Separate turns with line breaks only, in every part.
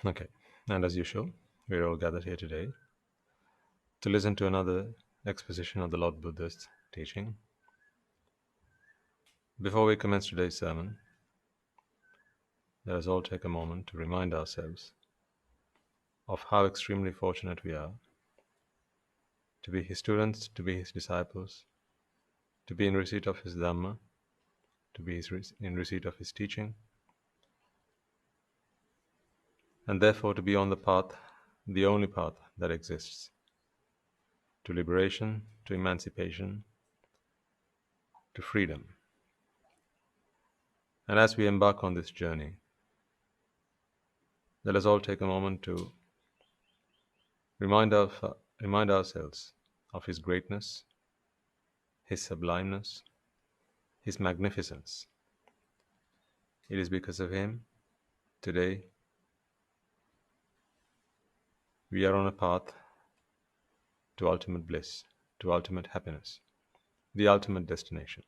Okay, and as usual, we're all gathered here today to listen to another exposition of the Lord Buddha's teaching. Before we commence today's sermon, let us all take a moment to remind ourselves of how extremely fortunate we are to be his students, to be his disciples, to be in receipt of his Dhamma, to be in receipt of his teaching, and therefore to be on the path, the only path that exists, to liberation, to emancipation, to freedom. And as we embark on this journey, let us all take a moment to remind ourselves of his greatness, his sublimeness, his magnificence. It is because of him, today, we are on a path to ultimate bliss, to ultimate happiness, the ultimate destination.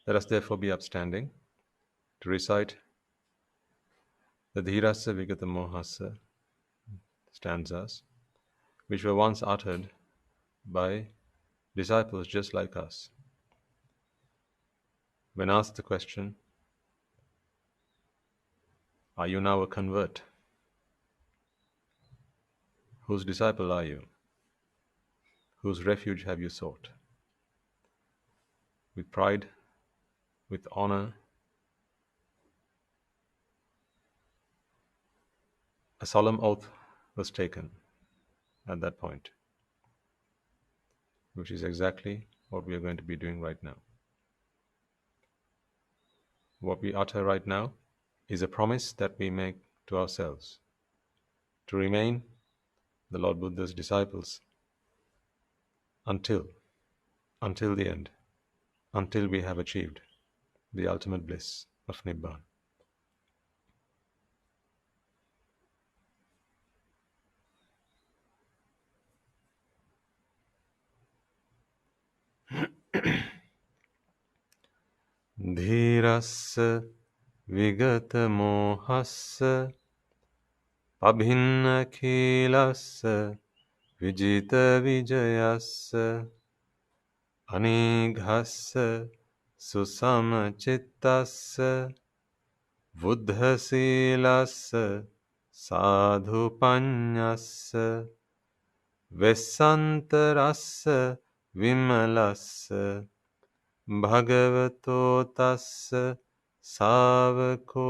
Let us therefore be upstanding to recite the Dhirasa Vigata Mohasa stanzas, which were once uttered by disciples just like us. When asked the question, "Are you now a convert? Whose disciple are you? Whose refuge have you sought?" With pride, with honor, a solemn oath was taken at that point, which is exactly what we are going to be doing right now. What we utter right now is a promise that we make to ourselves to remain the Lord Buddha's disciples until the end, until we have achieved the ultimate bliss of Nibbana. Dhirassa vigata mohassa pabhinna khilassa vijita vijayassa anighassa susamachitassa buddhasilassa sadhupanyassa vesantarassa vimalassa bhagavato tassa savako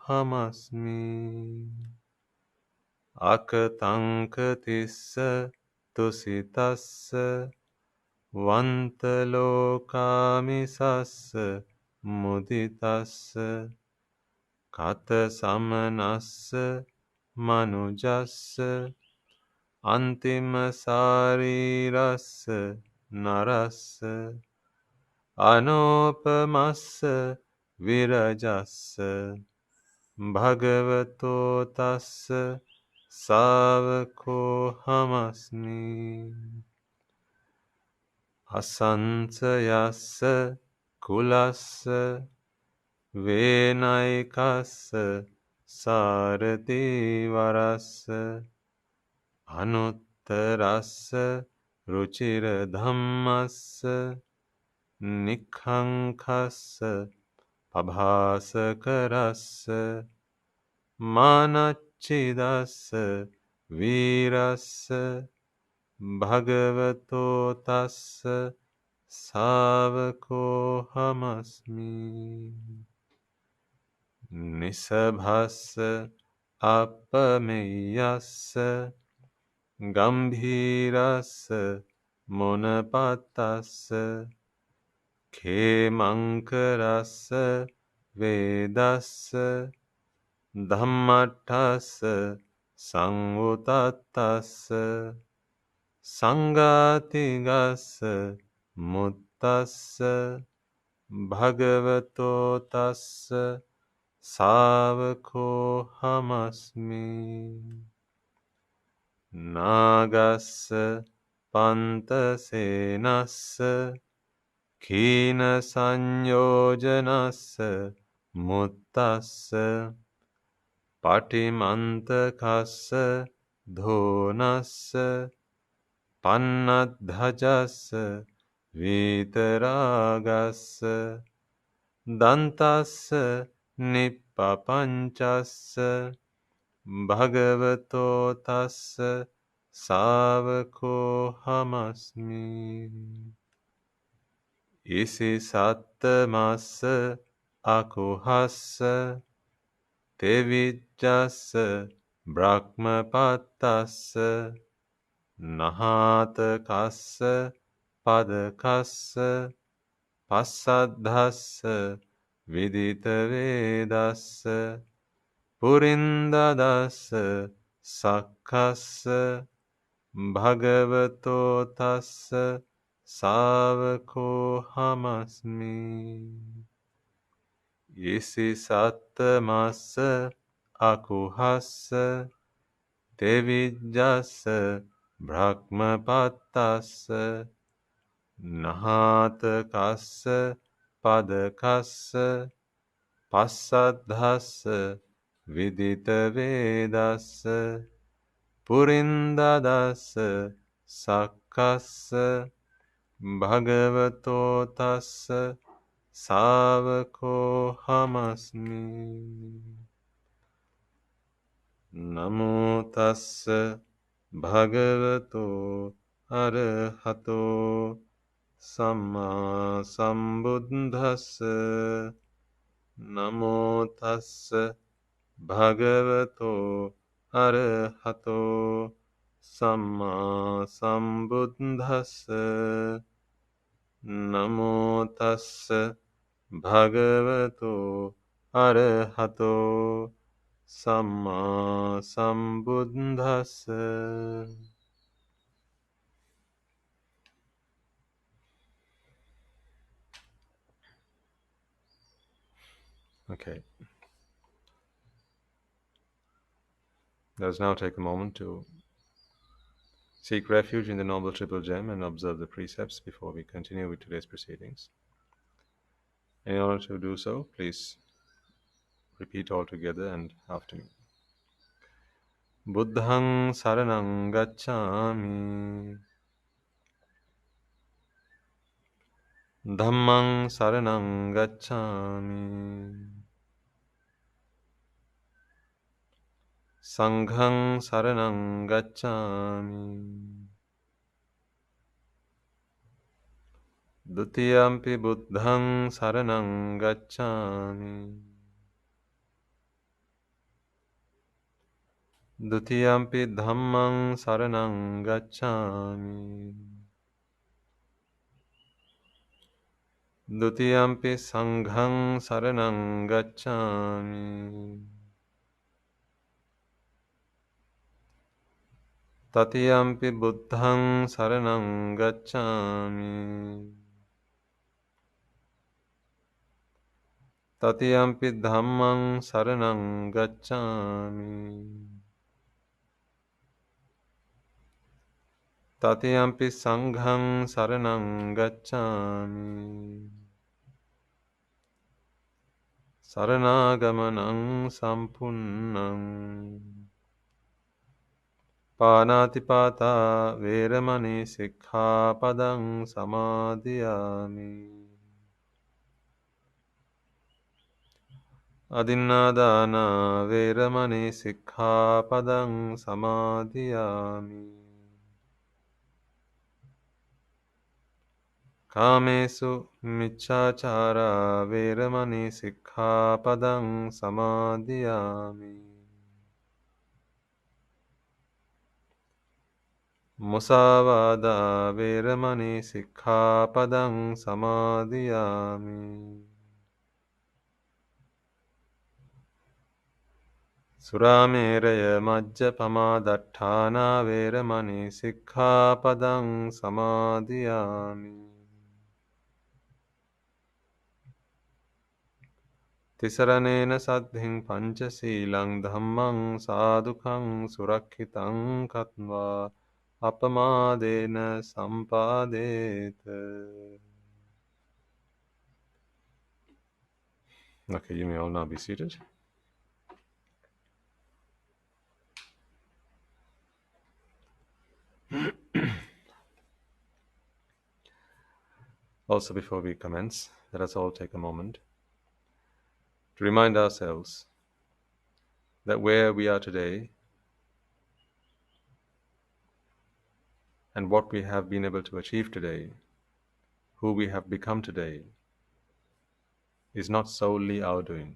hamasmi akatanka tusitassa vantalokamissassa muditassa kata samanassa manujassa antima sarirassa narassa anopamassa virajassa bhagavato tassa savako hamasmi asansayassa kulassa venaikassa sarativarassa anuttarassa ruchira dhammassa nikhankassa pabhasakarassa manachidassa virassa bhagavato tassa savako hamasmi nisabhassa appameyassa gambhirassa monapatassa Khemankarassa vedassa dhammatassa samvutattassa sangatigassa muttassa bhagavato tassa savako hamasmi nagassa pantasenassa Khina sanyojanassa muttassa patimantakasse dhonassa pannadhajassa vitaragassa dantassa nippapancassa bhagavato tassa savako hamasmi. Isi sattamassa akuhassa tevijjassa brahmapattassa nahatakassa padakassa passadhassa viditavedassa purindadassa sakkassa bhagavato tassa savako hamasmi. Isi sattamassa akuhassa tevijjassa brahmapattassa nahatakassa padakassa passadhassa viditavedassa purindadassa sakkassa bhagavato tassa savako hamasmi. Namo tassa bhagavato arahato samma sambuddhassa. Namo tassa bhagavato arahato samma sambuddhassa. Namo tassa bhagavato arahato samma sambuddhassa. Okay. Let us now take a moment to seek refuge in the Noble Triple Gem and observe the precepts before we continue with today's proceedings. In order to do so, please repeat all together and after me. Buddhang saranang gacchami. Dhammang saranang gacchami. Sanghang saranang gacchami. Dutiyampi buddhang saranang gacchami. Dutiyampi dhammang saranang gacchami. Dutiyampi sanghang saranang gacchami. Tatiyampi buddhang saranang gacchami. Tatiyampi dhammang saranang gacchami. Tatiyampi sanghang saranang gacchami. Saranagamanang sampunnam. Panatipata veramani sikkhapadang samadhiyami. Adinnadana veramani sikkhapadang samadhiyami. Kamesu miccachara veramani sikkhapadang samadhiyami. Musavada veramani sikkhapadang samadhiyami. Surameraya majjapama datthana veramani sikkhapadang samadhiyami. Tisaranena saddhing panchasilang dhammang sadhukang surakkitang katva apamadena sampadeta. Okay, you may all now be seated. Also, before we commence, let us all take a moment to remind ourselves that where we are today and what we have been able to achieve today, who we have become today, is not solely our doing.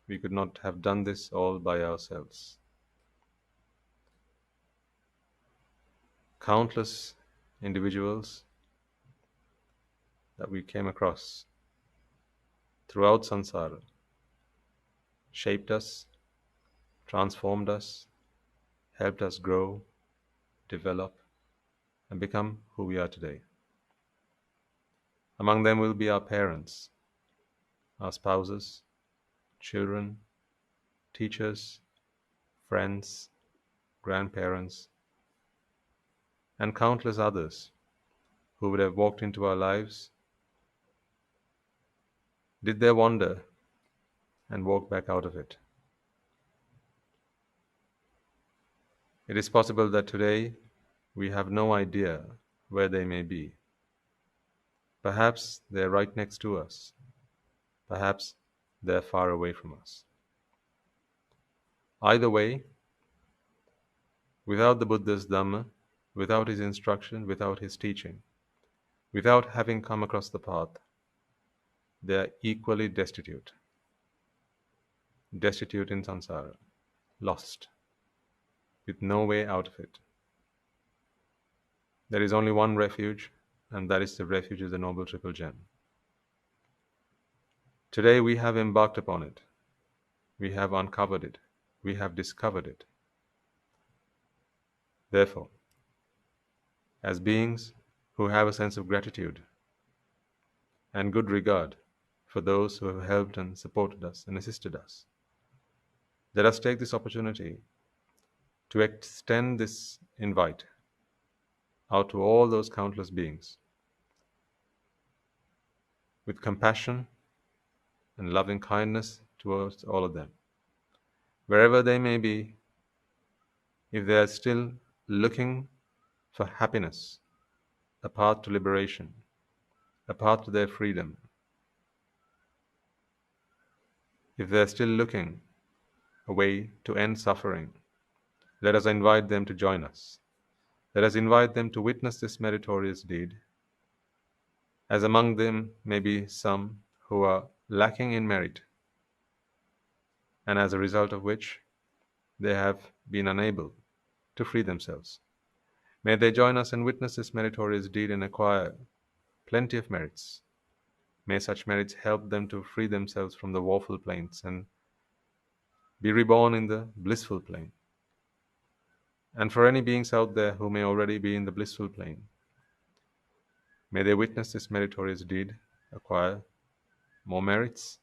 We could not have done this all by ourselves. Countless individuals that we came across throughout samsara shaped us, transformed us, helped us grow, develop, and become who we are today. Among them will be our parents, our spouses, children, teachers, friends, grandparents, and countless others who would have walked into our lives, did their wander, and walked back out of it. It is possible that today we have no idea where they may be. Perhaps they're right next to us. Perhaps they're far away from us. Either way, without the Buddha's Dhamma, without his instruction, without his teaching, without having come across the path, they are equally destitute. Destitute in samsara, lost, with no way out of it. There is only one refuge, and that is the refuge of the Noble Triple Gem. Today we have embarked upon it. We have uncovered it. We have discovered it. Therefore, as beings who have a sense of gratitude and good regard for those who have helped and supported us and assisted us, let us take this opportunity to extend this invite out to all those countless beings with compassion and loving kindness towards all of them. Wherever they may be, if they are still looking for happiness, a path to liberation, a path to their freedom, if they are still looking a way to end suffering, let us invite them to join us. Let us invite them to witness this meritorious deed, as among them may be some who are lacking in merit, and as a result of which they have been unable to free themselves. May they join us and witness this meritorious deed and acquire plenty of merits. May such merits help them to free themselves from the woeful planes and be reborn in the blissful plane. And for any beings out there who may already be in the blissful plane, may they witness this meritorious deed, acquire more merits,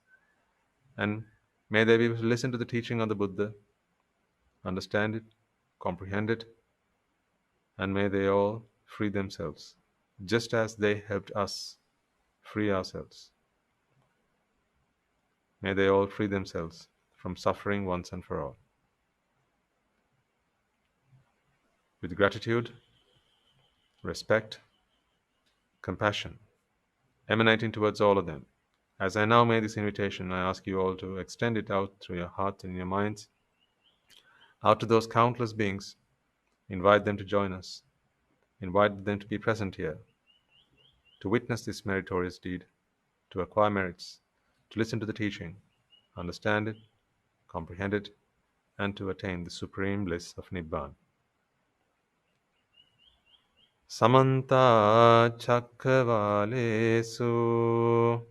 and may they be able to listen to the teaching of the Buddha, understand it, comprehend it, and may they all free themselves, just as they helped us free ourselves. May they all free themselves from suffering once and for all. With gratitude, respect, compassion, emanating towards all of them, as I now make this invitation, I ask you all to extend it out through your hearts and your minds, out to those countless beings. Invite them to join us. Invite them to be present here, to witness this meritorious deed, to acquire merits, to listen to the teaching, understand it, comprehend it, and to attain the supreme bliss of Nibbana. Samanta Chakravalesu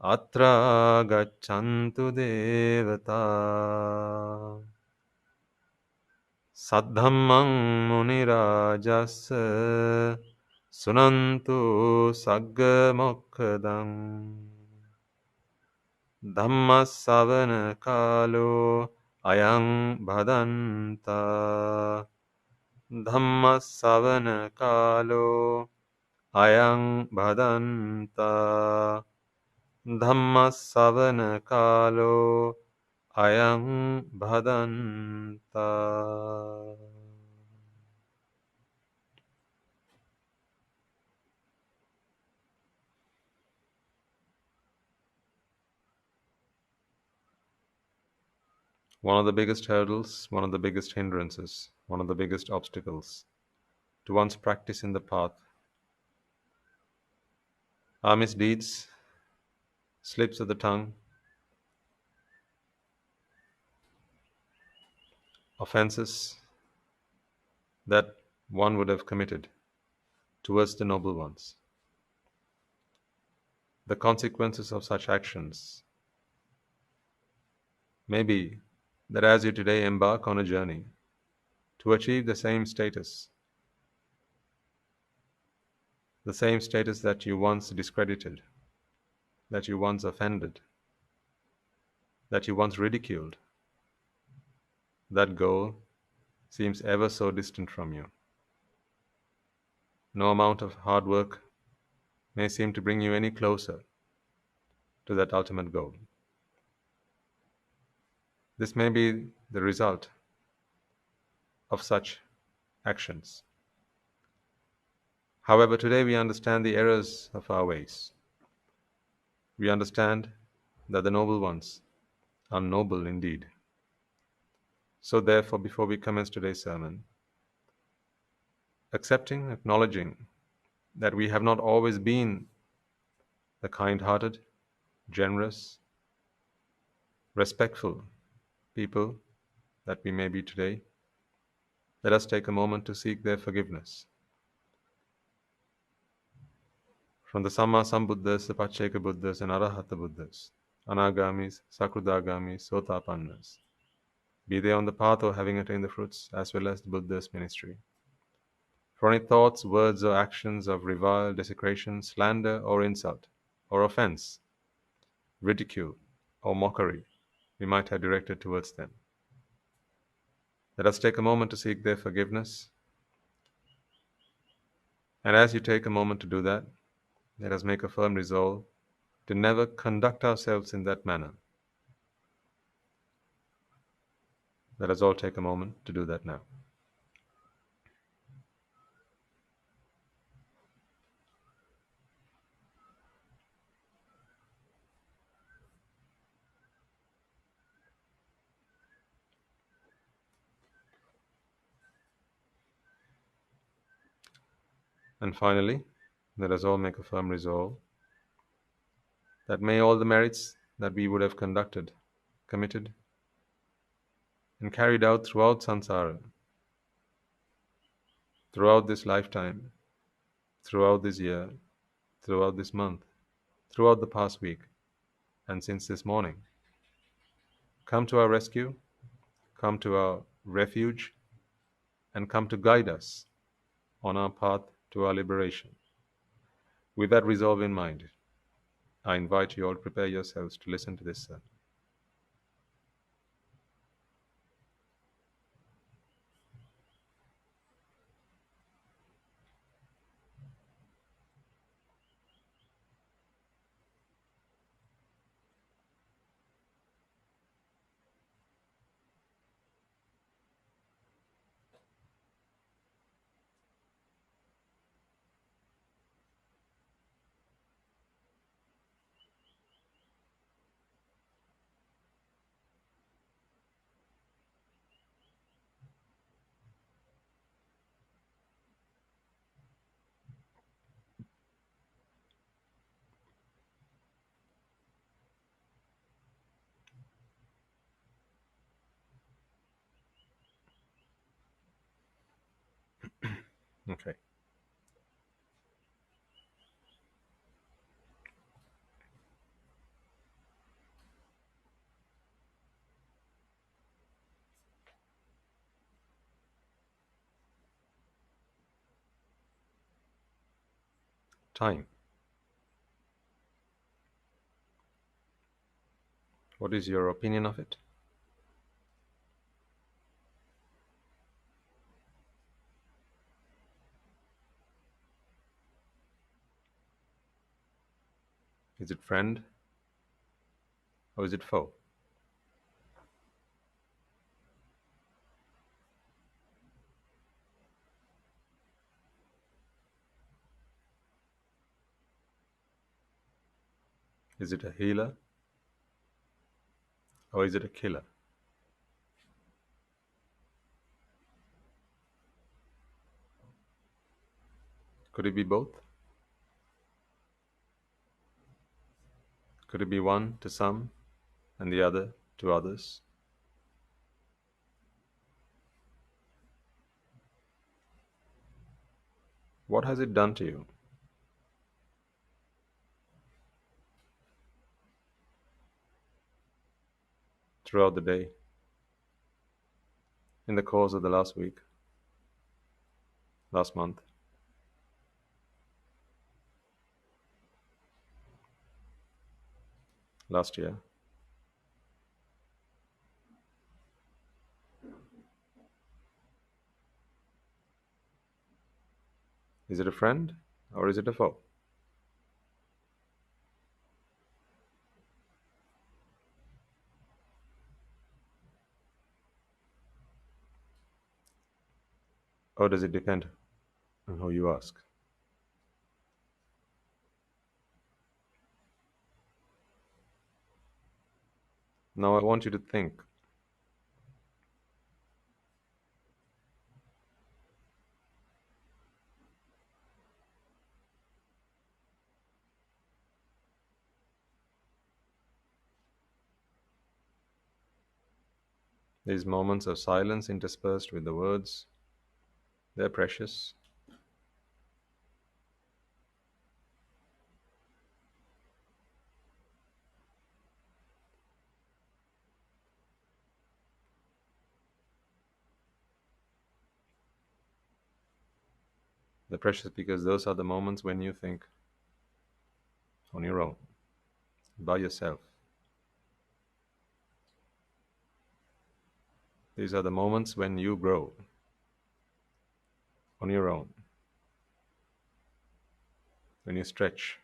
Atra Gachantu Devata Saddhammang Munirajassa Sunantu Sagga Mokkadam Dhamma Savana Kalo Ayang Bhadanta Dhamma Savana Kalo Ayang Bhadanta Dhamma savana kalo ayam bhadanta. One of the biggest hurdles, one of the biggest hindrances, one of the biggest obstacles to one's practice in the path are misdeeds, slips of the tongue, offenses that one would have committed towards the noble ones. The consequences of such actions may be that as you today embark on a journey to achieve the same status that you once discredited, that you once offended, that you once ridiculed, that goal seems ever so distant from you. No amount of hard work may seem to bring you any closer to that ultimate goal. This may be the result of such actions. However, today we understand the errors of our ways. We understand that the noble ones are noble indeed. So therefore, before we commence today's sermon, accepting, acknowledging that we have not always been the kind-hearted, generous, respectful people that we may be today, let us take a moment to seek their forgiveness. From the Samma Sambuddhas, the Pacceka Buddhas and Arahata Buddhas, Anagamis, Sakudagamis, Sotapannas, be they on the path or having attained the fruits, as well as the Buddha's ministry. For any thoughts, words, or actions of revile, desecration, slander, or insult, or offense, ridicule, or mockery we might have directed towards them. Let us take a moment to seek their forgiveness. And as you take a moment to do that, let us make a firm resolve to never conduct ourselves in that manner. Let us all take a moment to do that now. And finally, let us all make a firm resolve that may all the merits that we would have conducted, committed, and carried out throughout samsara, throughout this lifetime, throughout this year, throughout this month, throughout the past week, and since this morning, come to our rescue, come to our refuge, and come to guide us on our path to our liberation. With that resolve in mind, I invite you all to prepare yourselves to listen to this sermon. Okay. Time. What is your opinion of it? Is it friend? or is it foe? Is it a healer or is it a killer? Could it be both? Could it be one to some and the other to others? What has it done to you throughout the day, in the course of the last week, last month, last year? Is it a friend or is it a foe? Or does it depend on who you ask? Now I want you to think. These moments of silence interspersed with the words, they're precious. They're precious because those are the moments when you think on your own, by yourself. These are the moments when you grow on your own, when you stretch,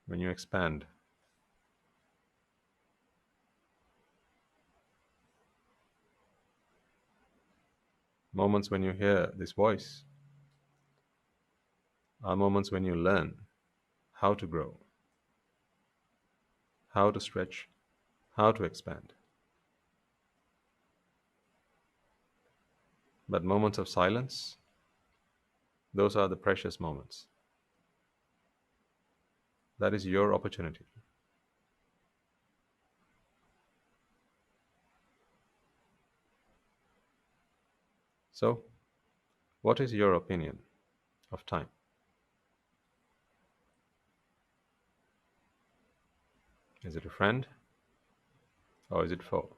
when you expand. Moments when you hear this voice are moments when you learn how to grow, how to stretch, how to expand. But moments of silence, those are the precious moments. That is your opportunity. So, what is your opinion of time? Is it a friend or is it foe?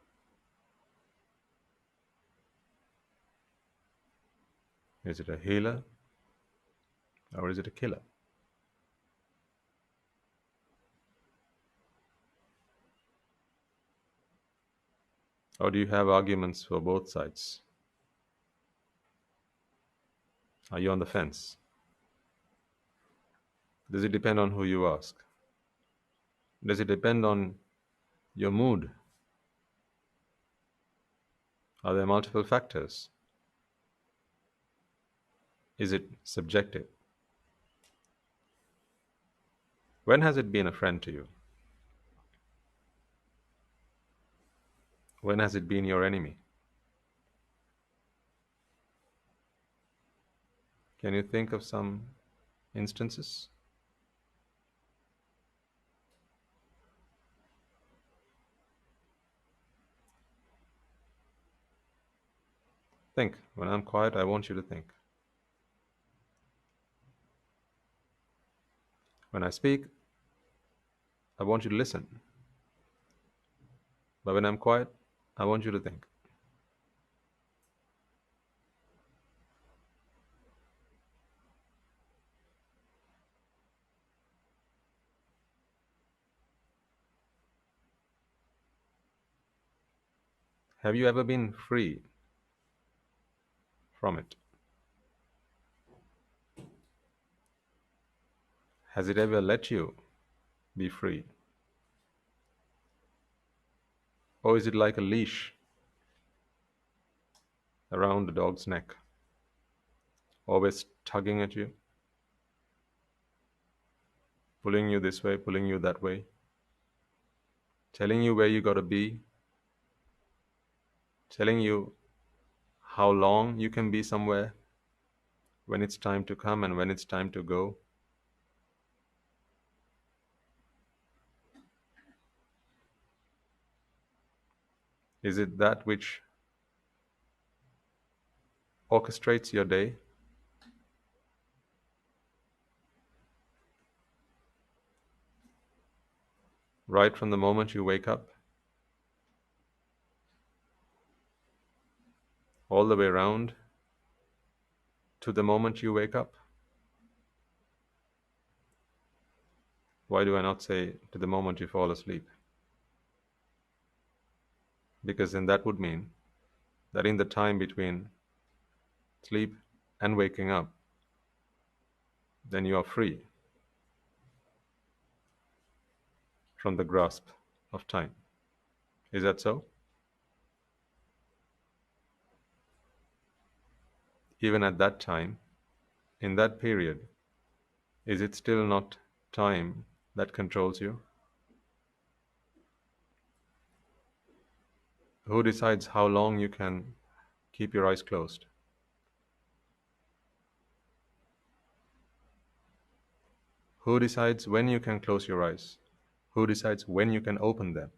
Is it a healer or is it a killer? Or do you have arguments for both sides? Are you on the fence? Does it depend on who you ask? Does it depend on your mood? Are there multiple factors? Is it subjective? When has it been a friend to you? When has it been your enemy? Can you think of some instances? Think. When I'm quiet, I want you to think. When I speak, I want you to listen. But when I'm quiet, I want you to think. Have you ever been free from it? Has it ever let you be free? Or is it like a leash around the dog's neck, always tugging at you, pulling you this way, pulling you that way, telling you where you got to be, telling you how long you can be somewhere, when it's time to come and when it's time to go? Is it that which orchestrates your day? Right from the moment you wake up, all the way around to the moment you wake up? Why do I not say to the moment you fall asleep? Because then that would mean that in the time between sleep and waking up, then you are free from the grasp of time. Is that so? Even at that time, in that period, is it still not time that controls you? Who decides how long you can keep your eyes closed? Who decides when you can close your eyes? Who decides when you can open them?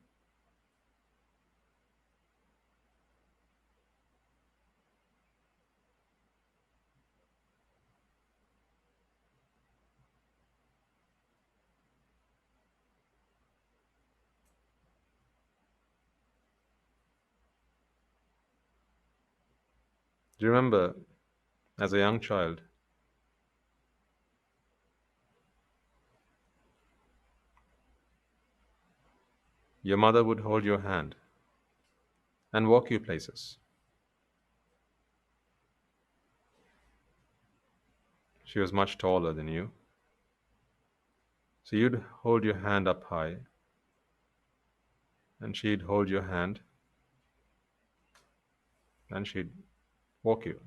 Do you remember, as a young child, your mother would hold your hand and walk you places. She was much taller than you. So you'd hold your hand up high, and she'd hold your hand, and she'd walk you.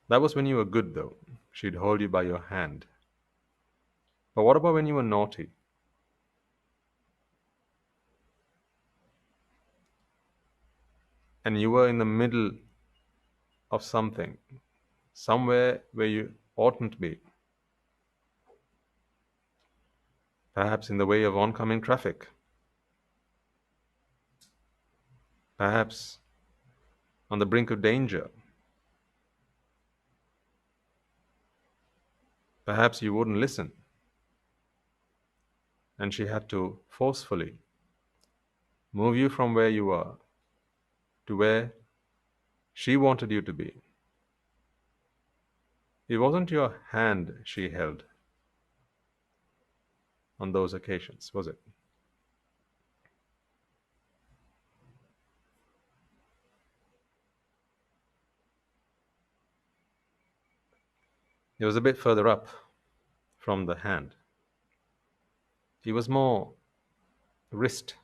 That was when you were good, though. She'd hold you by your hand. But what about when you were naughty? And you were in the middle of something, somewhere where you oughtn't be. Perhaps in the way of oncoming traffic. Perhaps on the brink of danger. Perhaps you wouldn't listen. And she had to forcefully move you from where you were to where she wanted you to be. It wasn't your hand she held on those occasions, was it? It was a bit further up from the hand. It was more wrist.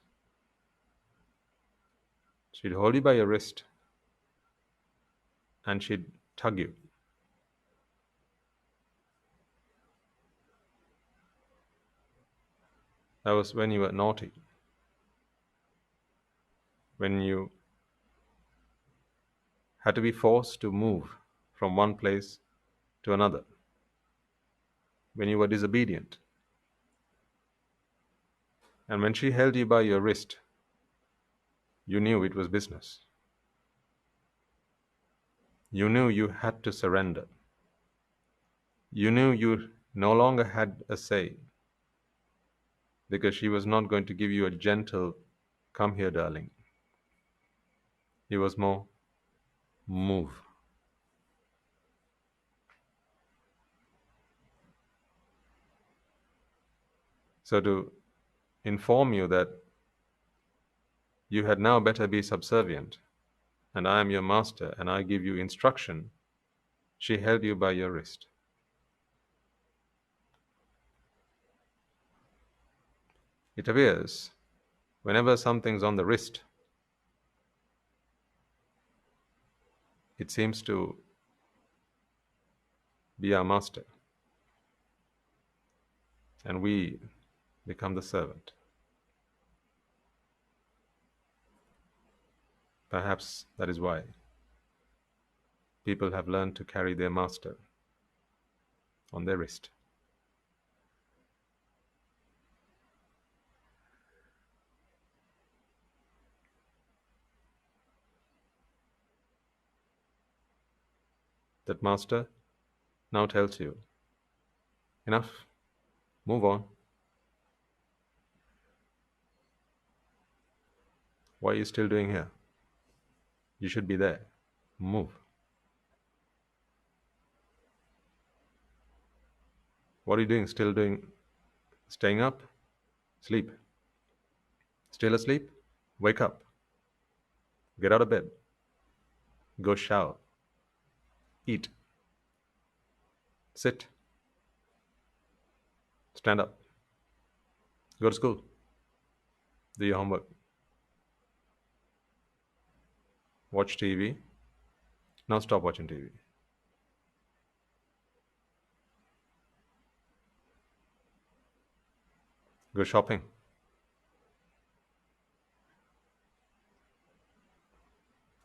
She'd hold you by your wrist and she'd tug you. That was when you were naughty. When you had to be forced to move from one place to another. When you were disobedient. And when she held you by your wrist, you knew it was business. You knew you had to surrender. You knew you no longer had a say, because she was not going to give you a gentle, "Come here, darling." It was more, "Move." So to inform you that you had now better be subservient, and I am your master, and I give you instruction, she held you by your wrist. It appears Whenever something's on the wrist, it seems to be our master, and we become the servant. Perhaps that is why people have learned to carry their master on their wrist. That master now tells you, enough, move on. What are you still doing here? You should be there. Move. What are you doing? Still doing, staying up? Sleep. Still asleep? Wake up. Get out of bed. Go shower. Eat. Sit. Stand up. Go to school. Do your homework. Watch TV. Now stop watching TV. Go shopping.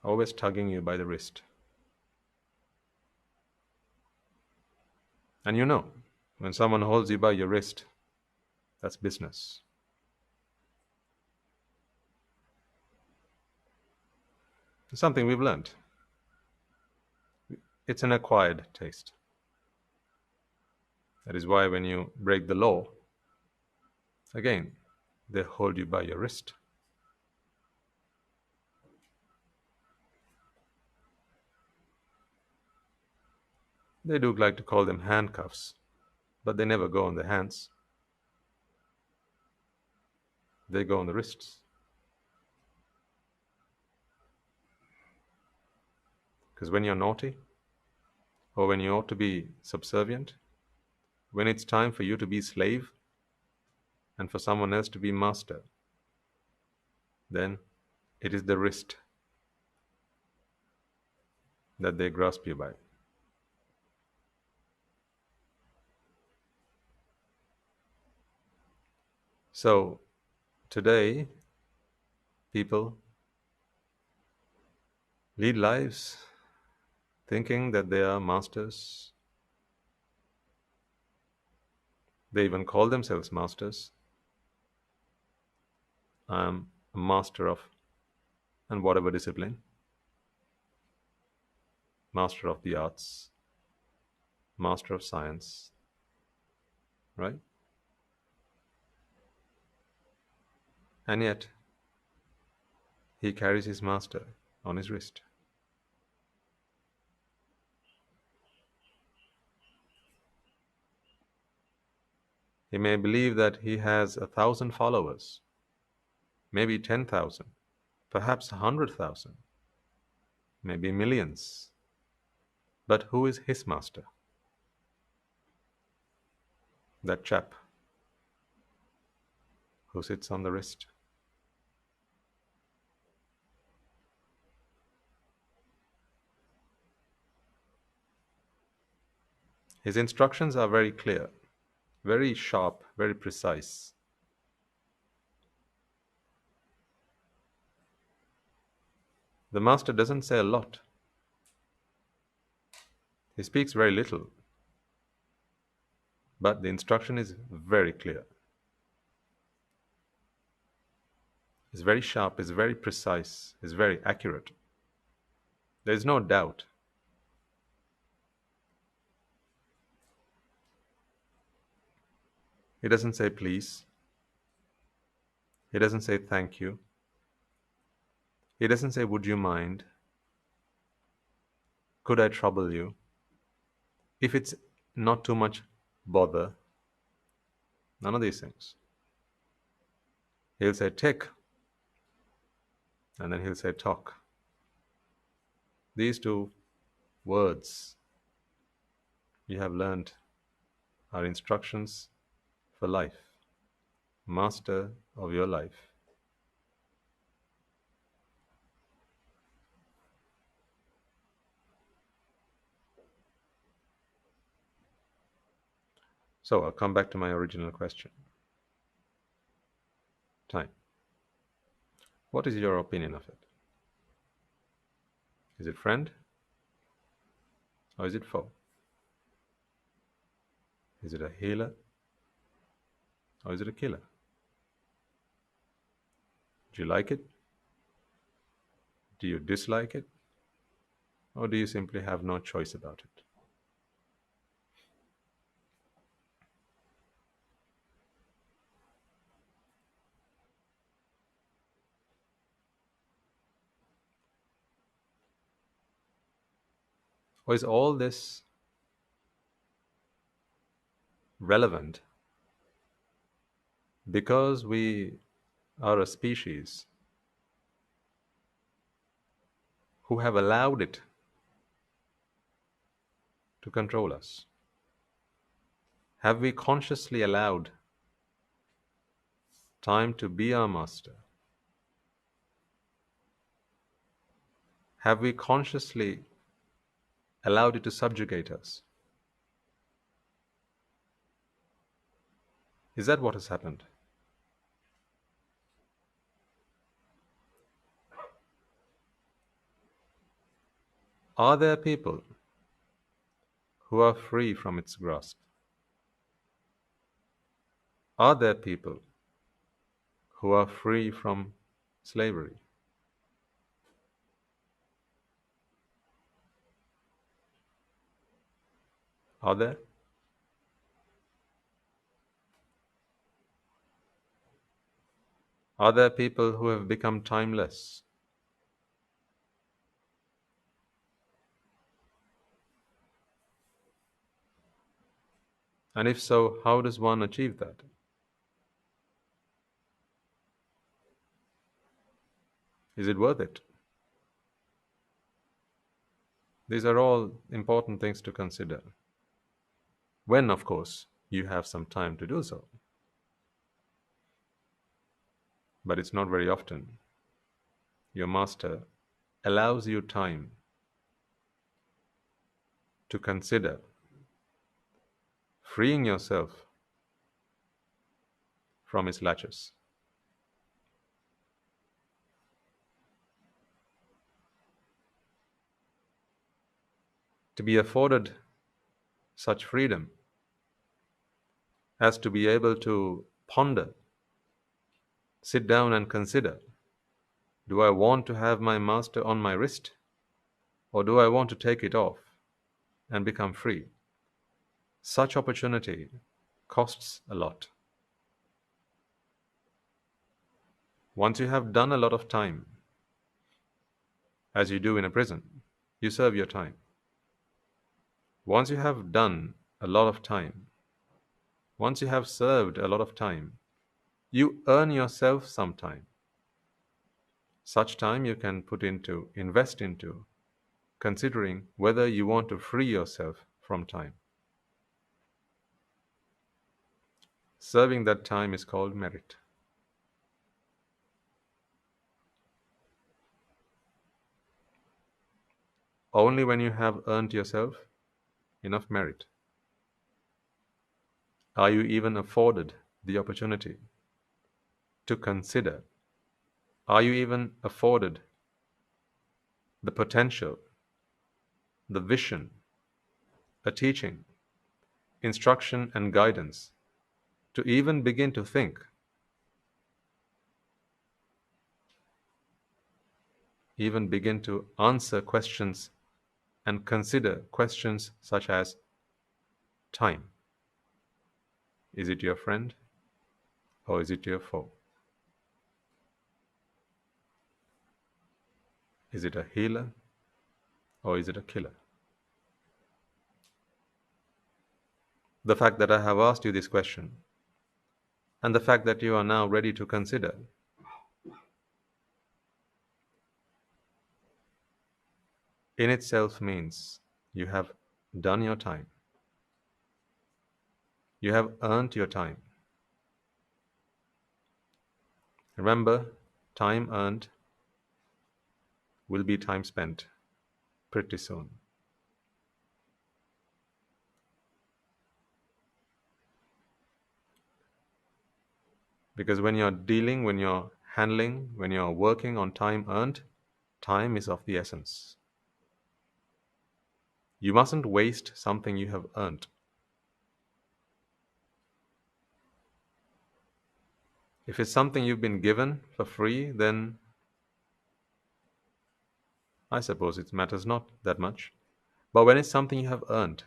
Always tugging you by the wrist. And you know, when someone holds you by your wrist, that's business. It's something we've learned. It's an acquired taste. That is why when you break the law, again, they hold you by your wrist. They do like to call them handcuffs, but they never go on the hands. They go on the wrists. Because when you're naughty, or when you ought to be subservient, when it's time for you to be slave and for someone else to be master, then it is the wrist that they grasp you by. So today, people lead lives thinking that they are masters. They even call themselves masters. I'm a master of, and whatever discipline, master of the arts, master of science, right? And yet, he carries his master on his wrist. He may believe that he has 1,000 followers, maybe 10,000, perhaps 100,000, maybe millions. But who is his master? That chap who sits on the wrist. His instructions are very clear, very sharp, very precise. The master doesn't say a lot. He speaks very little. But the instruction is very clear. It's very sharp, it's very precise, it's very accurate. There is no doubt. He doesn't say please. He doesn't say thank you. He doesn't say would you mind? Could I trouble you? If it's not too much bother, none of these things. He'll say take, and then he'll say talk. These two words you have learned are instructions for life. Master of your life So I'll come back to my original question. Time. What is your opinion of it? Is it friend or is it foe? Is it a healer or is it a killer? Do you like it? Do you dislike it? Or do you simply have no choice about it? Or is all this relevant because we are a species who have allowed it to control us? Have we consciously allowed time to be our master? Have we consciously allowed it to subjugate us? Is that what has happened? Are there people who are free from its grasp? Are there people who are free from slavery? Are there? Are there people who have become timeless? And if so, how does one achieve that? Is it worth it? These are all important things to consider. When, of course, you have some time to do so. But it's not very often. Your master allows you time to consider freeing yourself from its latches. To be afforded such freedom as to be able to ponder, sit down and consider, do I want to have my master on my wrist, or do I want to take it off and become free? Such opportunity costs a lot. Once you have done a lot of time, as you do in a prison, you serve your time. Once you have done a lot of time, once you have served a lot of time, you earn yourself some time. Such time you can invest into, considering whether you want to free yourself from time. Serving that time is called merit. Only when you have earned yourself enough merit are you even afforded the opportunity to consider. Are you even afforded the potential, the vision, a teaching, instruction and guidance to even begin to think, even begin to answer questions and consider questions such as time. Is it your friend or is it your foe? Is it a healer or is it a killer? The fact that I have asked you this question and the fact that you are now ready to consider in itself means you have done your time. You have earned your time. Remember, time earned will be time spent pretty soon. Because when you're dealing, when you're handling, when you're working on time earned, time is of the essence. You mustn't waste something you have earned. If it's something you've been given for free, then I suppose it matters not that much. But when it's something you have earned,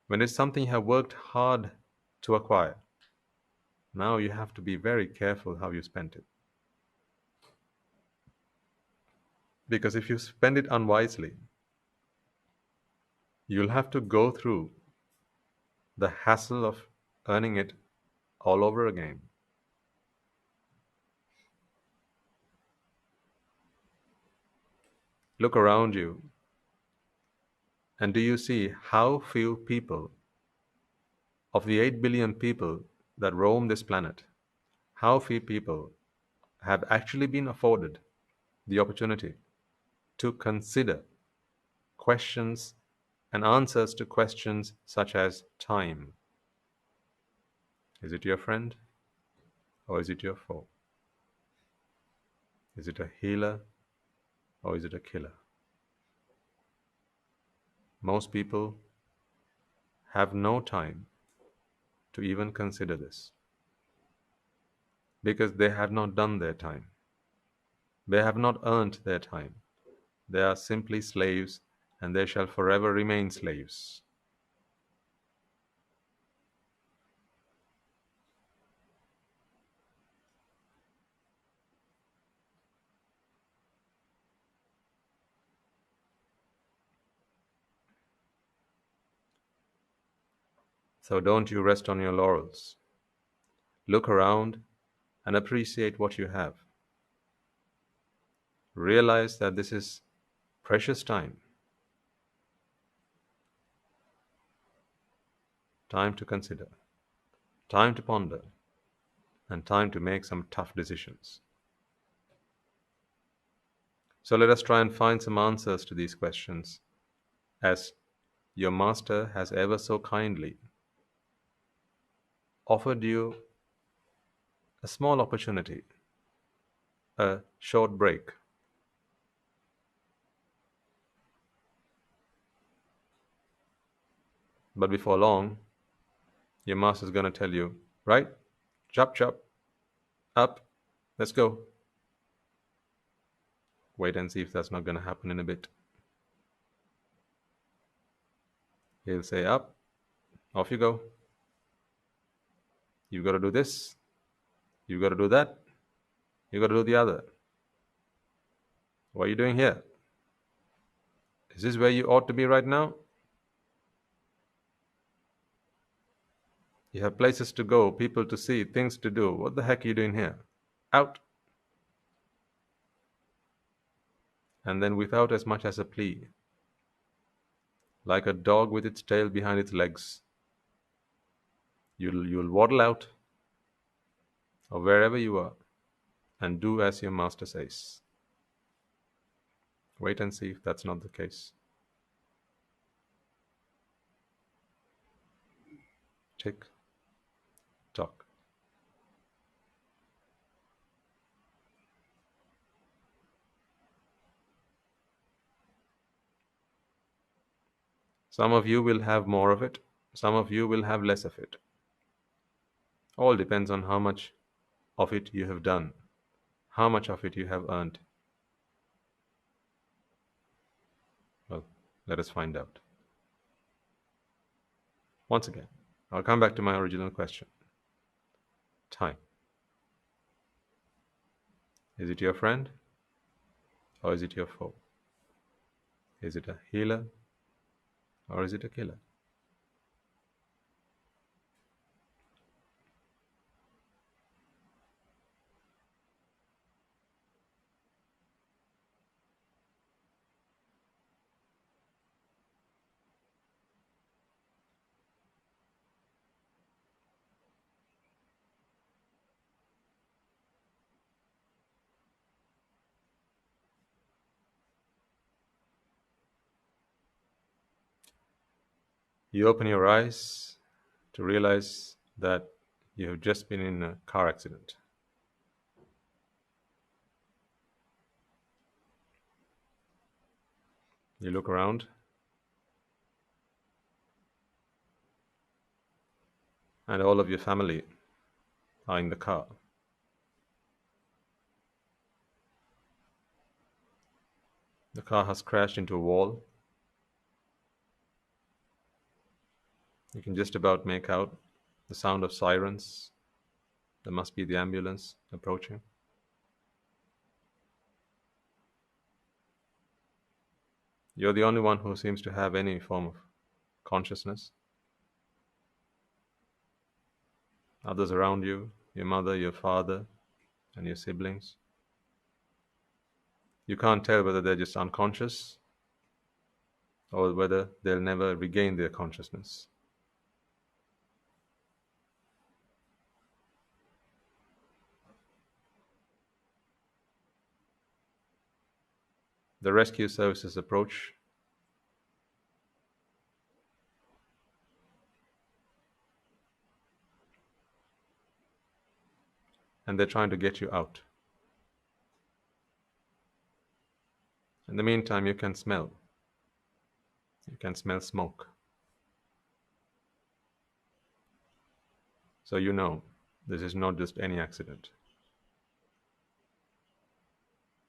when it's something you have worked hard to acquire, now you have to be very careful how you spend it. Because if you spend it unwisely, you'll have to go through the hassle of earning it all over again. Look around you, and do you see how few people, of the 8 billion people that roam this planet, how few people have actually been afforded the opportunity to consider questions and answers to questions such as time? Is it your friend or is it your foe? Is it a healer or is it a killer? Most people have no time to even consider this because they have not done their time. They have not earned their time. They are simply slaves and they shall forever remain slaves. So don't you rest on your laurels. Look around and appreciate what you have. Realize that this is precious time. Time to consider, time to ponder, and time to make some tough decisions. So let us try and find some answers to these questions, as your master has ever so kindly offered you a small opportunity, a short break. But before long, your master is going to tell you, right, chop chop, up, let's go. Wait and see if that's not going to happen in a bit. He'll say, up, off you go. You've got to do this, you've got to do that, you've got to do the other. What are you doing here? Is this where you ought to be right now? You have places to go, people to see, things to do. What the heck are you doing here? Out. And then, without as much as a plea, like a dog with its tail behind its legs, you'll waddle out of wherever you are and do as your master says. Wait and see if that's not the case. Tick tock. Some of you will have more of it, some of you will have less of it. All depends on how much of it you have done, how much of it you have earned. Well, let us find out. Once again, I'll come back to my original question. Time. Is it your friend or is it your foe? Is it a healer or is it a killer? You open your eyes to realize that You have just been in a car accident. You look around, and all of your family are in the car. The car has crashed into a wall. You can just about make out the sound of sirens. There must be the ambulance approaching. You're the only one who seems to have any form of consciousness. Others around you, your mother, your father, and your siblings, you can't tell whether they're just unconscious or whether they'll never regain their consciousness. The rescue services approach, and they're trying to get you out. In the meantime, you can smell. You can smell smoke. So you know this is not just any accident.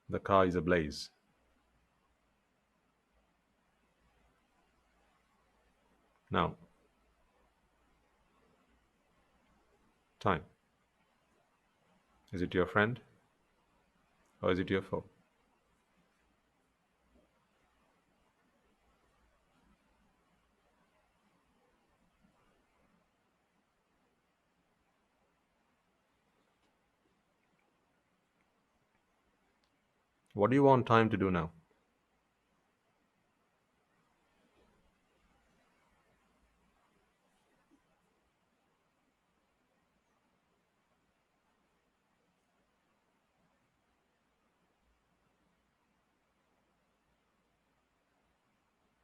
The car is ablaze. Now, time. Is it your friend or is it your foe? What do you want time to do now?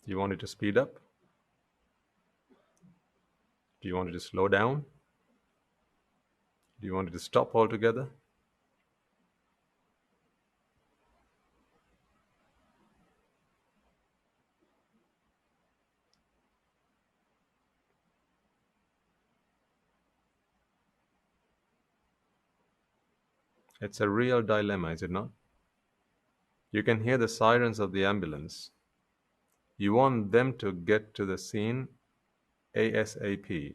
Do you want it to speed up? Do you want it to slow down? Do you want it to stop altogether? It's a real dilemma, is it not? You can hear the sirens of the ambulance. You want them to get to the scene ASAP.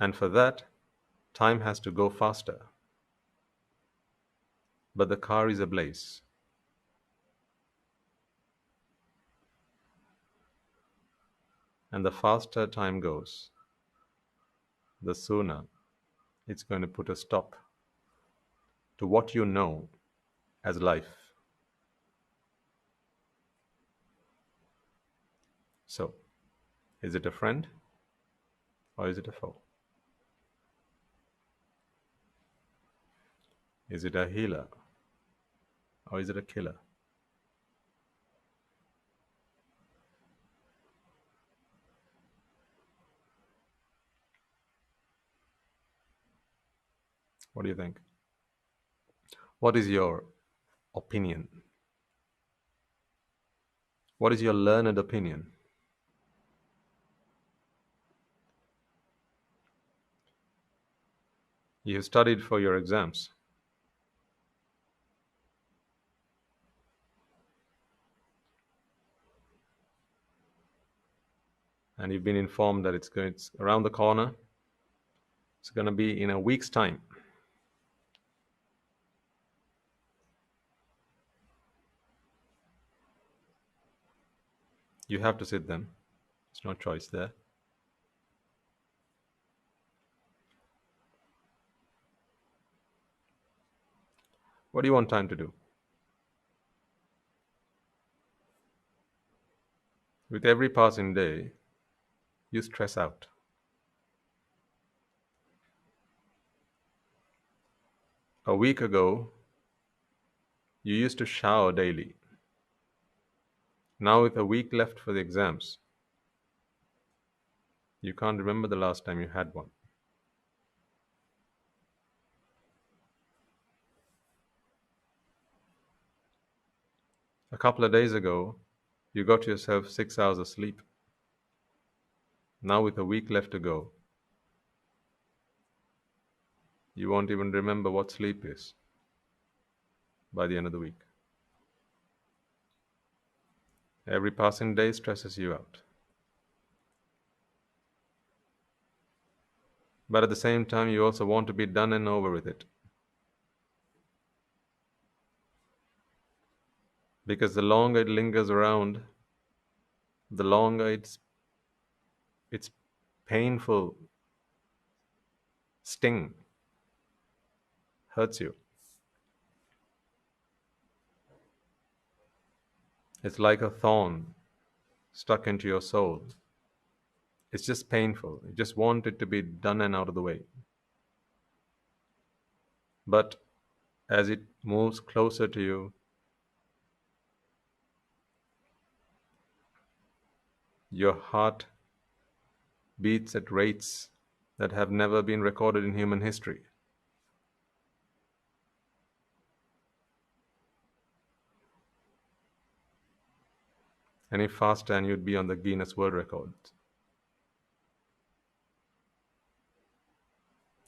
And for that, time has to go faster. But the car is ablaze. And the faster time goes, the sooner it's going to put a stop to what you know as life. So, is it a friend or is it a foe? Is it a healer or is it a killer? What do you think? What is your opinion? What is your learned opinion? You have studied for your exams. And you've been informed that it's around the corner. It's going to be in a week's time. You have to sit them. There's no choice there. What do you want time to do? With every passing day, you stress out. A week ago, you used to shower daily. Now with a week left for the exams, You can't remember the last time you had one. A couple of days ago, you got yourself 6 hours of sleep. Now, with a week left to go, you won't even remember what sleep is by the end of the week. Every passing day stresses you out. But at the same time, you also want to be done and over with it. Because the longer it lingers around, the longer its painful sting hurts you. It's like a thorn stuck into your soul. It's just painful. You just want it to be done and out of the way. But as it moves closer to you, your heart beats at rates that have never been recorded in human history. Any faster and you'd be on the Guinness World Records.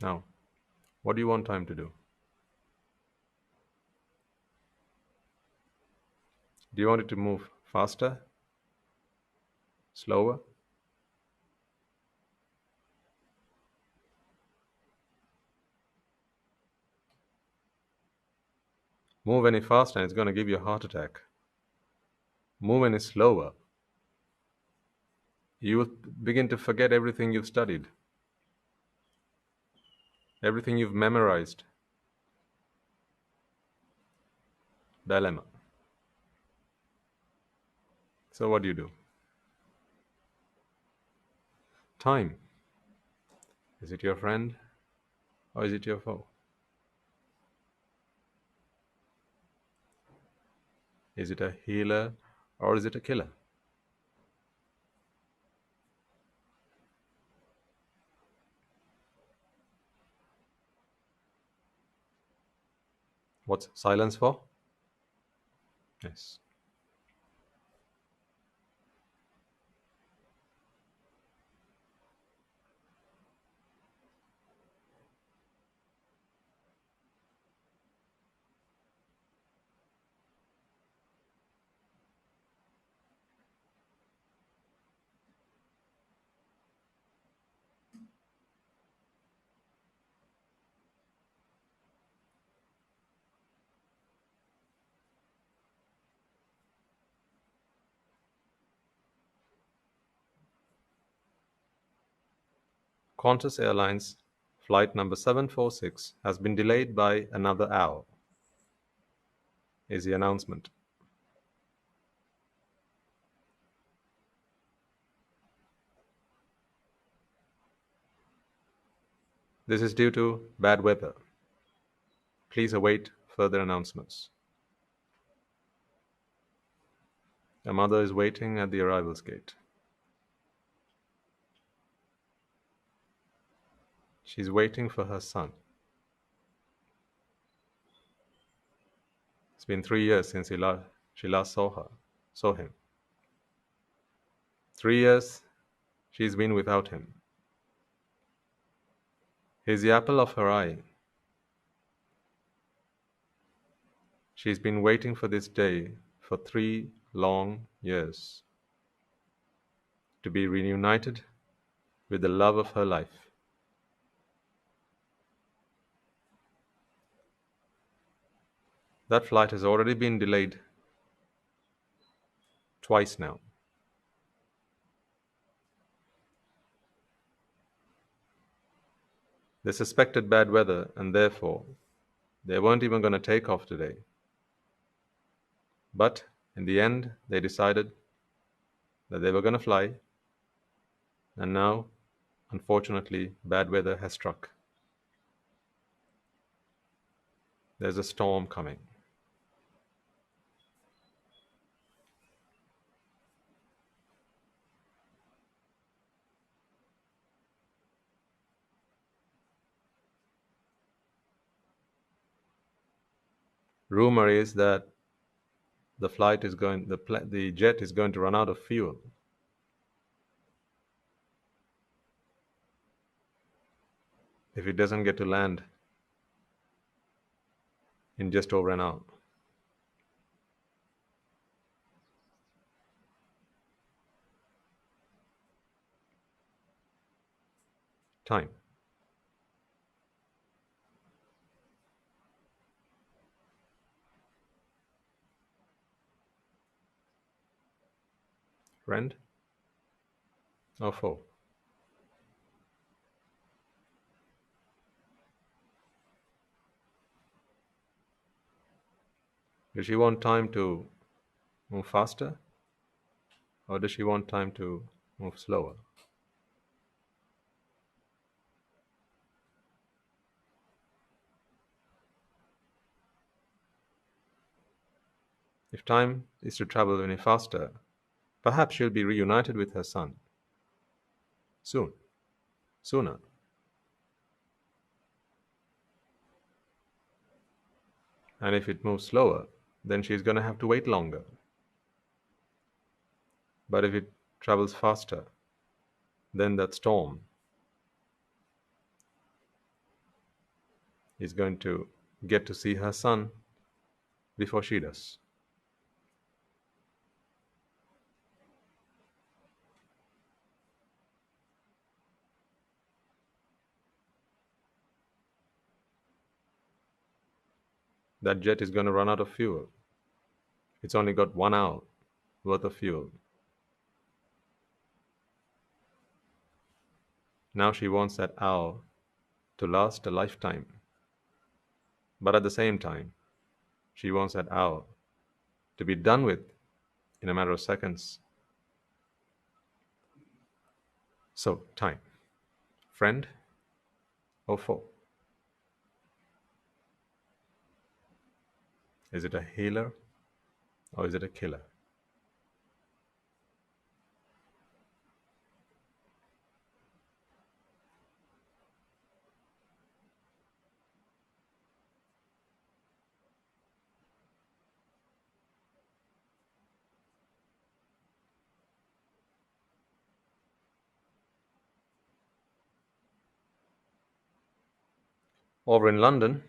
Now, what do you want time to do? Do you want it to move faster? Slower? Move any faster and it's going to give you a heart attack. Move any slower, you will begin to forget everything you've studied, everything you've memorized. Dilemma. So what do? Time. Is it your friend or is it your foe? Is it a healer or is it a killer? What's silence for? Yes. Qantas Airlines flight number 746 has been delayed by another hour, is the announcement. This is due to bad weather. Please await further announcements. A mother is waiting at the arrivals gate. She's waiting for her son. It's been 3 years since she last saw him. 3 years she's been without him. He's the apple of her eye. She's been waiting for this day for 3 long years to be reunited with the love of her life. That flight has already been delayed twice now. They suspected bad weather and therefore they weren't even going to take off today. But in the end, they decided that they were going to fly, and now, unfortunately, bad weather has struck. There's a storm coming. Rumor is that the jet is going to run out of fuel. If it doesn't get to land in just over an hour. Time. Friend or foe? Does she want time to move faster, or does she want time to move slower? If time is to travel any faster, perhaps she'll be reunited with her son soon, sooner. And if it moves slower, then she's going to have to wait longer. But if it travels faster, then that storm is going to get to see her son before she does. That jet is going to run out of fuel. It's only got 1 hour worth of fuel. Now she wants that hour to last a lifetime. But at the same time, she wants that hour to be done with in a matter of seconds. So, time. Friend or foe? Is it a healer or is it a killer? Over in London,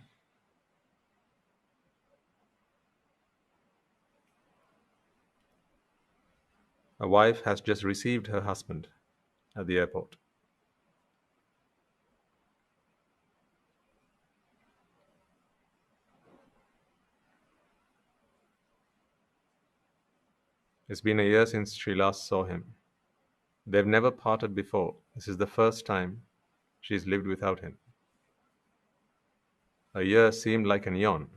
a wife has just received her husband at the airport. It's been a year since she last saw him. They've never parted before. This is the first time she's lived without him. A year seemed like an eon.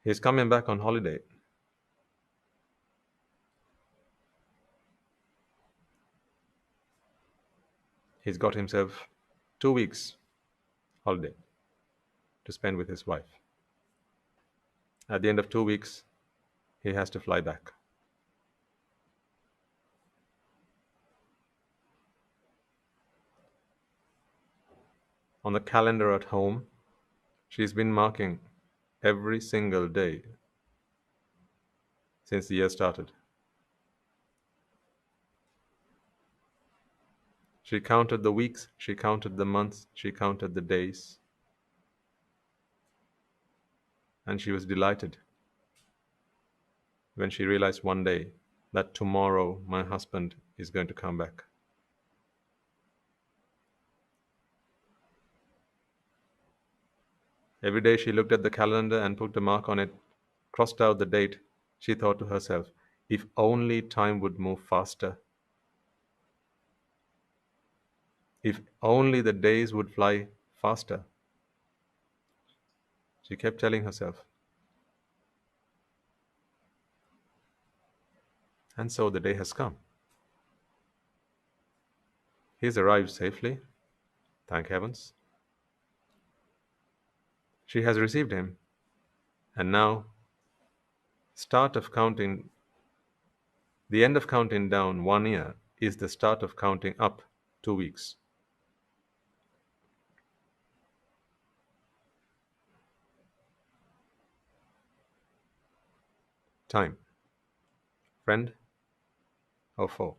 He's coming back on holiday. He's got himself 2 weeks holiday to spend with his wife. At the end of 2 weeks, he has to fly back. On the calendar at home, she's been marking every single day since the year started. She counted the weeks, she counted the months, she counted the days, and she was delighted when she realized one day that tomorrow my husband is going to come back. Every day she looked at the calendar and put a mark on it, crossed out the date. She thought to herself, if only time would move faster. If only the days would fly faster. She kept telling herself. And so the day has come. He's arrived safely, thank heavens. She has received him, and now start of counting The end of counting down 1 year is the start of counting up 2 weeks. Time. Friend or foe?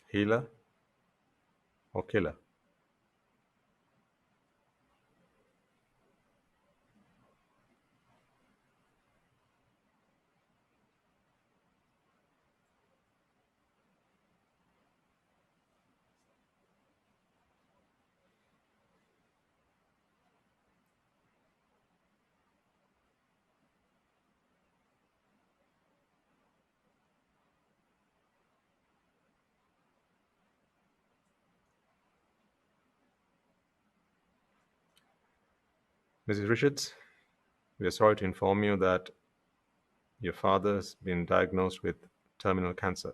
Healer or killer? Mrs. Richards, we are sorry to inform you that your father has been diagnosed with terminal cancer.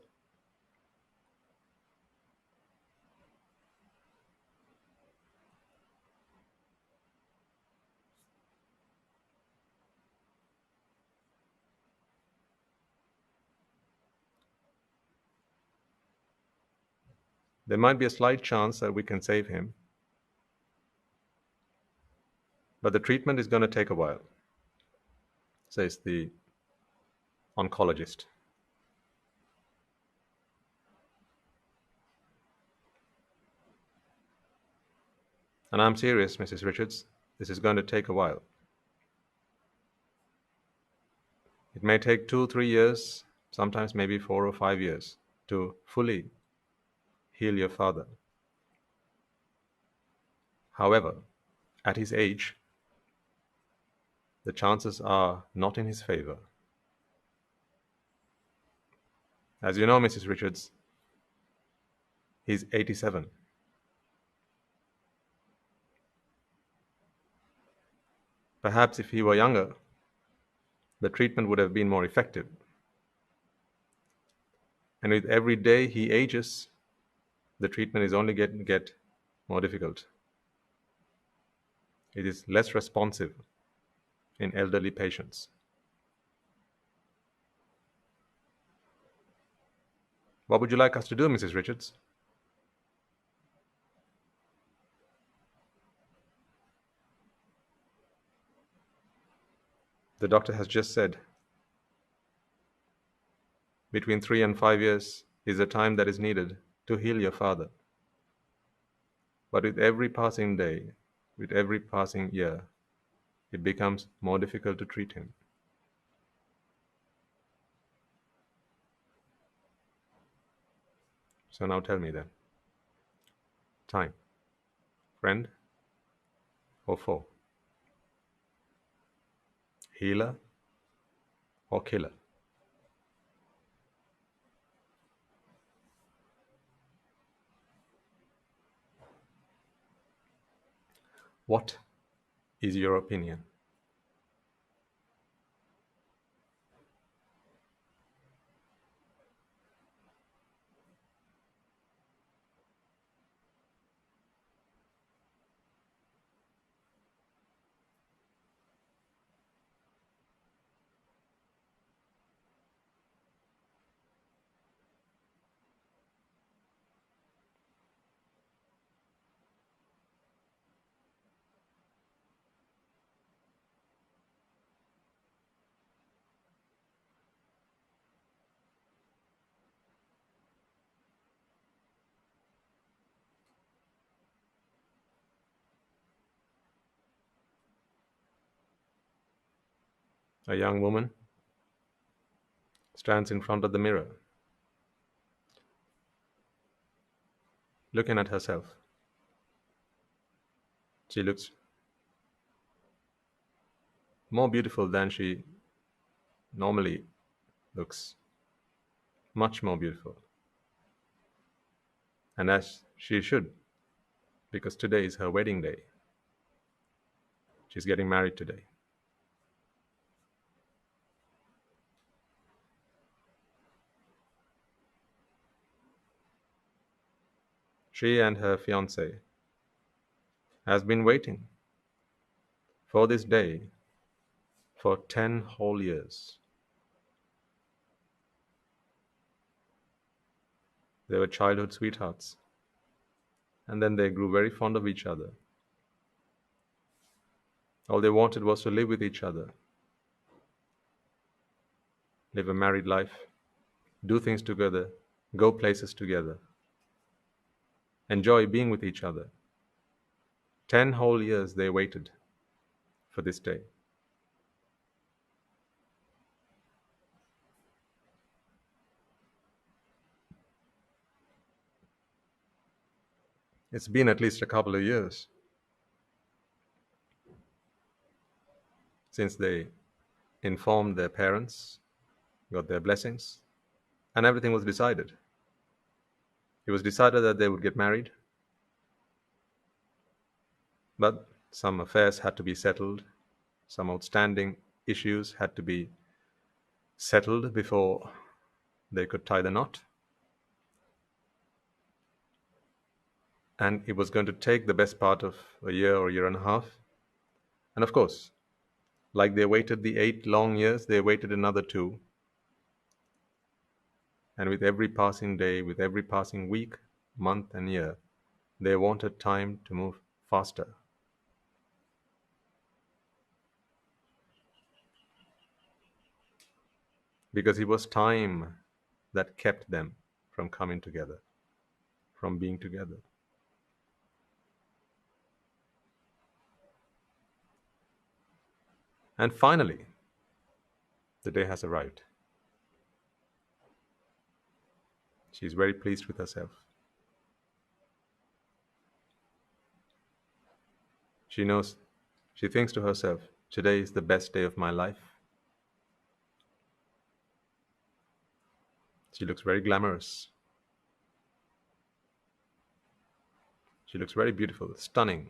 There might be a slight chance that we can save him, but the treatment is going to take a while, says the oncologist. And I'm serious, Mrs. Richards. This is going to take a while. It may take 2-3 years, sometimes maybe 4 or 5 years, to fully heal your father. However, at his age, the chances are not in his favor. As you know, Mrs. Richards, he's 87. Perhaps if he were younger, the treatment would have been more effective. And with every day he ages, the treatment is only get more difficult. It is less responsive in elderly patients. What would you like us to do, Mrs. Richards? The doctor has just said between 3 and 5 years is the time that is needed to heal your father. But with every passing day, with every passing year, it becomes more difficult to treat him. So now tell me then. Time. Friend or foe? Healer or killer? What is your opinion? A young woman stands in front of the mirror, looking at herself. She looks more beautiful than she normally looks, much more beautiful. And as she should, because today is her wedding day. She's getting married today. She and her fiancé has been waiting for this day for 10 whole years. They were childhood sweethearts, and then they grew very fond of each other. All they wanted was to live with each other, live a married life, do things together, go places together, enjoy being with each other. 10 whole years they waited for this day. It's been at least a couple of years since they informed their parents, got their blessings, and everything was decided. It was decided that they would get married, but some affairs had to be settled, some outstanding issues had to be settled before they could tie the knot. And it was going to take the best part of a year or year and a half. And of course, like they waited the 8 long years, they waited another 2. And with every passing day, with every passing week, month, and year, they wanted time to move faster. Because it was time that kept them from coming together, from being together. And finally, the day has arrived. She is very pleased with herself. She knows, she thinks to herself, today is the best day of my life. She looks very glamorous. She looks very beautiful, stunning.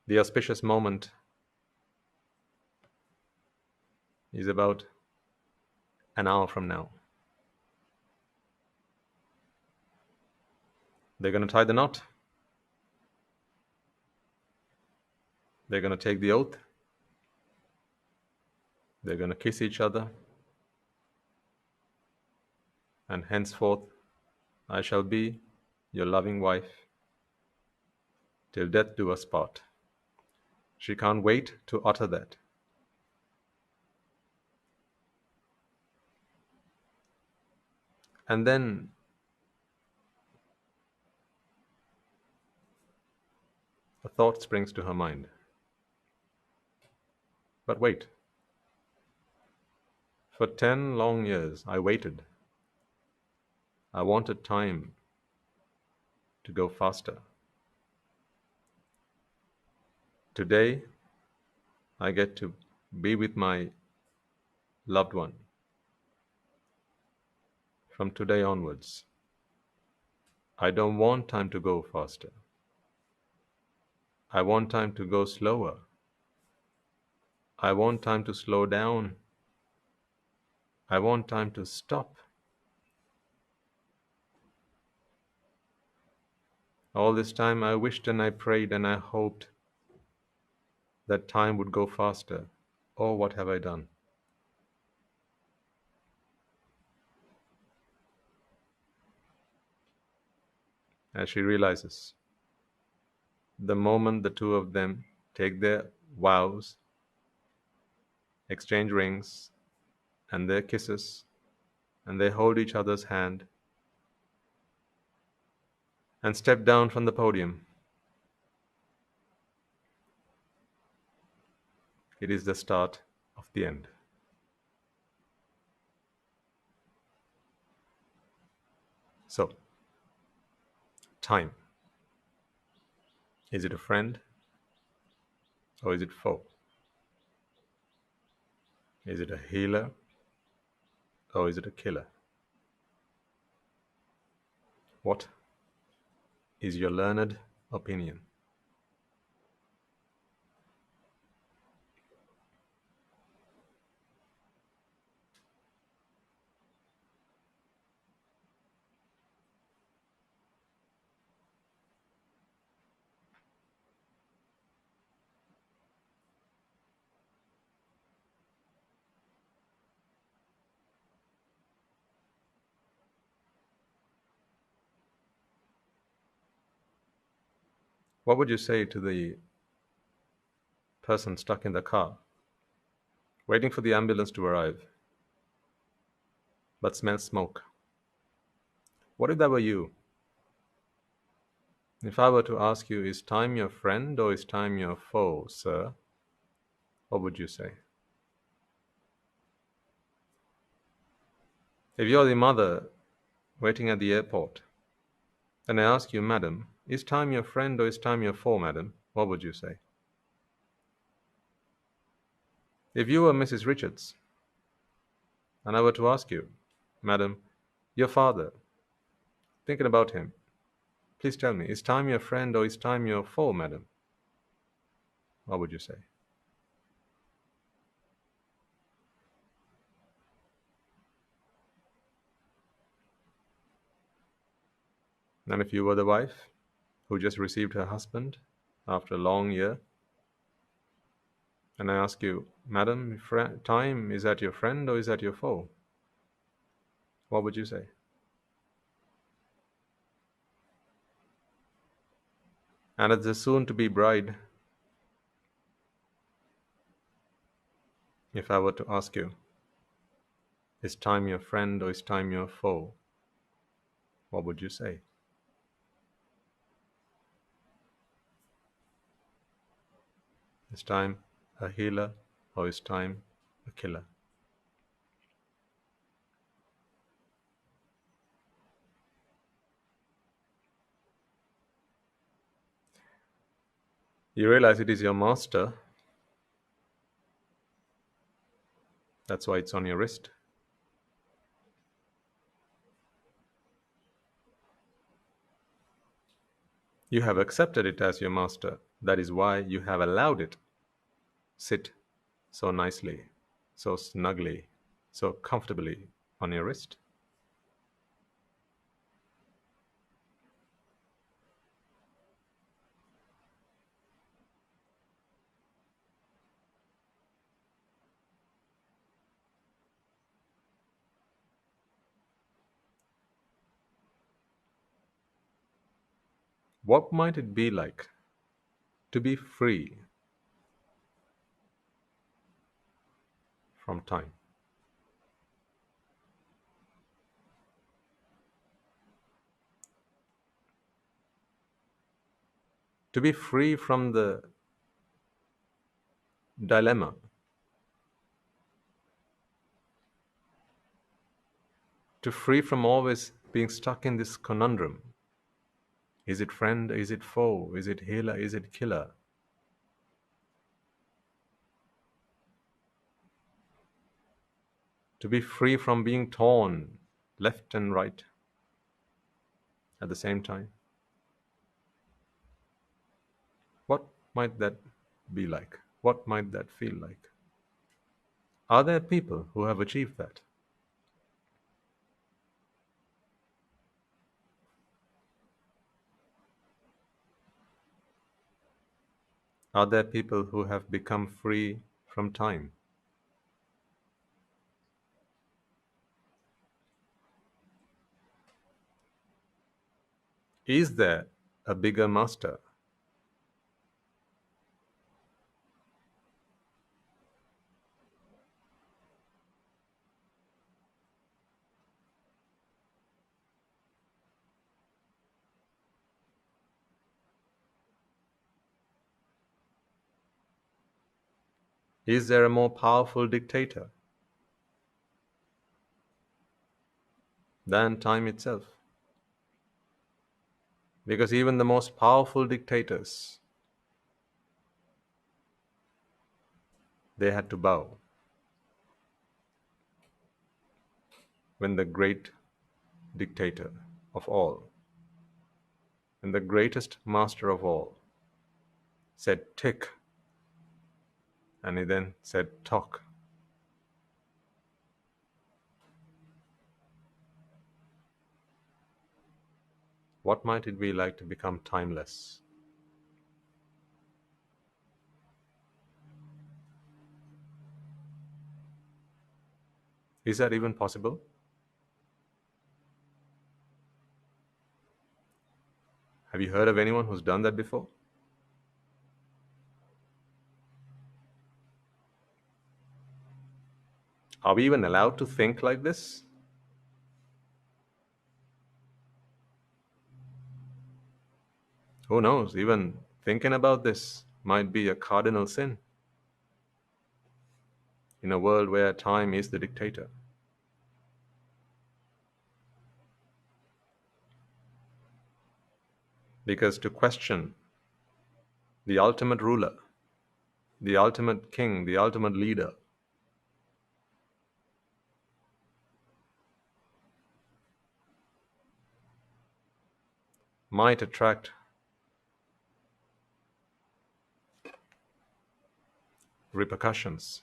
The auspicious moment is about an hour from now. They're going to tie the knot. They're going to take the oath. They're going to kiss each other. And henceforth, I shall be your loving wife till death do us part. She can't wait to utter that. And then a thought springs to her mind. But wait. For 10 long years I waited. I wanted time to go faster. Today, I get to be with my loved one. From today onwards, I don't want time to go faster. I want time to go slower. I want time to slow down. I want time to stop. All this time I wished and I prayed and I hoped that time would go faster. Oh, what have I done? As she realizes, the moment the two of them take their vows, exchange rings and their kisses, and they hold each other's hand and step down from the podium, it is the start of the end. So, time. Is it a friend or is it foe? Is it a healer or is it a killer? What is your learned opinion? What would you say to the person stuck in the car, waiting for the ambulance to arrive, but smells smoke? What if that were you? If I were to ask you, is time your friend or is time your foe, sir? What would you say? If you're the mother waiting at the airport, and I ask you, madam, is time your friend or is time your foe, madam? What would you say? If you were Mrs. Richards, and I were to ask you, madam, your father, thinking about him, please tell me, is time your friend or is time your foe, madam? What would you say? And if you were the wife who just received her husband after a long year, and I ask you, madam, time, is that your friend or is that your foe? What would you say? And as the soon-to-be bride, if I were to ask you, is time your friend or is time your foe? What would you say? Is time a healer or is time a killer? You realize it is your master, that's why it's on your wrist. You have accepted it as your master, that is why you have allowed it sit so nicely, so snugly, so comfortably on your wrist. What might it be like to be free from time? To be free from the dilemma, to free from always being stuck in this conundrum. Is it friend? Is it foe? Is it healer? Is it killer? To be free from being torn left and right at the same time. What might that be like? What might that feel like? Are there people who have achieved that? Are there people who have become free from time? Is there a bigger master? Is there a more powerful dictator than time itself? Because even the most powerful dictators, they had to bow when the great dictator of all, and the greatest master of all, said tick, and he then said talk. What might it be like to become timeless? Is that even possible? Have you heard of anyone who's done that before? Are we even allowed to think like this? Who knows? Even thinking about this might be a cardinal sin in a world where time is the dictator. Because to question the ultimate ruler, the ultimate king, the ultimate leader, might attract repercussions,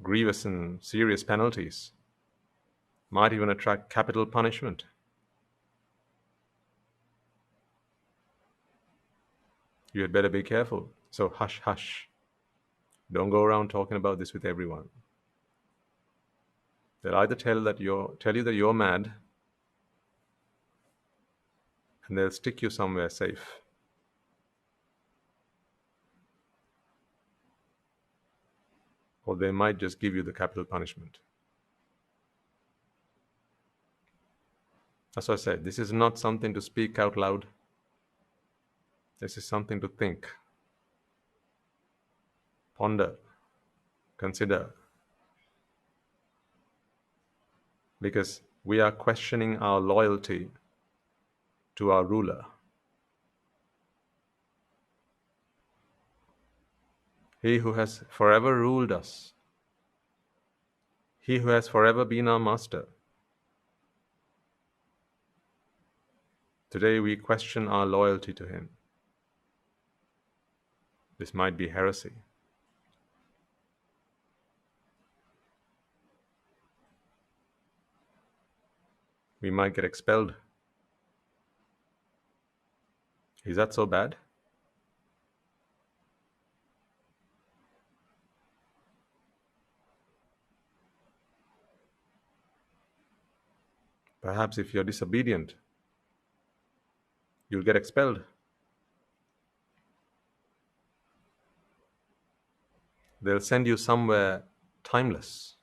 grievous and serious penalties, might even attract capital punishment. You had better be careful. So hush, hush. Don't go around talking about this with everyone. They'll either tell you that you're mad, and they'll stick you somewhere safe. Or they might just give you the capital punishment. As I said, this is not something to speak out loud. This is something to think, ponder, consider. Because we are questioning our loyalty to our ruler. He who has forever ruled us. He who has forever been our master. Today we question our loyalty to him. This might be heresy. We might get expelled. Is that so bad? Perhaps if you're disobedient, you'll get expelled. They'll send you somewhere timeless.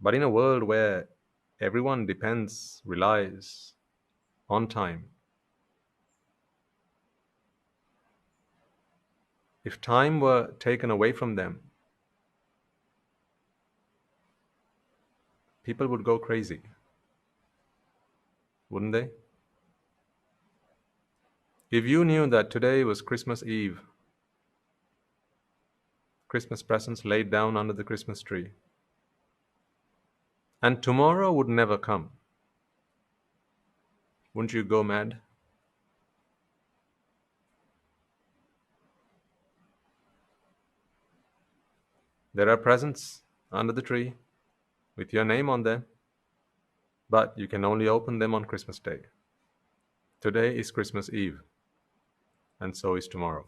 But in a world where everyone relies on time, if time were taken away from them, people would go crazy, wouldn't they? If you knew that today was Christmas Eve, Christmas presents laid down under the Christmas tree, and tomorrow would never come, wouldn't you go mad? There are presents under the tree with your name on them, but you can only open them on Christmas Day. Today is Christmas Eve, and so is tomorrow,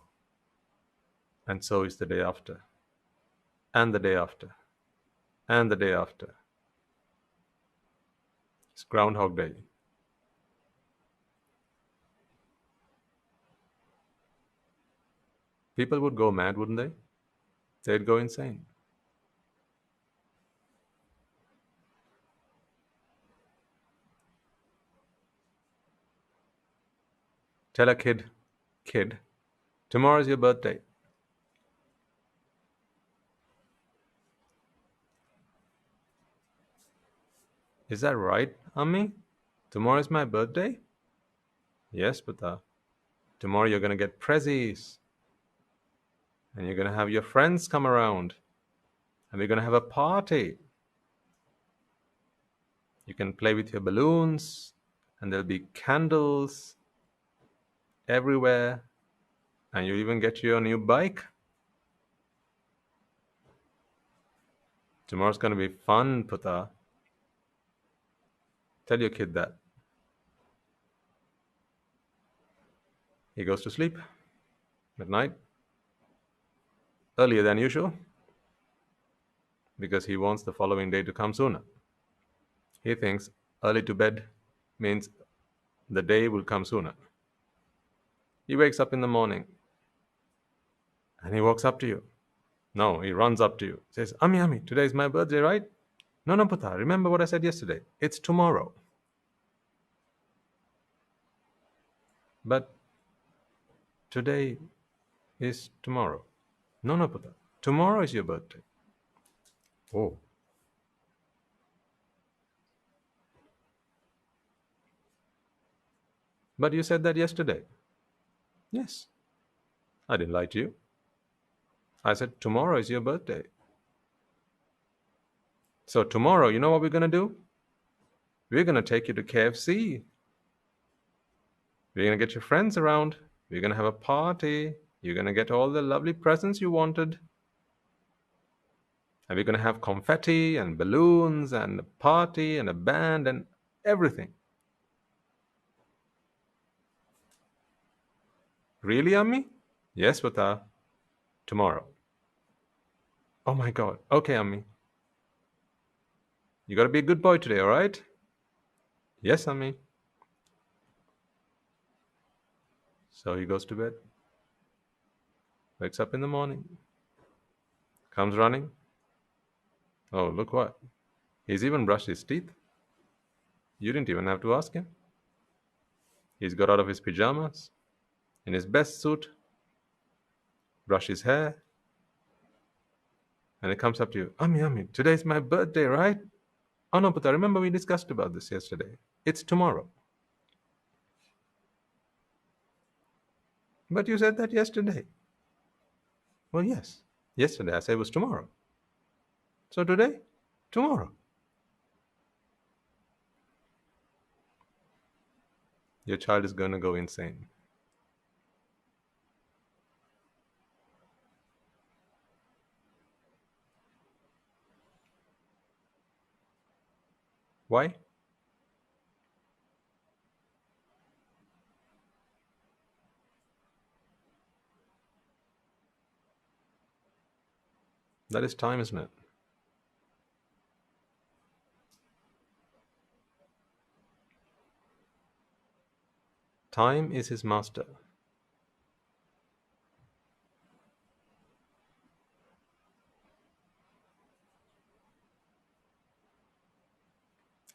and so is the day after, and the day after, and the day after. It's Groundhog Day. People would go mad, wouldn't they? They'd go insane. Tell a kid, tomorrow's your birthday. Is that right, Ammi? Tomorrow's my birthday? Yes, Pata. Tomorrow you're going to get prezzies. And you're going to have your friends come around. And we're going to have a party. You can play with your balloons. And there'll be candles everywhere. And you'll even get your new bike. Tomorrow's going to be fun, Pata. Tell your kid that. He goes to sleep at night, earlier than usual, because he wants the following day to come sooner. He thinks early to bed means the day will come sooner. He wakes up in the morning and he walks up to you. No, he runs up to you, says, Ami, Ami, today is my birthday, right? No, no, Puta, remember what I said yesterday. It's tomorrow. But today is tomorrow. No, no, Puta, tomorrow is your birthday. Oh. But you said that yesterday. Yes. I didn't lie to you. I said, tomorrow is your birthday. So tomorrow, you know what we're going to do? We're going to take you to KFC. We're going to get your friends around. We're going to have a party. You're going to get all the lovely presents you wanted. And we're going to have confetti and balloons and a party and a band and everything. Really, Ammi? Yes, Vata. Tomorrow. Oh my God. Okay, Ammi. You got to be a good boy today, all right? Yes, Ammi. So he goes to bed. Wakes up in the morning. Comes running. Oh, look what. He's even brushed his teeth. You didn't even have to ask him. He's got out of his pajamas, in his best suit, brushed his hair, and he comes up to you. Ami, Ami, today's my birthday, right? Oh no, but I remember we discussed about this yesterday. It's tomorrow. But you said that yesterday. Well, yes. Yesterday I said it was tomorrow. So today? Tomorrow. Your child is going to go insane. Why? That is time, isn't it? Time is his master.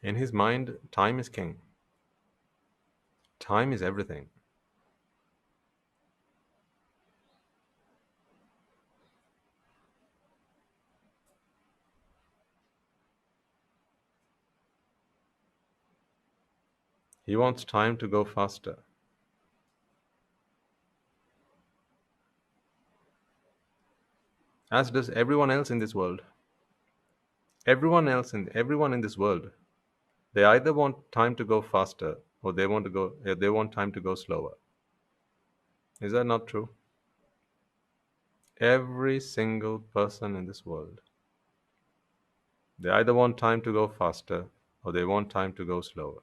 In his mind, time is king. Time is everything. He wants time to go faster. As does everyone else in this world. Everyone in this world, they either want time to go faster or they want time to go slower. Is that not true? Every single person in this world, they either want time to go faster or they want time to go slower.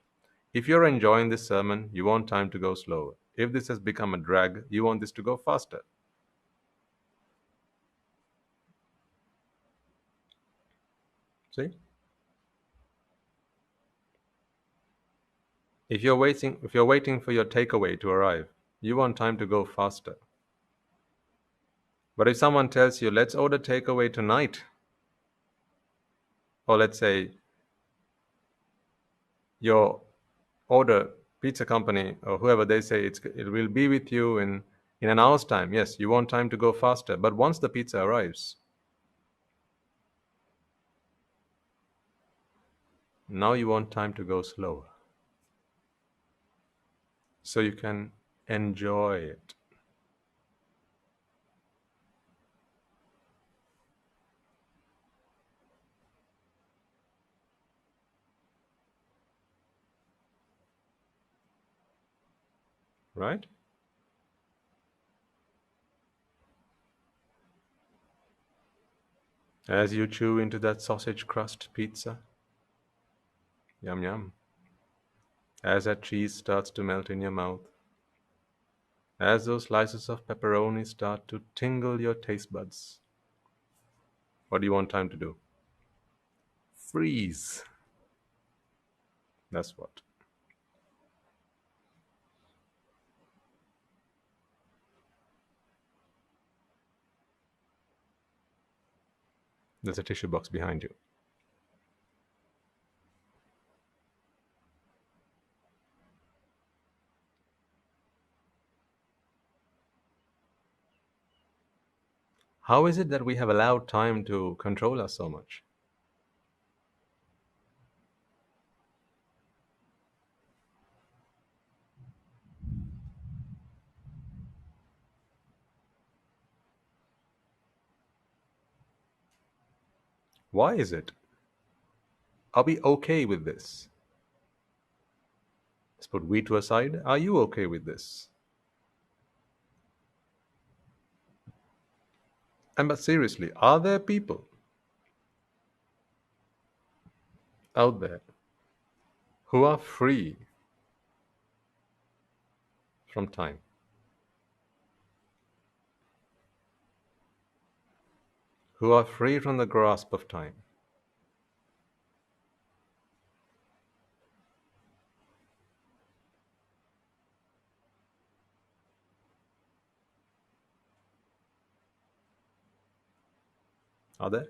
If you're enjoying this sermon, you want time to go slower. If this has become a drag, you want this to go faster. See? If you're waiting for your takeaway to arrive, you want time to go faster. But if someone tells you, let's order takeaway tonight, or let's say your order pizza company or whoever, they say it will be with you in an hour's time. Yes, you want time to go faster, but once the pizza arrives, now you want time to go slower so you can enjoy it. Right? As you chew into that sausage crust pizza, yum yum. As that cheese starts to melt in your mouth, as those slices of pepperoni start to tingle your taste buds, what do you want time to do? Freeze. That's what. There's a tissue box behind you. How is it that we have allowed time to control us so much? Why is it? Are we okay with this? Let's put we to aside. Are you okay with this? And but seriously, are there people out there who are free from time? Who are free from the grasp of time? Are there?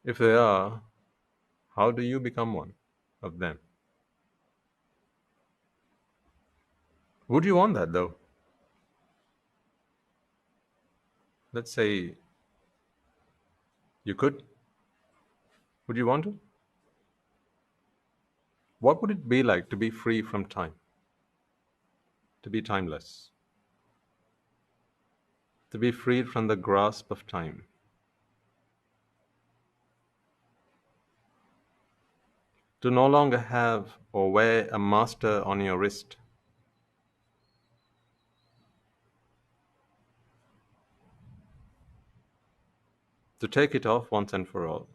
If they are, how do you become one of them? Would you want that though? Let's say you could. Would you want to? What would it be like to be free from time? To be timeless? To be freed from the grasp of time? To no longer have or wear a master on your wrist? To take it off once and for all?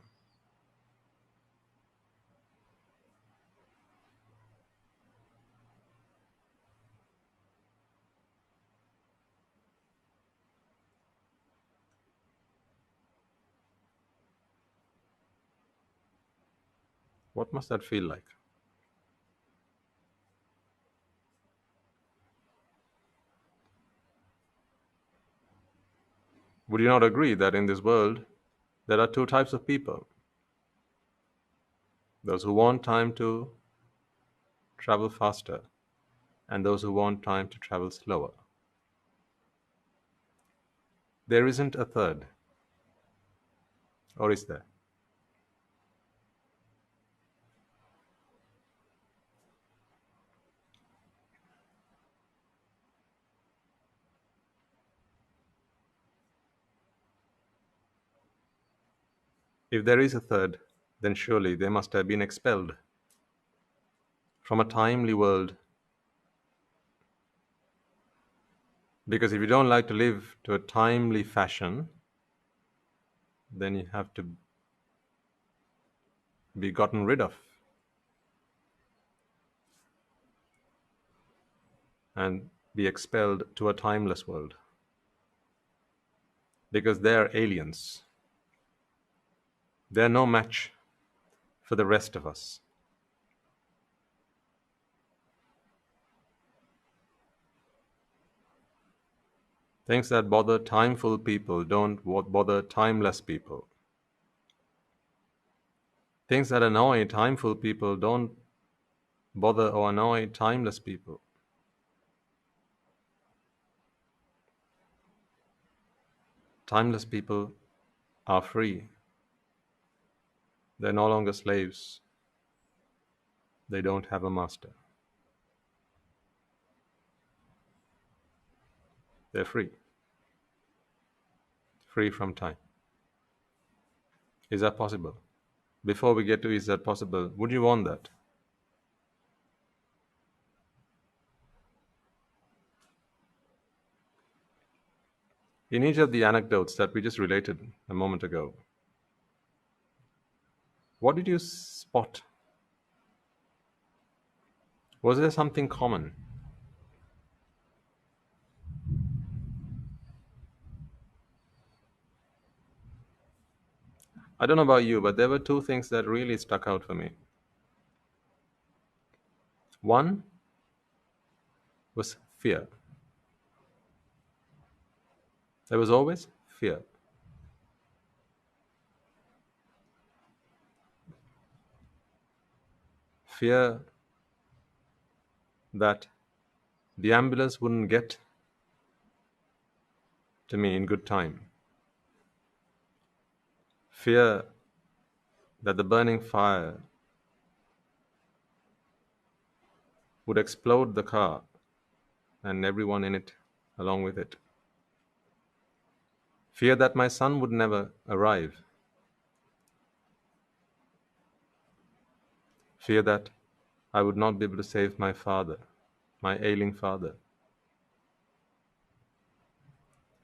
What must that feel like? Would you not agree that in this world there are two types of people? Those who want time to travel faster, and those who want time to travel slower. There isn't a third, or is there? If there is a third, then surely they must have been expelled from a timely world. Because if you don't like to live to a timely fashion, then you have to be gotten rid of and be expelled to a timeless world. Because they're aliens. They're no match for the rest of us. Things that bother timeful people don't bother timeless people. Things that annoy timeful people don't bother or annoy timeless people. Timeless people are free. They're no longer slaves. They don't have a master. They're free. Free from time. Is that possible? Before we get to is that possible, would you want that? In each of the anecdotes that we just related a moment ago, what did you spot? Was there something common? I don't know about you, but there were two things that really stuck out for me. One was fear. There was always fear. Fear that the ambulance wouldn't get to me in good time. Fear that the burning fire would explode the car and everyone in it along with it. Fear that my son would never arrive. Fear that I would not be able to save my father, my ailing father.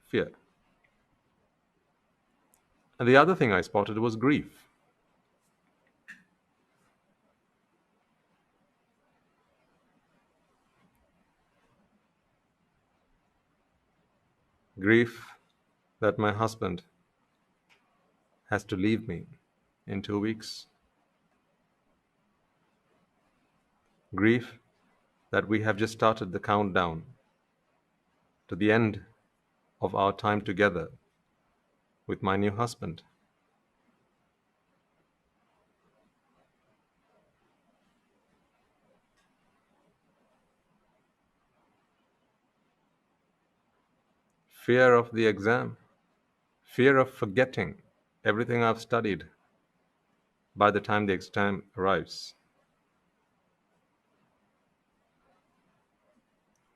Fear. And the other thing I spotted was grief. Grief that my husband has to leave me in 2 weeks. Grief that we have just started the countdown to the end of our time together with my new husband. Fear of the exam. Fear of forgetting everything I've studied by the time the exam arrives.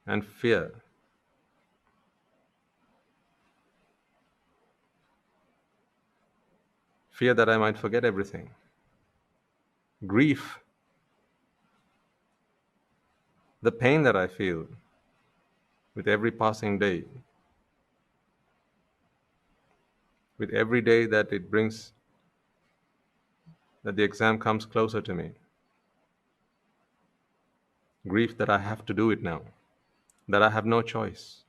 And fear that I might forget everything. Grief, the pain that I feel with every passing day, with every day that it brings, that the exam comes closer to me. Grief that I have to do it now, that I have no choice.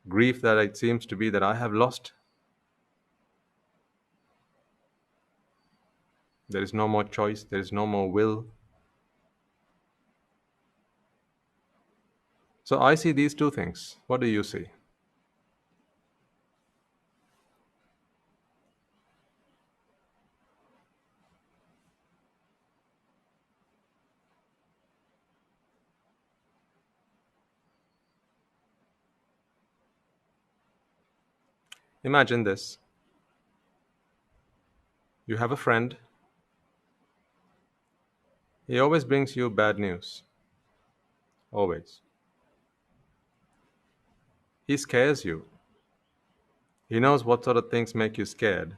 Grief that it seems to be that I have lost. There is no more choice, there is no more will. So I see these two things. What do you see? Imagine this. You have a friend. He always brings you bad news. Always. He scares you. He knows what sort of things make you scared.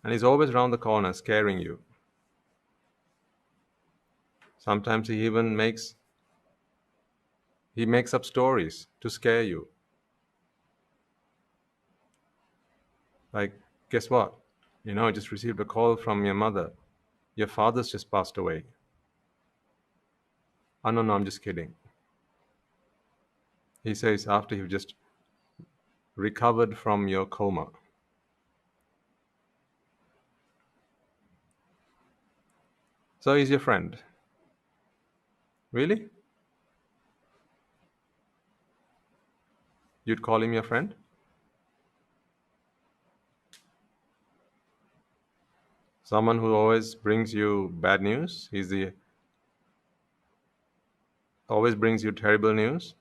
And he's always round the corner scaring you. Sometimes he makes up stories to scare you. Like, guess what? I just received a call from your mother. Your father's just passed away. Oh, no, I'm just kidding. He says after you've just recovered from your coma. So he's your friend. Really? You'd call him your friend? Someone who always brings you bad news? Always brings you terrible news?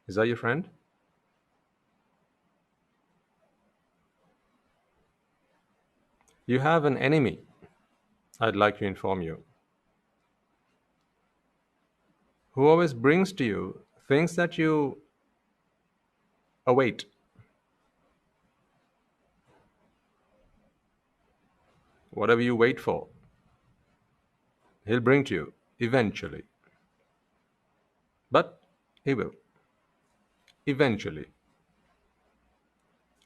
Is that your friend? You have an enemy, I'd like to inform you, who always brings to you things that you await. Whatever you wait for, he'll bring to you eventually. But he will. Eventually.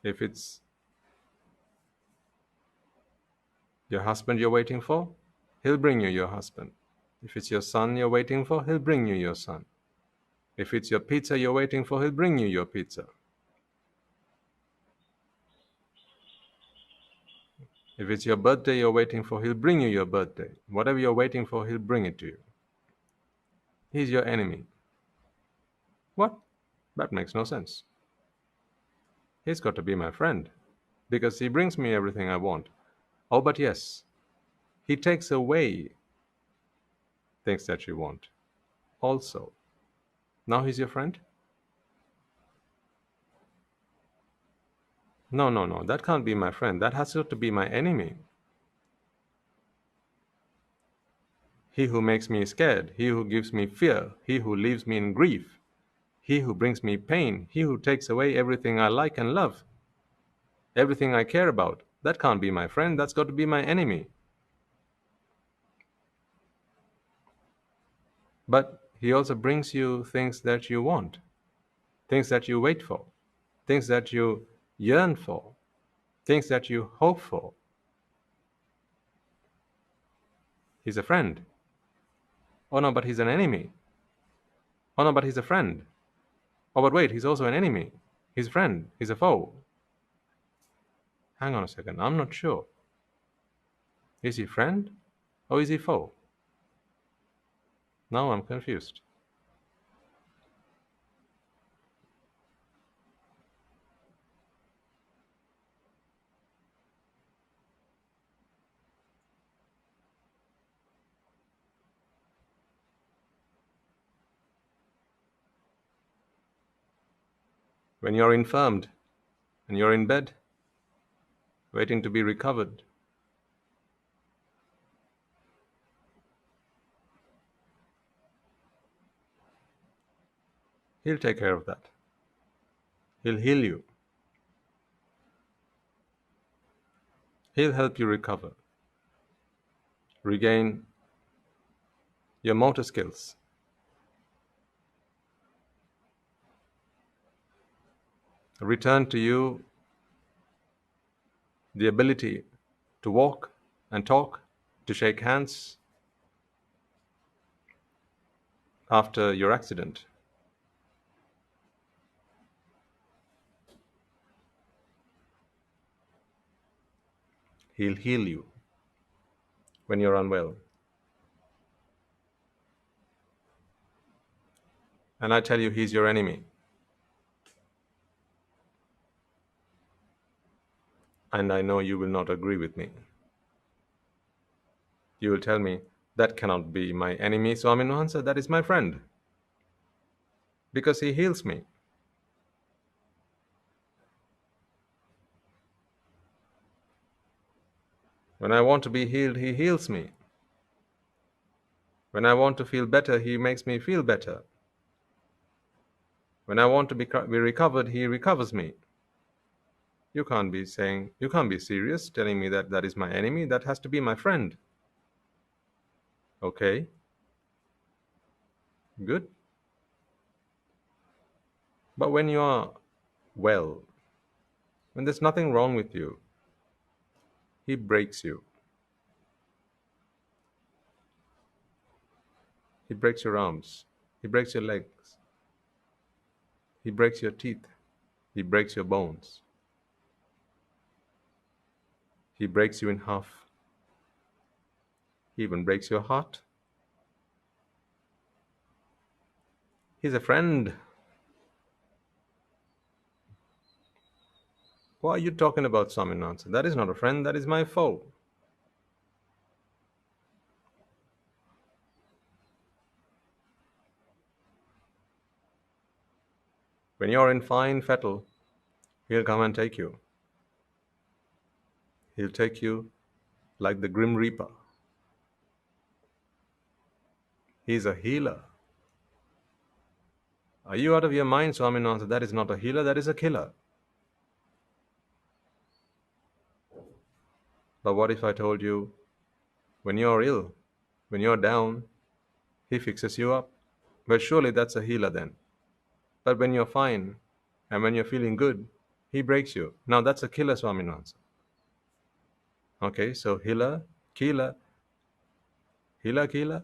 If it's your husband you're waiting for, he'll bring you your husband. If it's your son you're waiting for, he'll bring you your son. If it's your pizza you're waiting for, he'll bring you your pizza. If it's your birthday you're waiting for, he'll bring you your birthday. Whatever you're waiting for, he'll bring it to you. He's your enemy. What? That makes no sense. He's got to be my friend because he brings me everything I want. Oh, but yes, he takes away things that you want also. Now he's your friend? No, no, no. That can't be my friend. That has got to be my enemy. He who makes me scared, he who gives me fear, he who leaves me in grief, he who brings me pain, he who takes away everything I like and love, everything I care about. That can't be my friend. That's got to be my enemy. But he also brings you things that you want, things that you wait for, things that you yearn for, things that you hope for. He's a friend. Oh no, but he's an enemy. Oh no, but he's a friend. Oh, but wait, he's also an enemy. He's a friend. He's a foe. Hang on a second. I'm not sure. Is he friend or is he foe? Now I'm confused. When you're infirmed and you're in bed, waiting to be recovered, he'll take care of that. He'll heal you. He'll help you recover, regain your motor skills, return to you the ability to walk and talk, to shake hands after your accident. He'll heal you when you're unwell. And I tell you, he's your enemy. And I know you will not agree with me. You will tell me, that cannot be my enemy, Swami Nuhansa, that is my friend. Because he heals me. When I want to be healed, he heals me. When I want to feel better, he makes me feel better. When I want to be recovered, he recovers me. You can't be serious telling me that that is my enemy. That has to be my friend. Okay. Good. But when you are well, when there's nothing wrong with you, he breaks you. He breaks your arms. He breaks your legs. He breaks your teeth. He breaks your bones. He breaks you in half. He even breaks your heart. He's a friend. Why are you talking about Swami Nansa? That is not a friend, that is my foe. When you're in fine fettle, he'll come and take you. He'll take you like the Grim Reaper. He's a healer. Are you out of your mind, Swami Nansa? That is not a healer, that is a killer. But what if I told you, when you're ill, when you're down, he fixes you up? Well, surely that's a healer then. But when you're fine and when you're feeling good, he breaks you. Now that's a killer, Swaminathan. Okay, so healer, killer, healer, killer.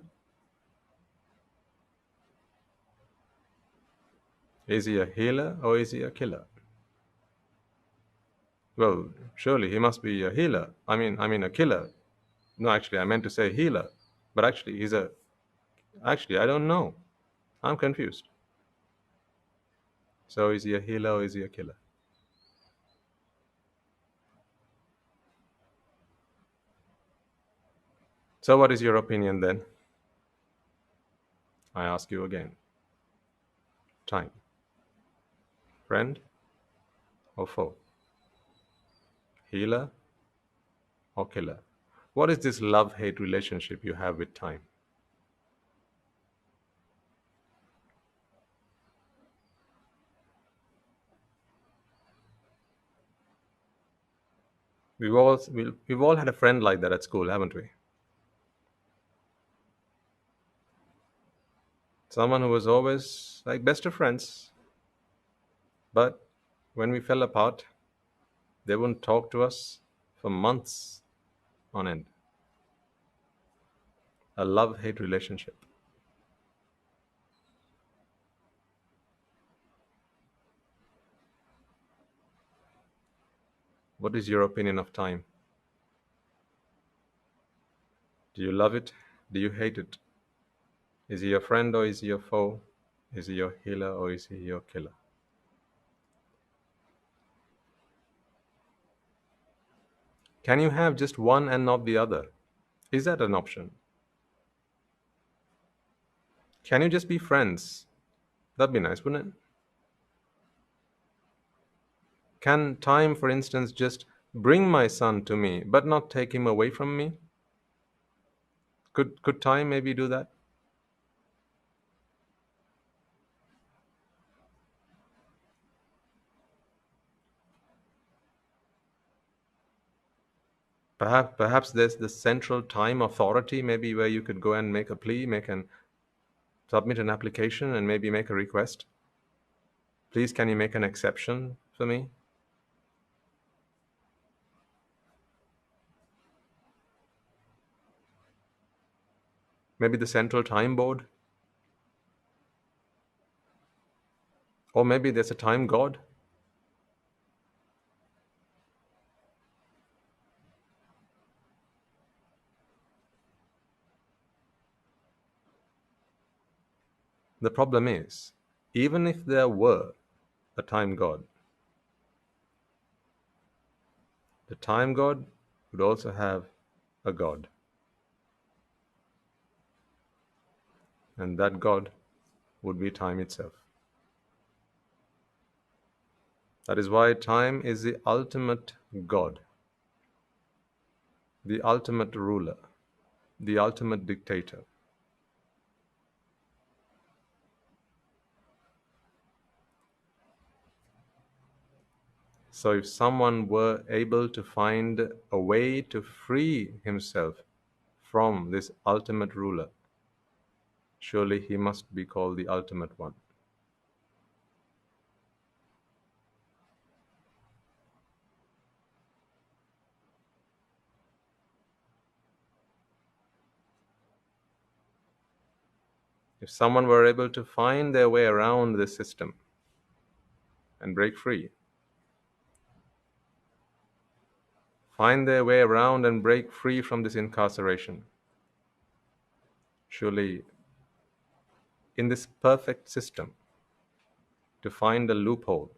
Is he a healer or is he a killer? Well, surely he must be a healer. I mean a killer. No, actually, I meant to say healer, but actually, he's a. Actually, I don't know. I'm confused. So, is he a healer or is he a killer? So, what is your opinion then? I ask you again. Time. Friend or foe? Healer or killer? What is this love hate relationship you have with time? We've all had a friend like that at school, haven't we? Someone who was always like best of friends, but when we fell apart, they wouldn't talk to us for months on end. A love hate relationship. What is your opinion of time? Do you love it? Do you hate it? Is he your friend or is he your foe? Is he your healer or is he your killer? Can you have just one and not the other? Is that an option? Can you just be friends? That'd be nice, wouldn't it? Can time, for instance, just bring my son to me but not take him away from me? Could time maybe do that? Perhaps there's the central time authority, maybe where you could go and make a plea, submit an application and maybe make a request. Please, can you make an exception for me? Maybe the Central Time Board? Or maybe there's a time god? The problem is, even if there were a time god, the time god would also have a god. And that god would be time itself. That is why time is the ultimate god, the ultimate ruler, the ultimate dictator. So if someone were able to find a way to free himself from this ultimate ruler, surely he must be called the ultimate one. If someone were able to find their way around this system and break free, find their way around and break free from this incarceration, surely in this perfect system, to find a loophole,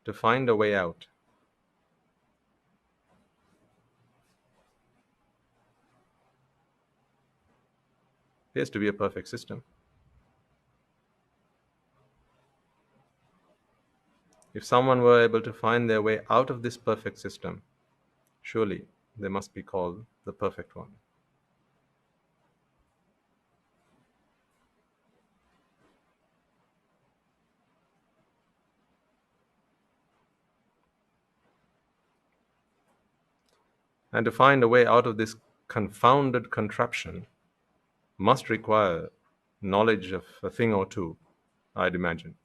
to find a way out, there has to be a perfect system. If someone were able to find their way out of this perfect system, surely they must be called the perfect one. And to find a way out of this confounded contraption must require knowledge of a thing or two, I'd imagine.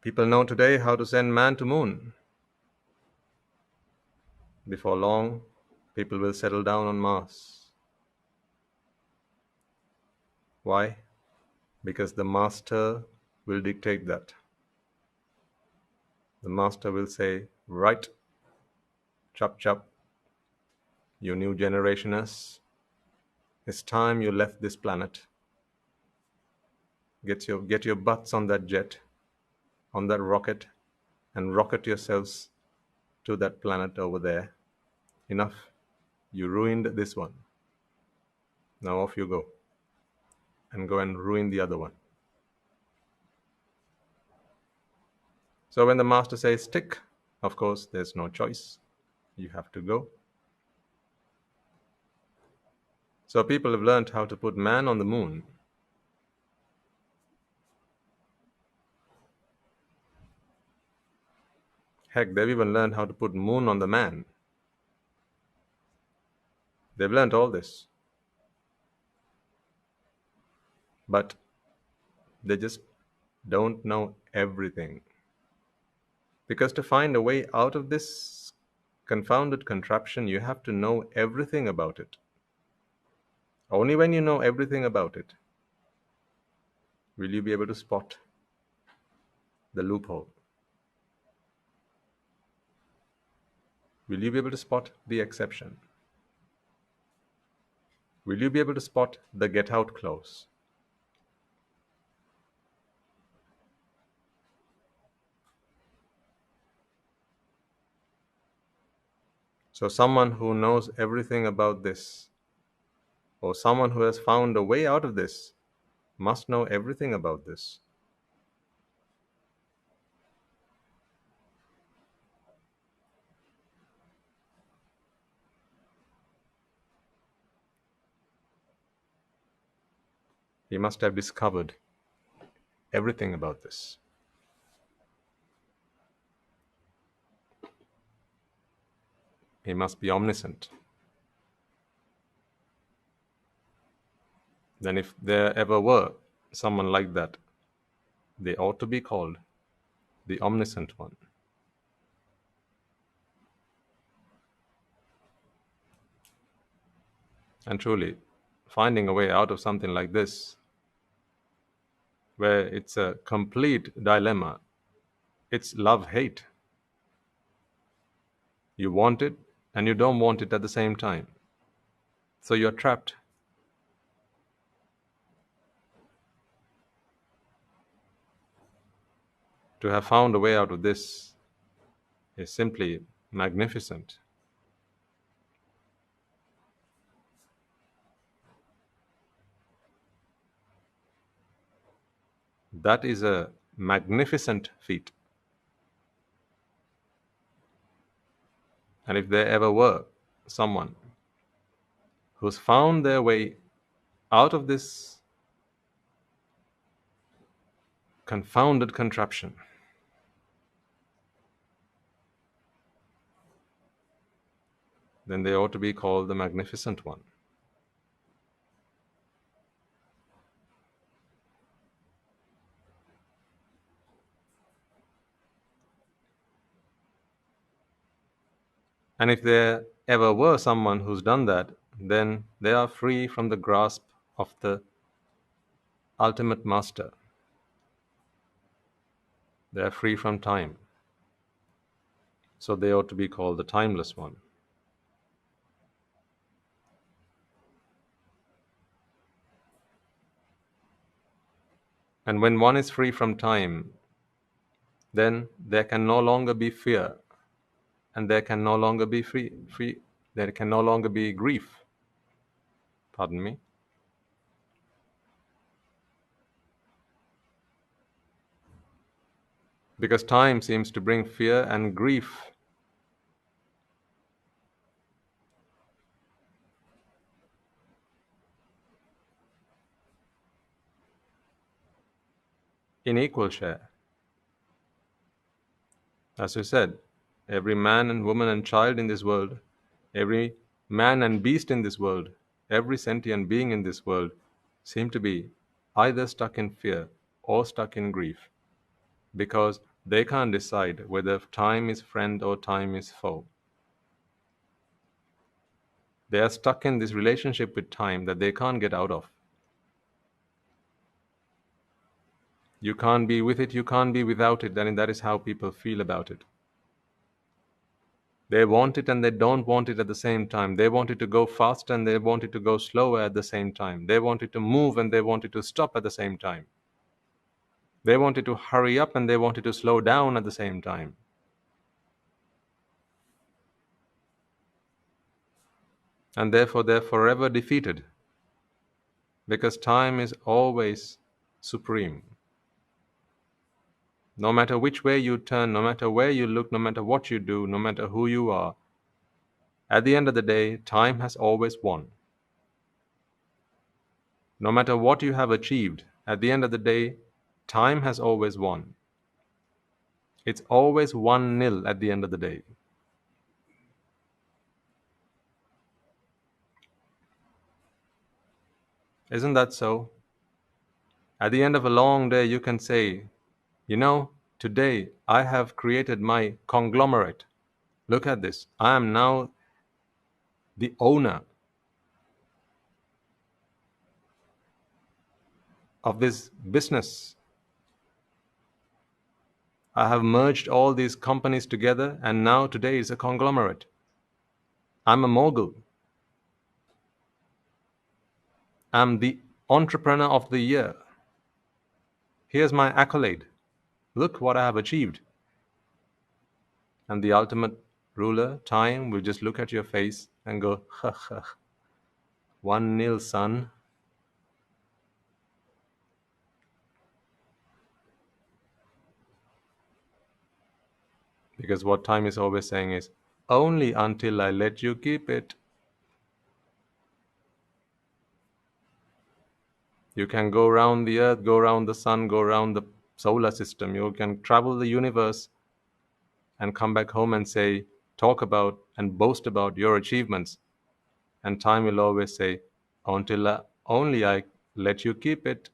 People know today how to send man to moon. Before long, people will settle down on Mars. Why? Because the master will dictate that. The master will say, right, chop chop, you new generationers, it's time you left this planet. Get your butts on that jet, on that rocket, and rocket yourselves to that planet over there. Enough. You ruined this one. Now off you go. And go and ruin the other one. So when the master says stick, of course, there's no choice. You have to go. So people have learned how to put man on the moon. Heck, they've even learned how to put moon on the man. They've learned all this. But they just don't know everything. Because to find a way out of this confounded contraption, you have to know everything about it. Only when you know everything about it will you be able to spot the loophole. Will you be able to spot the exception? Will you be able to spot the get out clause? So someone who knows everything about this, or someone who has found a way out of this, must know everything about this. He must have discovered everything about this. He must be omniscient. Then if there ever were someone like that, they ought to be called the omniscient one. And truly, finding a way out of something like this, where it's a complete dilemma, it's love-hate. You want it and you don't want it at the same time. So you're trapped. To have found a way out of this is simply magnificent. That is a magnificent feat. And if there ever were someone who's found their way out of this confounded contraption, then they ought to be called the magnificent one. And if there ever were someone who's done that, then they are free from the grasp of the ultimate master. They are free from time. So they ought to be called the timeless one. And when one is free from time, then there can no longer be fear, and there can no longer be there can no longer be grief. Pardon me. Because time seems to bring fear and grief. In equal share. As you said, every man and woman and child in this world, every man and beast in this world, every sentient being in this world seem to be either stuck in fear or stuck in grief because they can't decide whether time is friend or time is foe. They are stuck in this relationship with time that they can't get out of. You can't be with it, you can't be without it, and that is how people feel about it. They want it and they don't want it at the same time. They want it to go fast and they want it to go slower at the same time. They want it to move and they want it to stop at the same time. They want it to hurry up and they want it to slow down at the same time. And therefore they're forever defeated because time is always supreme. No matter which way you turn, no matter where you look, no matter what you do, no matter who you are, at the end of the day, time has always won. No matter what you have achieved, at the end of the day, time has always won. It's always 1-0 at the end of the day. Isn't that so? At the end of a long day, you can say, today I have created my conglomerate. Look at this. I am now the owner of this business. I have merged all these companies together and now today is a conglomerate. I'm a mogul. I'm the entrepreneur of the year. Here's my accolade. Look what I have achieved. And the ultimate ruler, time, will just look at your face and go, ha ha, 1-0, son. Because what time is always saying is, only until I let you keep it. You can go around the earth, go around the sun, go around the solar system. You can travel the universe and come back home and say, talk about and boast about your achievements. And time will always say, until only I let you keep it.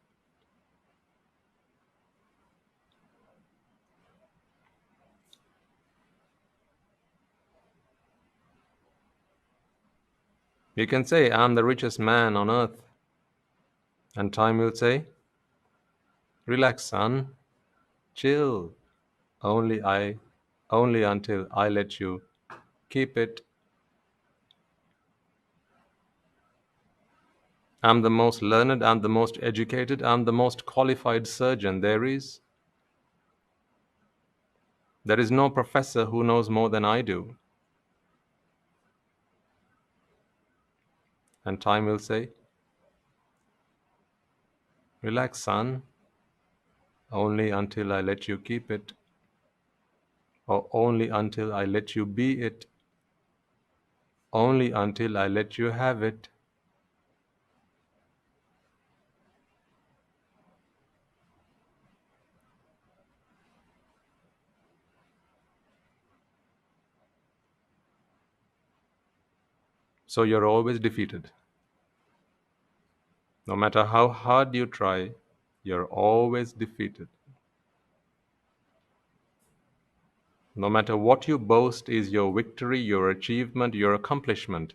You can say, I'm the richest man on earth. And time will say, relax, son, chill. Only until I let you keep it. I'm the most learned, I'm the most educated, I'm the most qualified surgeon there is. There is no professor who knows more than I do. And time will say, relax, son, only until I let you keep it, or only until I let you be it, only until I let you have it. So you're always defeated. No matter how hard you try, you're always defeated. No matter what you boast is your victory, your achievement, your accomplishment,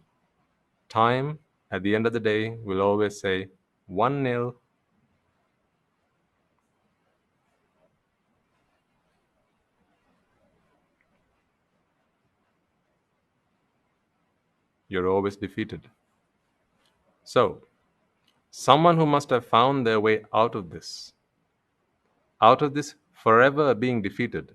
time, at the end of the day, will always say, 1-0. You're always defeated. So, someone who must have found their way out of this forever being defeated,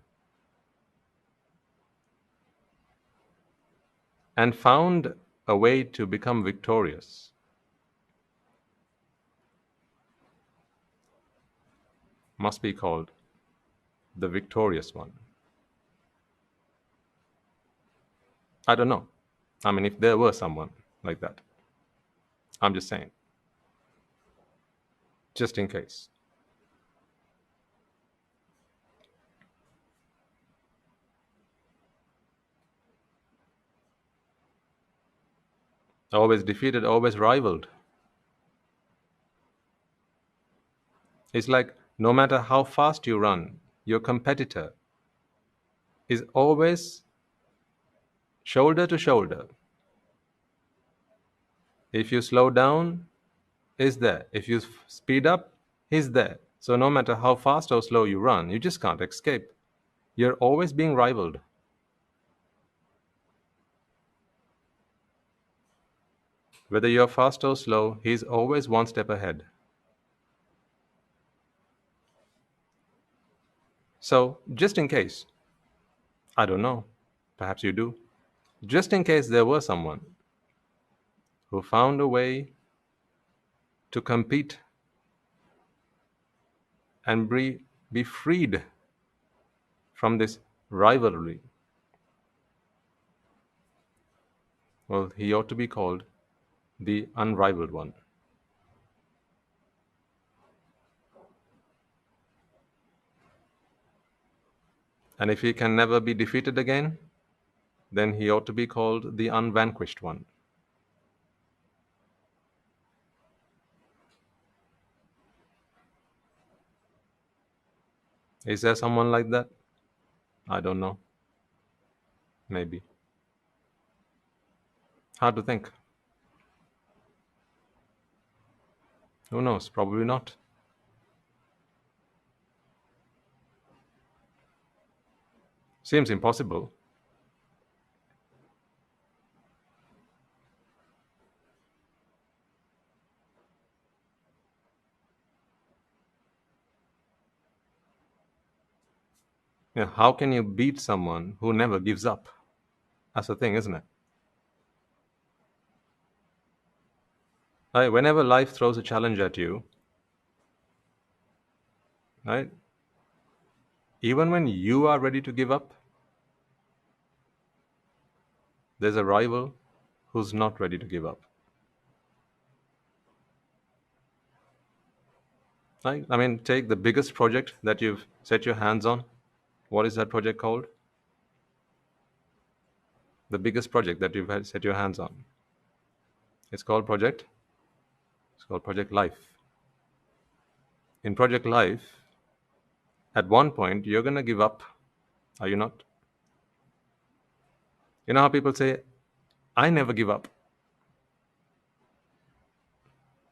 and found a way to become victorious, must be called the victorious one. I don't know. I mean, if there were someone like that. I'm just saying. Just in case. always defeated, always rivaled. It's like no matter how fast you run, your competitor is always shoulder to shoulder. If you slow down, he's there. If you speed up, he's there. So no matter how fast or slow you run, you just can't escape. You're always being rivaled. Whether you're fast or slow, he's always one step ahead. So, just in case, I don't know, perhaps you do, just in case there were someone who found a way to compete and be freed from this rivalry, well, he ought to be called the unrivaled one. And if he can never be defeated again, then he ought to be called the unvanquished one. Is there someone like that? I don't know. Maybe. Hard to think. Who knows? Probably not. Seems impossible. Yeah, how can you beat someone who never gives up? That's the thing, isn't it? Right? Whenever life throws a challenge at you, right? Even when you are ready to give up, there's a rival who's not ready to give up. Right? I mean, take the biggest project that you've set your hands on. What is that project called? The biggest project that you've had set your hands on. It's called Project. It's called Project Life. In Project Life, at one point, you're going to give up. Are you not? You know how people say, I never give up.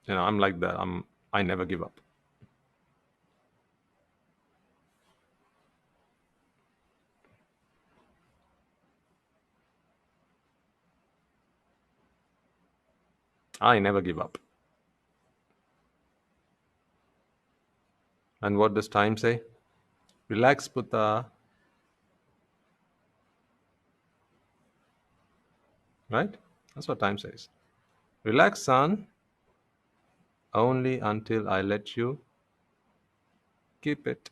I'm like that. I never give up. I never give up. And what does time say? Relax, Putta. Right? That's what time says. Relax, son. Only until I let you keep it.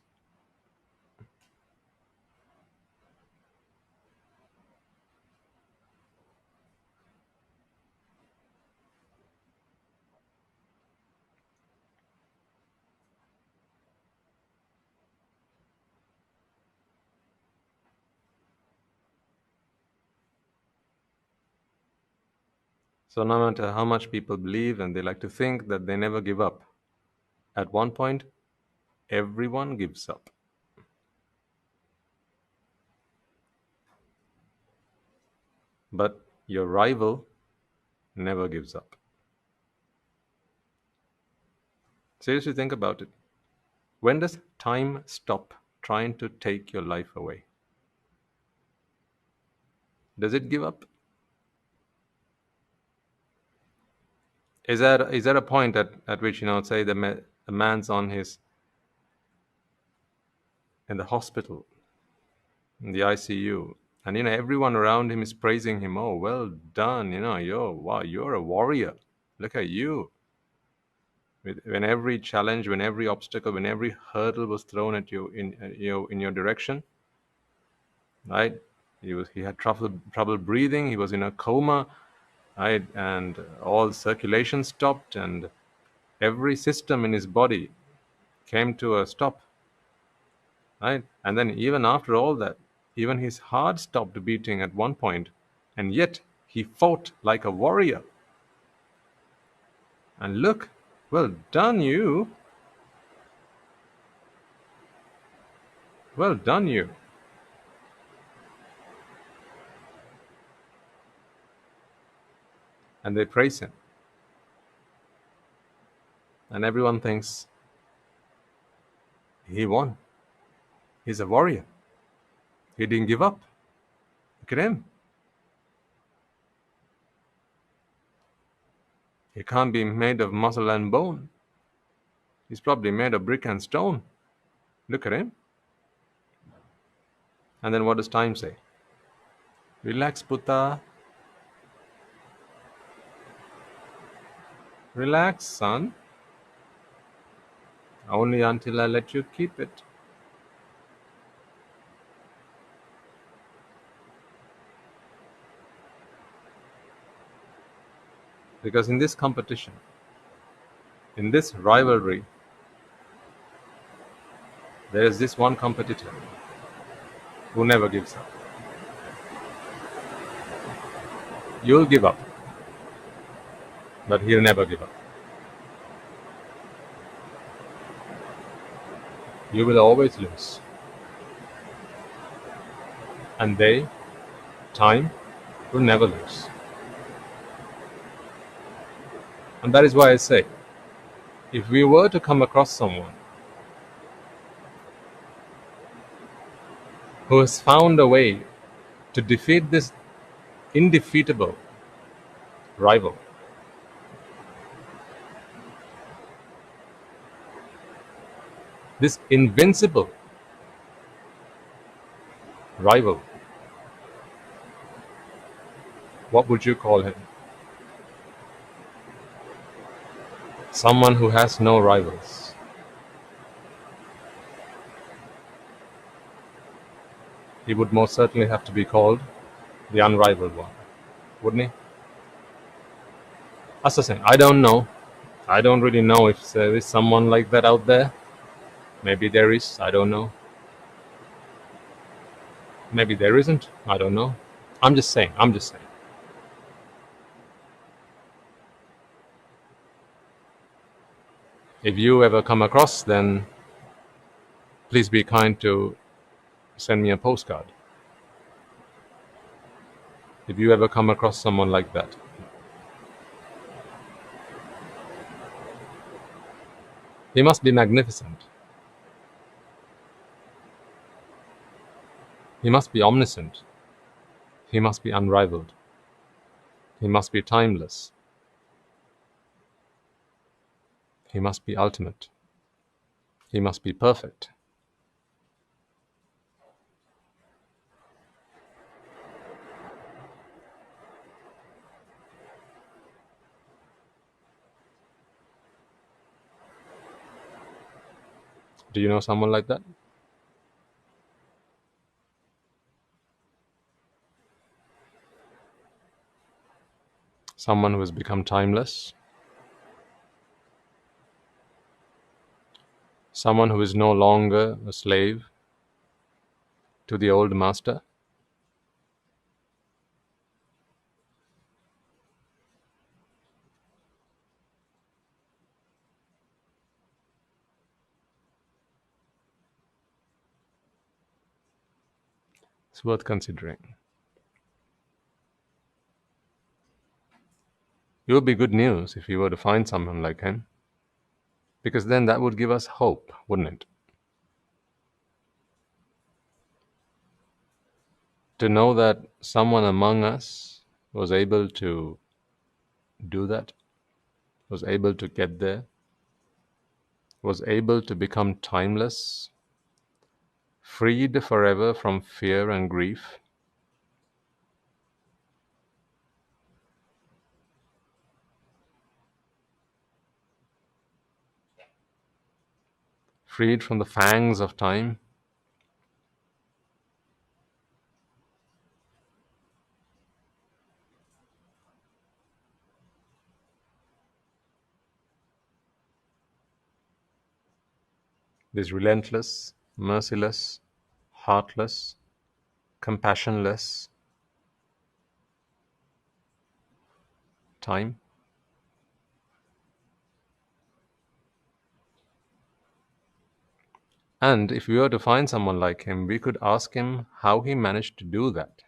So no matter how much people believe and they like to think that they never give up, at one point, everyone gives up. But your rival never gives up. Seriously, think about it. When does time stop trying to take your life away? Does it give up? Is there a point at which, say the man's in the hospital, in the ICU, and everyone around him is praising him. Oh, well done! You're a warrior. Look at you. When every challenge, when every obstacle, when every hurdle was thrown at you in your direction, right? He had trouble breathing. He was in a coma, right? And all circulation stopped, and every system in his body came to a stop, right? And then even after all that, even his heart stopped beating at one point, and yet he fought like a warrior. And look, well done you. Well done you. And they praise him. And everyone thinks he won. He's a warrior. He didn't give up. Look at him. He can't be made of muscle and bone. He's probably made of brick and stone. Look at him. And then what does time say? Relax, Putta. Relax, son. Only until I let you keep it. Because in this competition, in this rivalry, there is this one competitor who never gives up. You'll give up, but he'll never give up. You will always lose. And they, time, will never lose. And that is why I say, if we were to come across someone who has found a way to defeat this indefeatable rival, this invincible rival, what would you call him? Someone who has no rivals. He would most certainly have to be called the unrivaled one, wouldn't he? As I say, I don't know. I don't really know if there is someone like that out there. Maybe there is, I don't know. Maybe there isn't, I don't know. I'm just saying. If you ever come across, then please be kind to send me a postcard. If you ever come across someone like that. He must be magnificent. He must be omniscient. He must be unrivaled. He must be timeless. He must be ultimate. He must be perfect. Do you know someone like that? Someone who has become timeless? Someone who is no longer a slave to the old master? It's worth considering. It would be good news if you were to find someone like him, because then that would give us hope, wouldn't it? To know that someone among us was able to do that, was able to get there, was able to become timeless, freed forever from fear and grief, freed from the fangs of time. This relentless, merciless, heartless, compassionless time. And if we were to find someone like him, we could ask him how he managed to do that.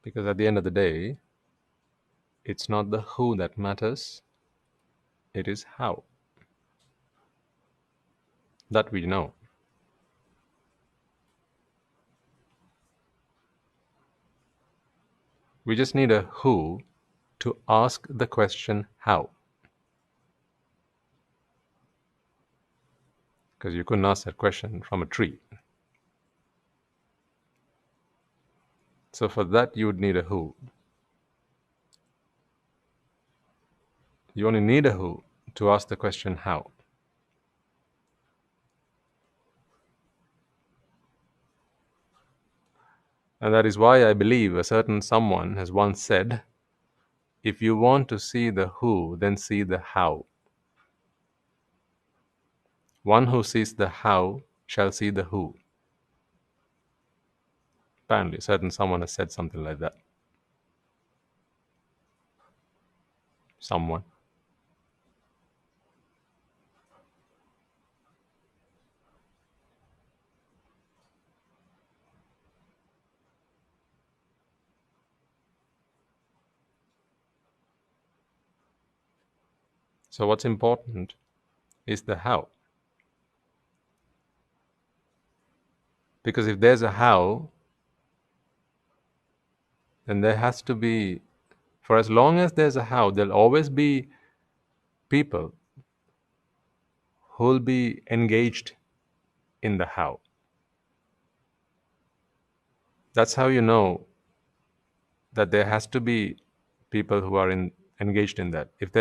Because at the end of the day, it's not the who that matters, it is how. That we know. We just need a who to ask the question how. Because you couldn't ask that question from a tree. So for that, you would need a who. You only need a who to ask the question how. And that is why I believe a certain someone has once said, if you want to see the who, then see the how. One who sees the how shall see the who. Apparently, a certain someone has said something like that. Someone. So what's important is the how. Because if there's a how, then there has to be, for as long as there's a how, there'll always be people who'll be engaged in the how. That's how you know that there has to be people who are engaged in that. If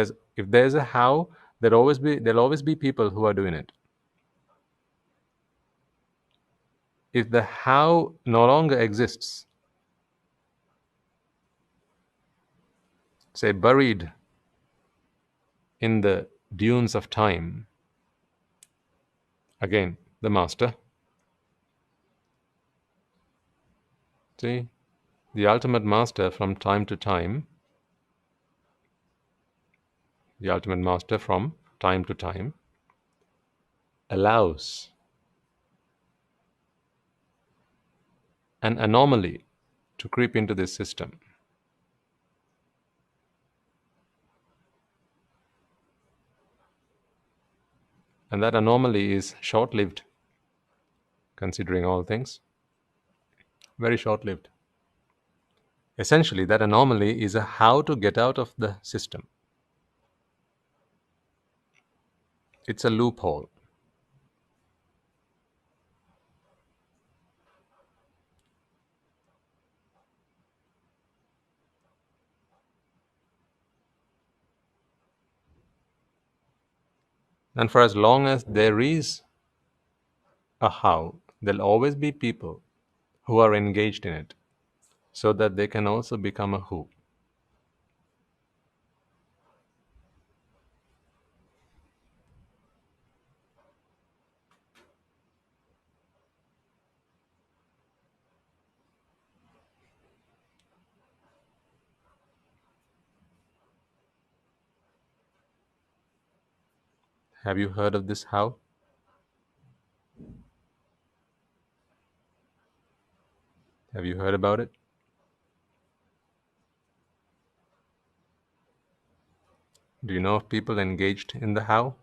there's a how, there'll always be people who are doing it. If the how no longer exists, say buried in the dunes of time, again, the master, see, the ultimate master from time to time, the ultimate master from time to time allows an anomaly to creep into this system. And that anomaly is short-lived, considering all things. Very short-lived. Essentially, that anomaly is a how to get out of the system. It's a loophole. And for as long as there is a how, there'll always be people who are engaged in it, so that they can also become a who. Have you heard of this how? Have you heard about it? Do you know of people engaged in the how?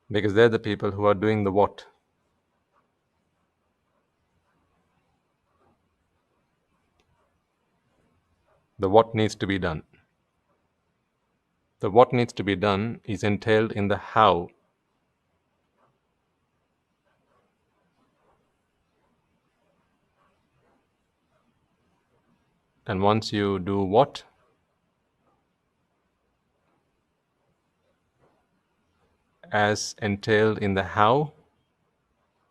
Because they're the people who are doing the what. The what needs to be done. The what needs to be done is entailed in the how. And once you do what, as entailed in the how,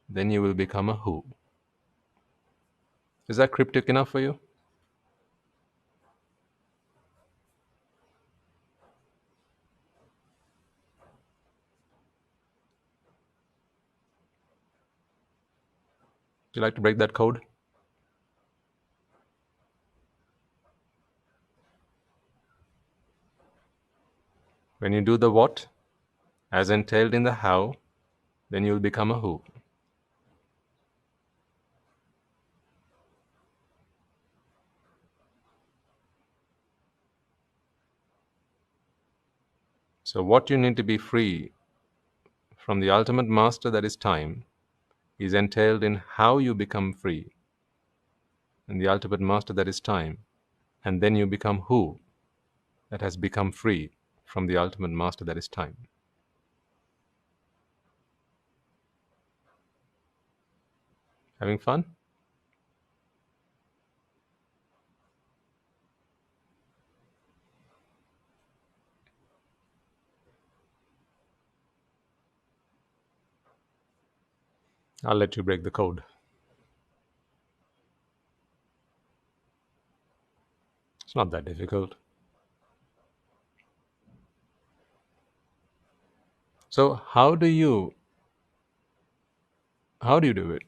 then you will become a who. Is that cryptic enough for you? Would you like to break that code? When you do the what, as entailed in the how, then you'll become a who. So what you need to be free from the ultimate master, that is time, is entailed in how you become free, and the ultimate master, that is time, and then you become who, that has become free from the ultimate master, that is time. Having fun? I'll let you break the code. It's not that difficult. So how do you do it?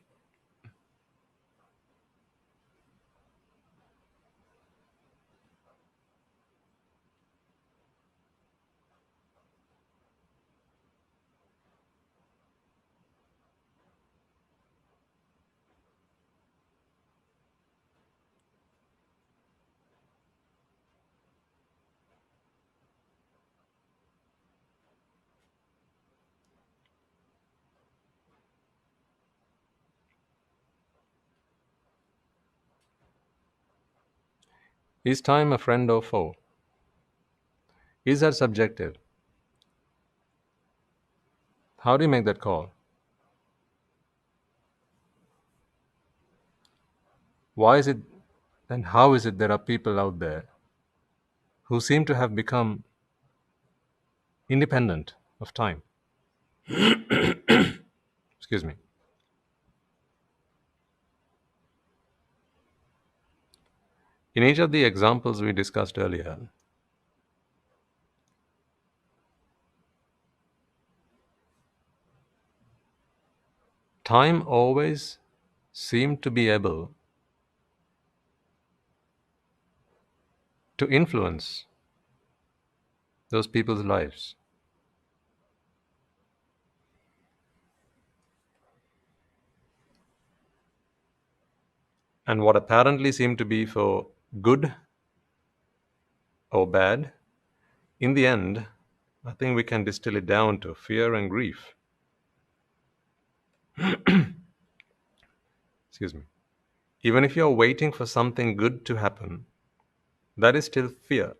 Is time a friend or foe? Is that subjective? How do you make that call? Why is it and how is it there are people out there who seem to have become independent of time? Excuse me. In each of the examples we discussed earlier, time always seemed to be able to influence those people's lives. And what apparently seemed to be for good or bad, in the end, I think we can distill it down to fear and grief. Excuse me. Even if you're waiting for something good to happen, that is still fear.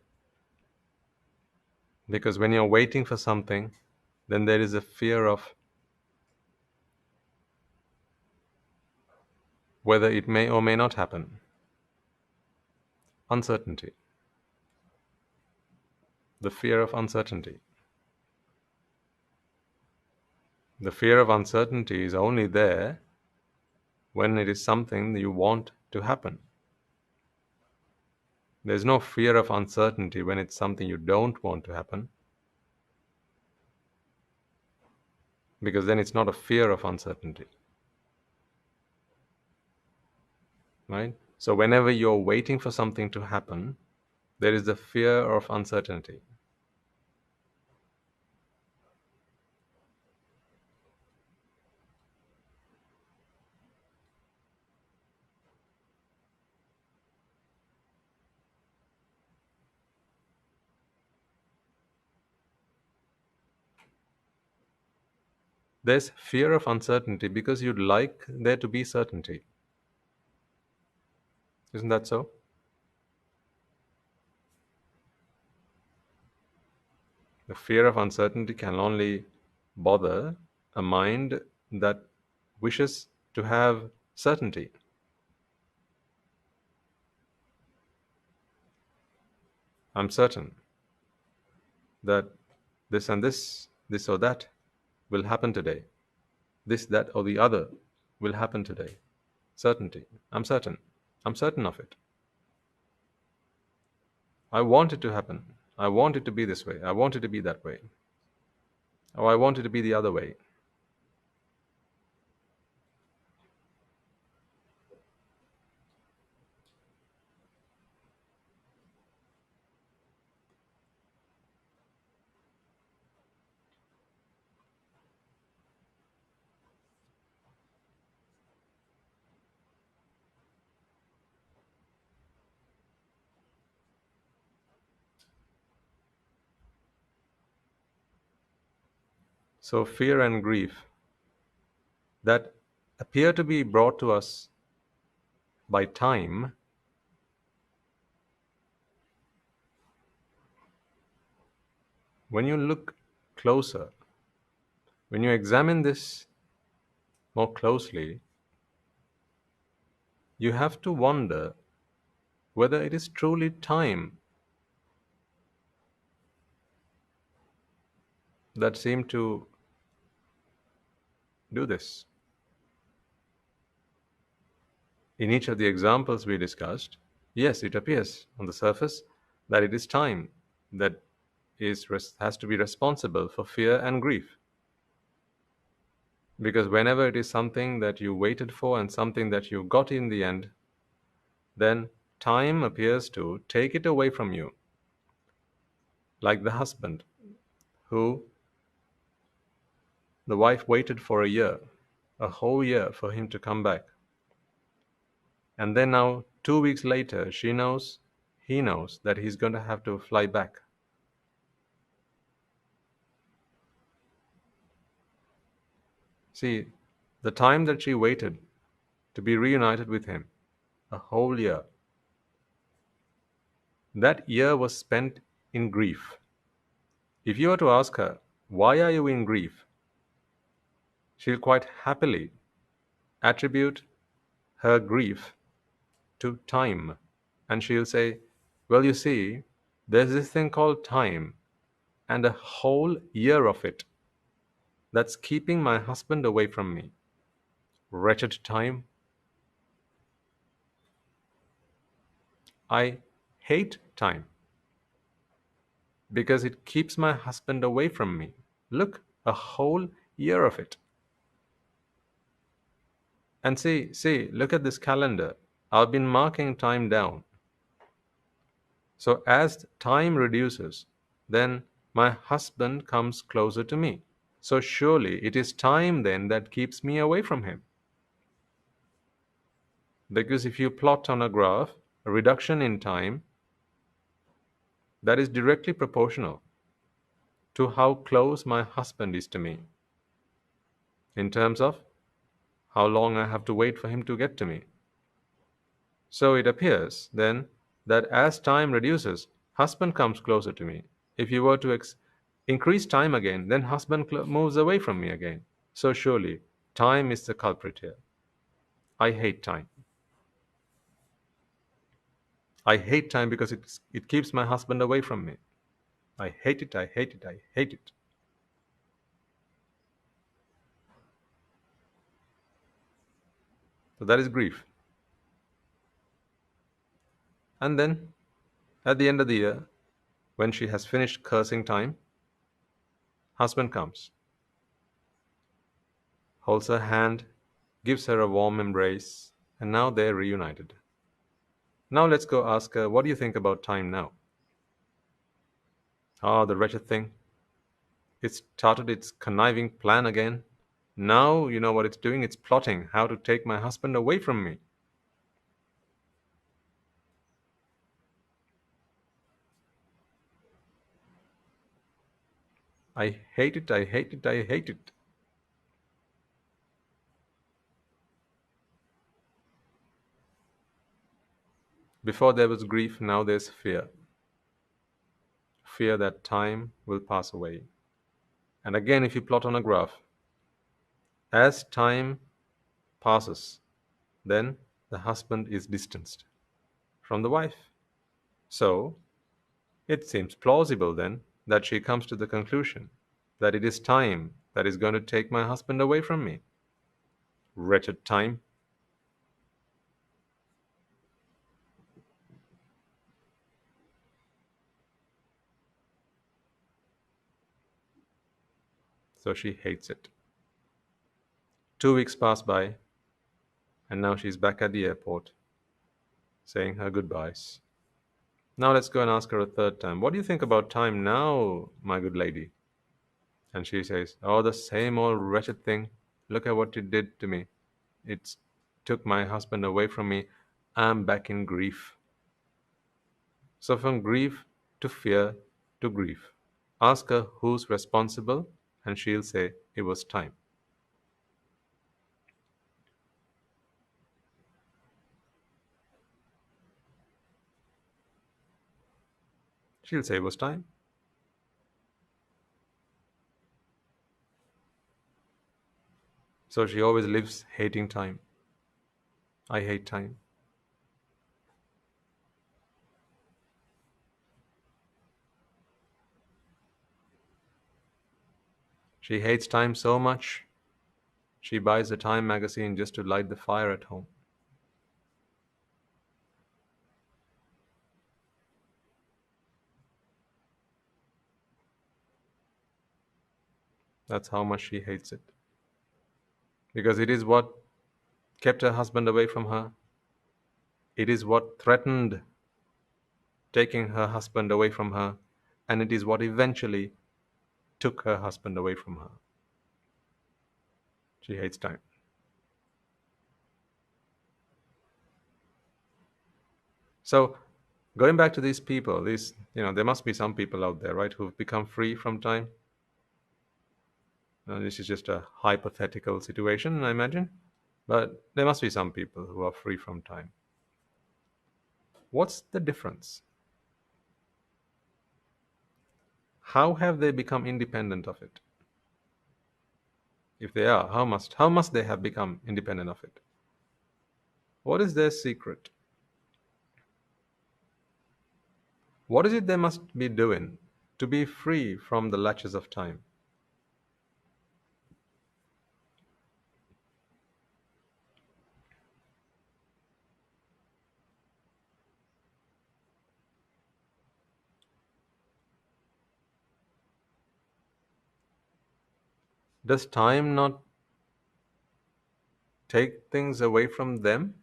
Because when you're waiting for something, then there is a fear of whether it may or may not happen. Uncertainty. The fear of uncertainty. The fear of uncertainty is only there when it is something that you want to happen. There's no fear of uncertainty when it's something you don't want to happen, because then it's not a fear of uncertainty. Right? So whenever you're waiting for something to happen, there is the fear of uncertainty. There's fear of uncertainty because you'd like there to be certainty. Isn't that so? The fear of uncertainty can only bother a mind that wishes to have certainty. I'm certain that this and this or that will happen today. This, that, or the other will happen today. Certainty. I'm certain. I'm certain of it. I want it to happen. I want it to be this way. I want it to be that way. Or I want it to be the other way. So fear and grief that appear to be brought to us by time, when you look closer, when you examine this more closely, you have to wonder whether it is truly time that seemed to do this. In each of the examples we discussed, yes, it appears on the surface that it is time that has to be responsible for fear and grief. Because whenever it is something that you waited for and something that you got in the end, then time appears to take it away from you. Like the husband, who the wife waited for a year, a whole year for him to come back. And then now, 2 weeks later, he knows that he's going to have to fly back. See, the time that she waited to be reunited with him, a whole year, that year was spent in grief. If you were to ask her, why are you in grief? She'll quite happily attribute her grief to time. And she'll say, well, you see, there's this thing called time, and a whole year of it that's keeping my husband away from me. Wretched time. I hate time because it keeps my husband away from me. Look, a whole year of it. And see, look at this calendar. I've been marking time down. So as time reduces, then my husband comes closer to me. So surely it is time then that keeps me away from him. Because if you plot on a graph a reduction in time, that is directly proportional to how close my husband is to me, in terms of how long I have to wait for him to get to me. So it appears then that as time reduces, husband comes closer to me. If you were to increase time again, then husband moves away from me again. So surely time is the culprit here. I hate time. I hate time because it keeps my husband away from me. I hate it, I hate it, I hate it. So that is grief. And then, at the end of the year, when she has finished cursing time, husband comes, holds her hand, gives her a warm embrace, and now they're reunited. Now let's go ask her, what do you think about time now? Ah, the wretched thing. It started its conniving plan again. Now you know what it's doing? It's plotting how to take my husband away from me. I hate it, I hate it, I hate it. Before there was grief, now there's fear. Fear that time will pass away. And again, if you plot on a graph, as time passes, then the husband is distanced from the wife. So, it seems plausible then that she comes to the conclusion that it is time that is going to take my husband away from me. Wretched time. So she hates it. 2 weeks pass by, and now she's back at the airport saying her goodbyes. Now let's go and ask her a third time. What do you think about time now, my good lady? And she says, oh, the same old wretched thing. Look at what it did to me. It took my husband away from me. I'm back in grief. So from grief to fear to grief. Ask her who's responsible, and she'll say it was time. She'll say it was time. So she always lives hating time. I hate time. She hates time so much, she buys a Time magazine just to light the fire at home. That's how much she hates it. Because it is what kept her husband away from her. It is what threatened taking her husband away from her. And it is what eventually took her husband away from her. She hates time. So, going back to these people, there must be some people out there, right, who've become free from time. Now, this is just a hypothetical situation, I imagine. But there must be some people who are free from time. What's the difference? How have they become independent of it? If they are, how must they have become independent of it? What is their secret? What is it they must be doing to be free from the latches of time? Does time not take things away from them?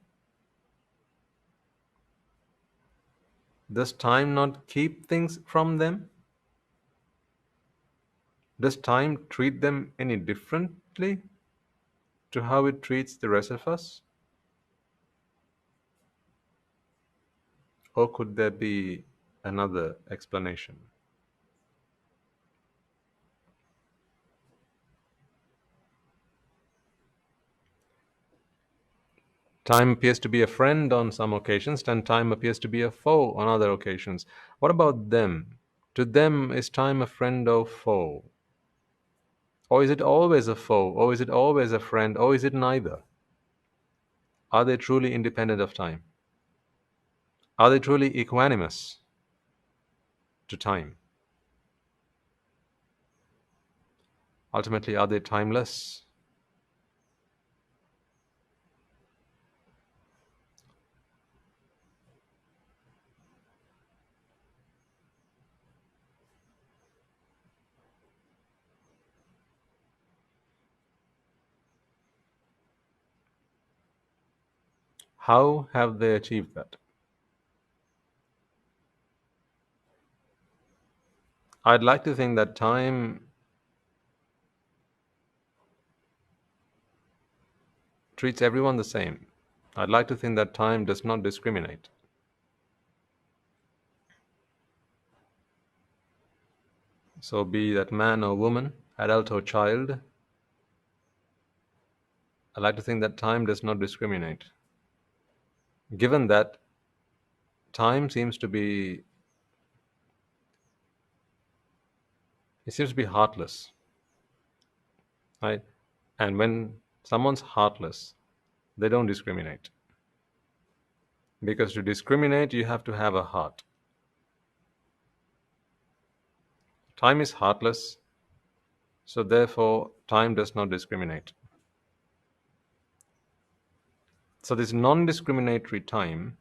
Does time not keep things from them? Does time treat them any differently to how it treats the rest of us? Or could there be another explanation? Time appears to be a friend on some occasions, and time appears to be a foe on other occasions. What about them? To them, is time a friend or foe? Or is it always a foe? Or is it always a friend? Or is it neither? Are they truly independent of time? Are they truly equanimous to time? Ultimately, are they timeless? How have they achieved that? I'd like to think that time treats everyone the same. I'd like to think that time does not discriminate. So, be that man or woman, adult or child, I'd like to think that time does not discriminate. Given that time seems to be, it seems to be heartless, right? And when someone's heartless, they don't discriminate. Because to discriminate, you have to have a heart. Time is heartless, so therefore, time does not discriminate. So, this non discriminatory time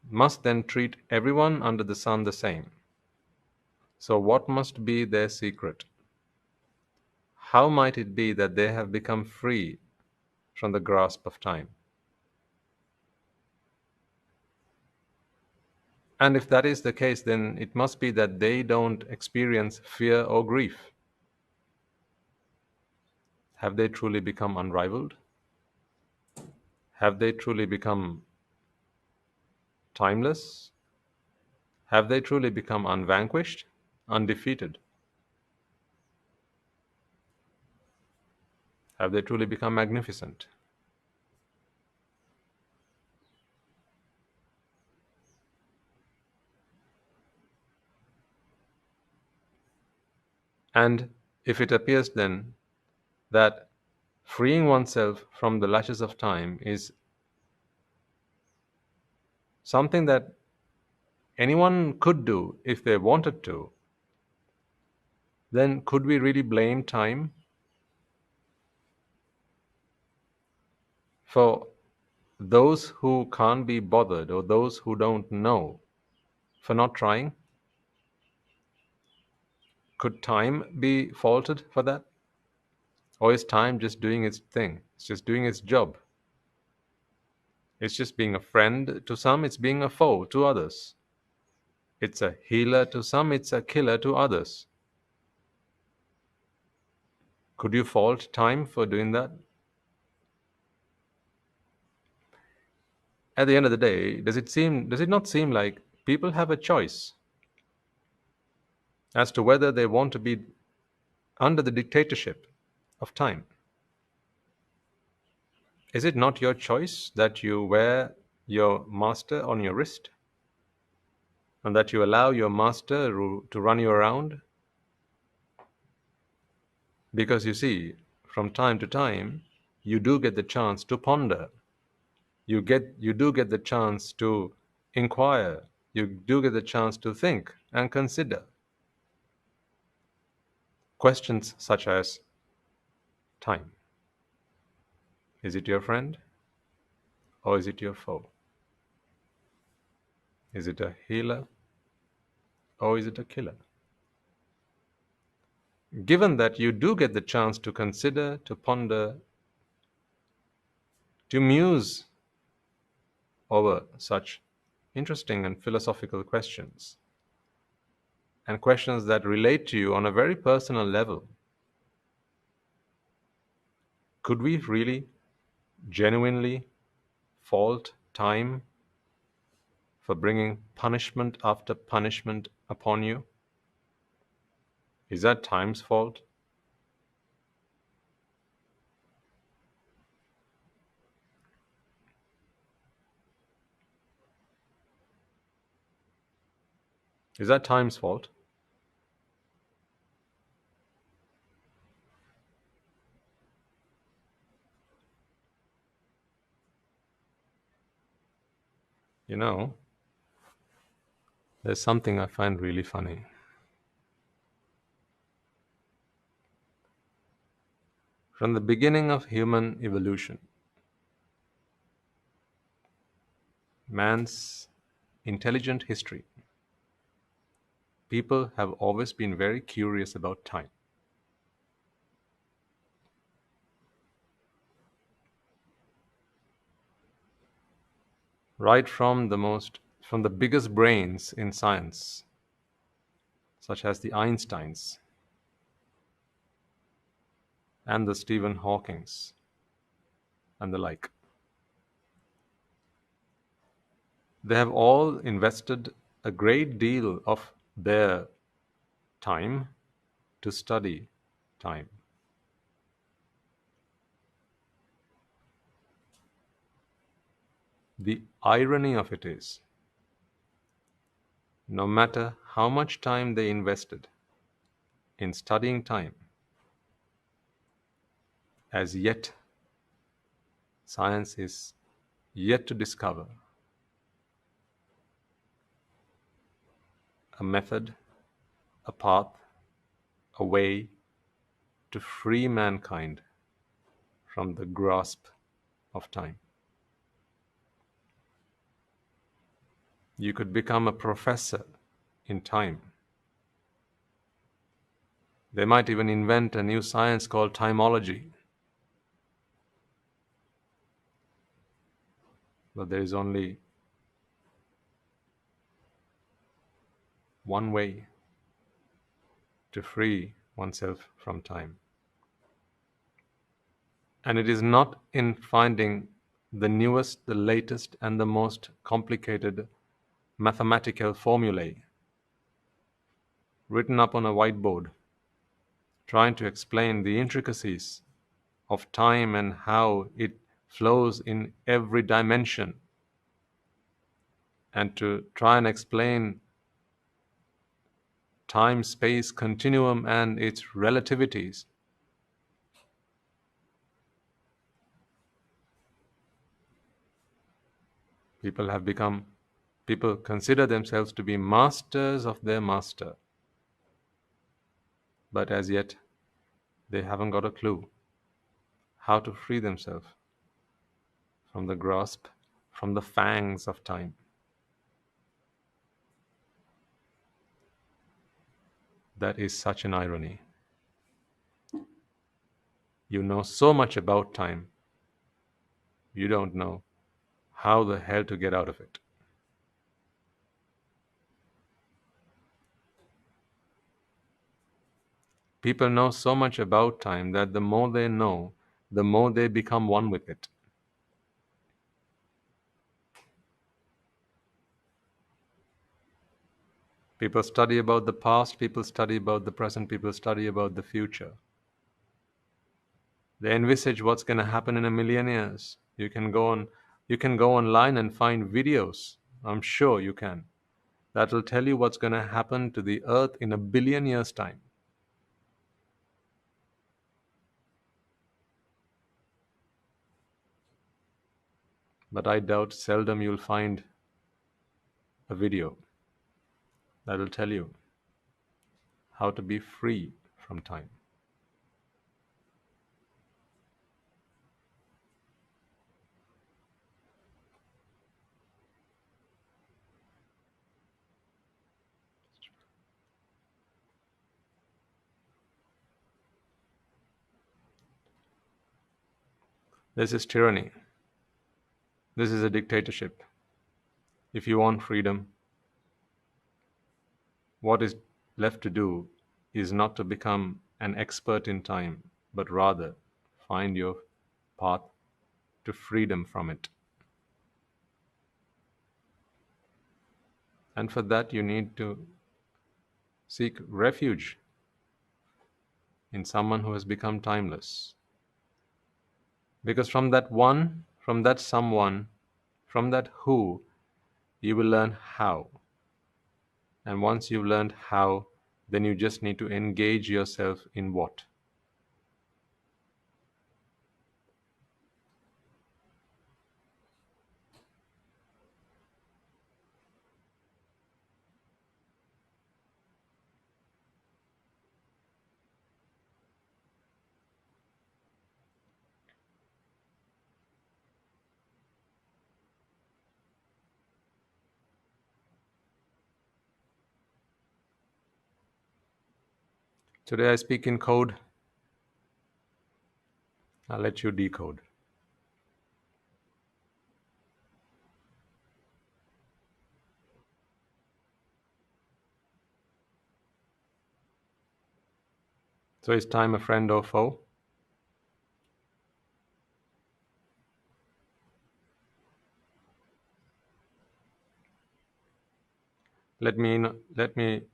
must then treat everyone under the sun the same. So, what must be their secret? How might it be that they have become free from the grasp of time? And if that is the case, then it must be that they don't experience fear or grief. Have they truly become unrivaled? Have they truly become timeless? Have they truly become unvanquished, undefeated? Have they truly become magnificent? And if it appears then that freeing oneself from the lashes of time is something that anyone could do if they wanted to, then could we really blame time for those who can't be bothered or those who don't know for not trying? Could time be faulted for that? Or is time just doing its thing? It's just doing its job. It's just being a friend to some, it's being a foe to others. It's a healer to some, it's a killer to others. Could you fault time for doing that? At the end of the day, does it not seem like people have a choice as to whether they want to be under the dictatorship of time? Is it not your choice that you wear your master on your wrist and that you allow your master to run you around? Because you see, from time to time, you do get the chance to ponder. You do get the chance to inquire. You do get the chance to think and consider questions such as time. Is it your friend or is it your foe? Is it a healer or is it a killer? Given that you do get the chance to consider, to ponder, to muse over such interesting and philosophical questions, and questions that relate to you on a very personal level, could we really, genuinely fault time for bringing punishment after punishment upon you? Is that time's fault? Is that time's fault? You know, there's something I find really funny. From the beginning of human evolution, man's intelligent history, people have always been very curious about time. Right from the biggest brains in science, such as the Einsteins and the Stephen Hawkings and the like, they have all invested a great deal of their time to study time. The irony of it is, no matter how much time they invested in studying time, as yet science is yet to discover a method, a path, a way to free mankind from the grasp of time. You could become a professor in time They might even invent a new science called timology. But there is only one way to free oneself from time. And it is not in finding the newest, the latest, and the most complicated mathematical formulae written up on a whiteboard, trying to explain the intricacies of time and how it flows in every dimension, and to try and explain time-space continuum and its relativities. People consider themselves to be masters of their master, but as yet they haven't got a clue how to free themselves from the grasp, from the fangs of time. That is such an irony. You know so much about time, you don't know how the hell to get out of it. People know so much about time that the more they know, the more they become one with it. People study about the past, people study about the present, people study about the future. They envisage what's going to happen in a million years. You can go online and find videos. I'm sure you can. That will tell you what's going to happen to the earth in a billion years' time. But I doubt seldom you'll find a video that will tell you how to be free from time. This is tyranny. This is a dictatorship. If you want freedom, what is left to do is not to become an expert in time, but rather find your path to freedom from it. And for that, you need to seek refuge in someone who has become timeless. Because from that one, from that someone, from that who, you will learn how. And once you've learned how, then you just need to engage yourself in what. Today I speak in code. I'll let you decode. So is time a friend or foe? Let me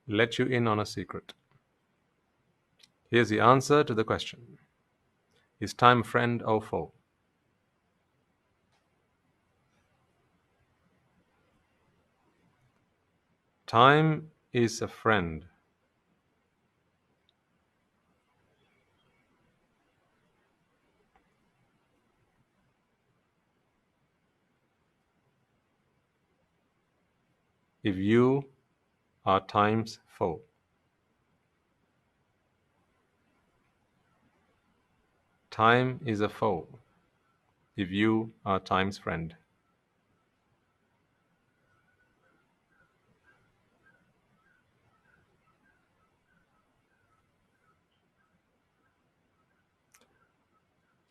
let you in on a secret. Here's the answer to the question. Is time a friend or foe? Time is a friend. If you are time's foe. Time is a foe if you are time's friend.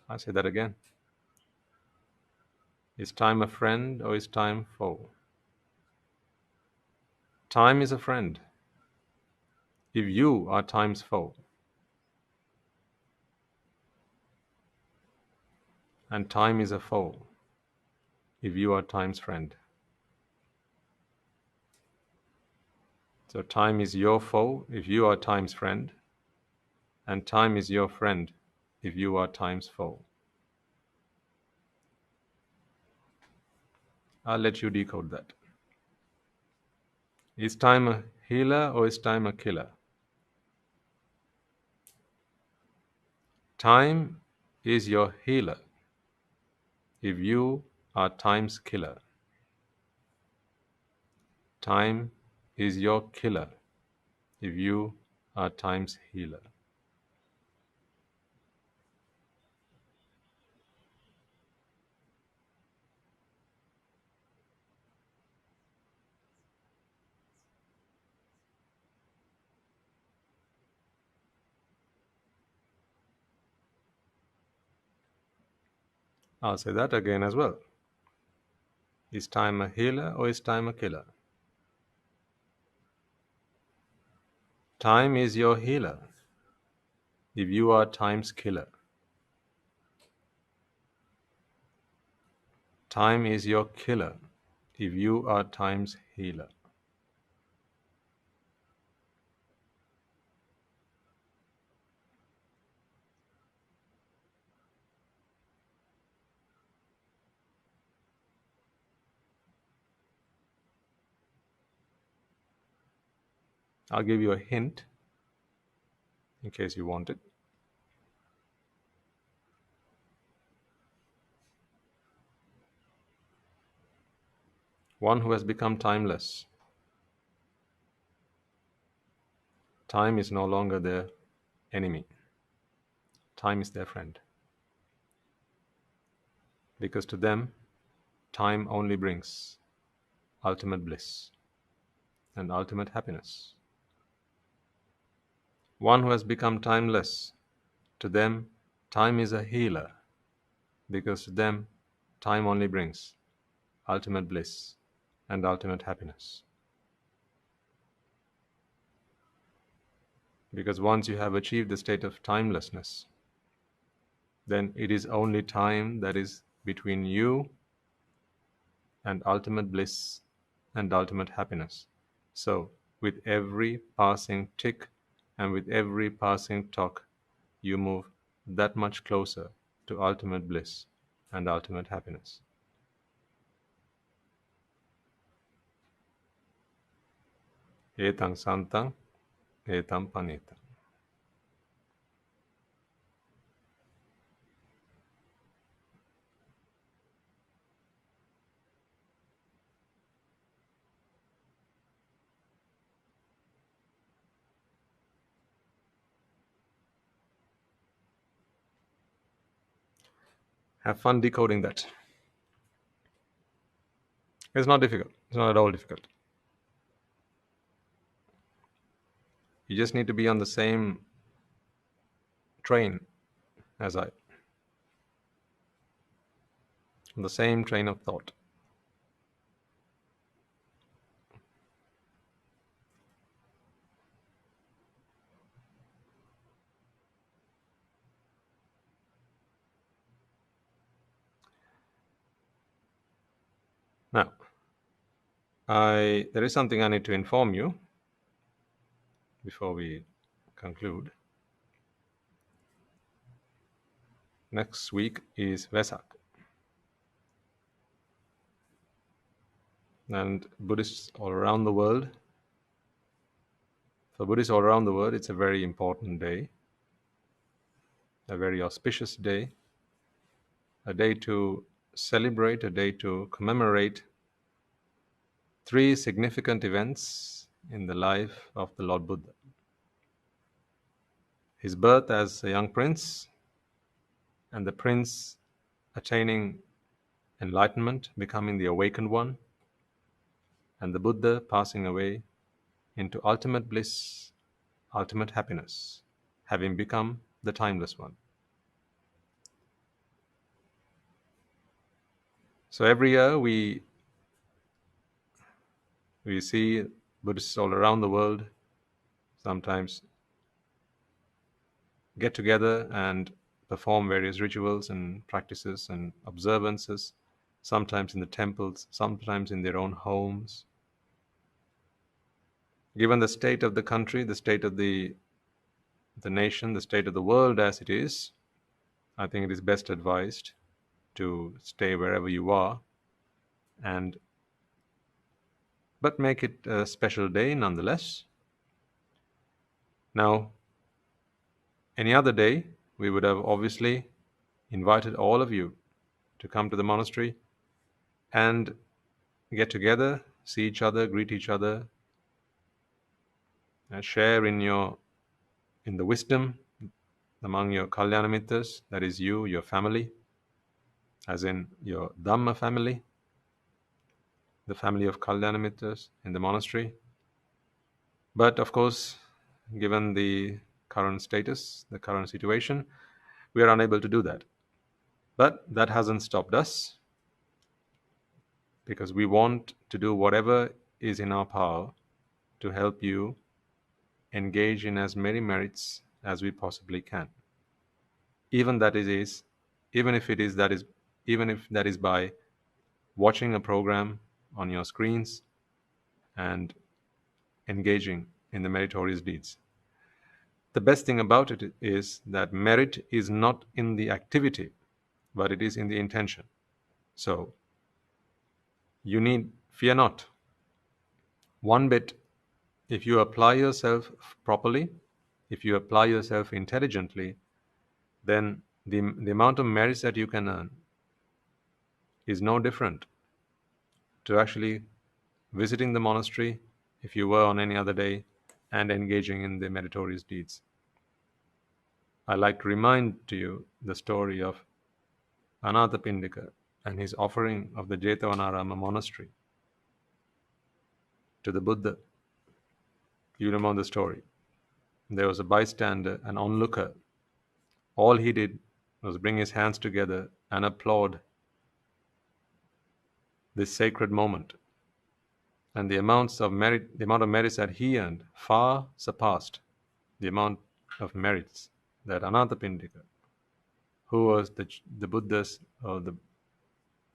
I say that again. Is time a friend or is time foe? Time is a friend if you are time's foe. And time is a foe if you are time's friend. So time is your foe if you are time's friend, and time is your friend if you are time's foe. I'll let you decode that. Is time a healer or is time a killer? Time is your healer if you are time's killer. Time is your killer if you are time's healer. I'll say that again as well. Is time a healer or is time a killer? Time is your healer if you are time's killer. Time is your killer if you are time's healer. I'll give you a hint in case you want it. One who has become timeless. Time is no longer their enemy. Time is their friend. Because to them, time only brings ultimate bliss and ultimate happiness. One who has become timeless, to them, time is a healer, because to them, time only brings ultimate bliss and ultimate happiness. Because once you have achieved the state of timelessness, then it is only time that is between you and ultimate bliss and ultimate happiness. So, with every passing tick and with every passing talk, you move that much closer to ultimate bliss and ultimate happiness. Etang santang, etam panitang. Have fun decoding that. It's not difficult. It's not at all difficult. You just need to be on the same train as I, on the same train of thought. Now, there is something I need to inform you before we conclude. Next week is Vesak. And Buddhists all around the world, for Buddhists all around the world, it's a very important day, a very auspicious day, a day to celebrate, a day to commemorate three significant events in the life of the Lord Buddha. His birth as a young prince, and the prince attaining enlightenment, becoming the awakened one, and the Buddha passing away into ultimate bliss, ultimate happiness, having become the timeless one. So every year we see Buddhists all around the world sometimes get together and perform various rituals and practices and observances, sometimes in the temples, sometimes in their own homes. Given the state of the country, the state of the nation, the state of the world as it is, I think it is best advised to stay wherever you are, but make it a special day nonetheless. Now, any other day, we would have obviously invited all of you to come to the monastery and get together, see each other, greet each other, share in the wisdom among your Kalyanamittras, that is you, your family, as in your Dhamma family, the family of Kalyanamittras in the monastery. But of course, given the current status, the current situation, we are unable to do that. But that hasn't stopped us, because we want to do whatever is in our power to help you engage in as many merits as we possibly can. Even if that is by watching a program on your screens and engaging in the meritorious deeds. The best thing about it is that merit is not in the activity, but it is in the intention. So you need fear not one bit. If you apply yourself properly, if you apply yourself intelligently, then the amount of merits that you can earn is no different to actually visiting the monastery if you were on any other day and engaging in the meritorious deeds. I like to remind to you the story of Anathapindika and his offering of the Jethavanarama Monastery to the Buddha. You know the story. There was a bystander, an onlooker. All he did was bring his hands together and applaud this sacred moment. And the amount of merits that he earned far surpassed the amount of merits that Anathapindika, who was the Buddha's or the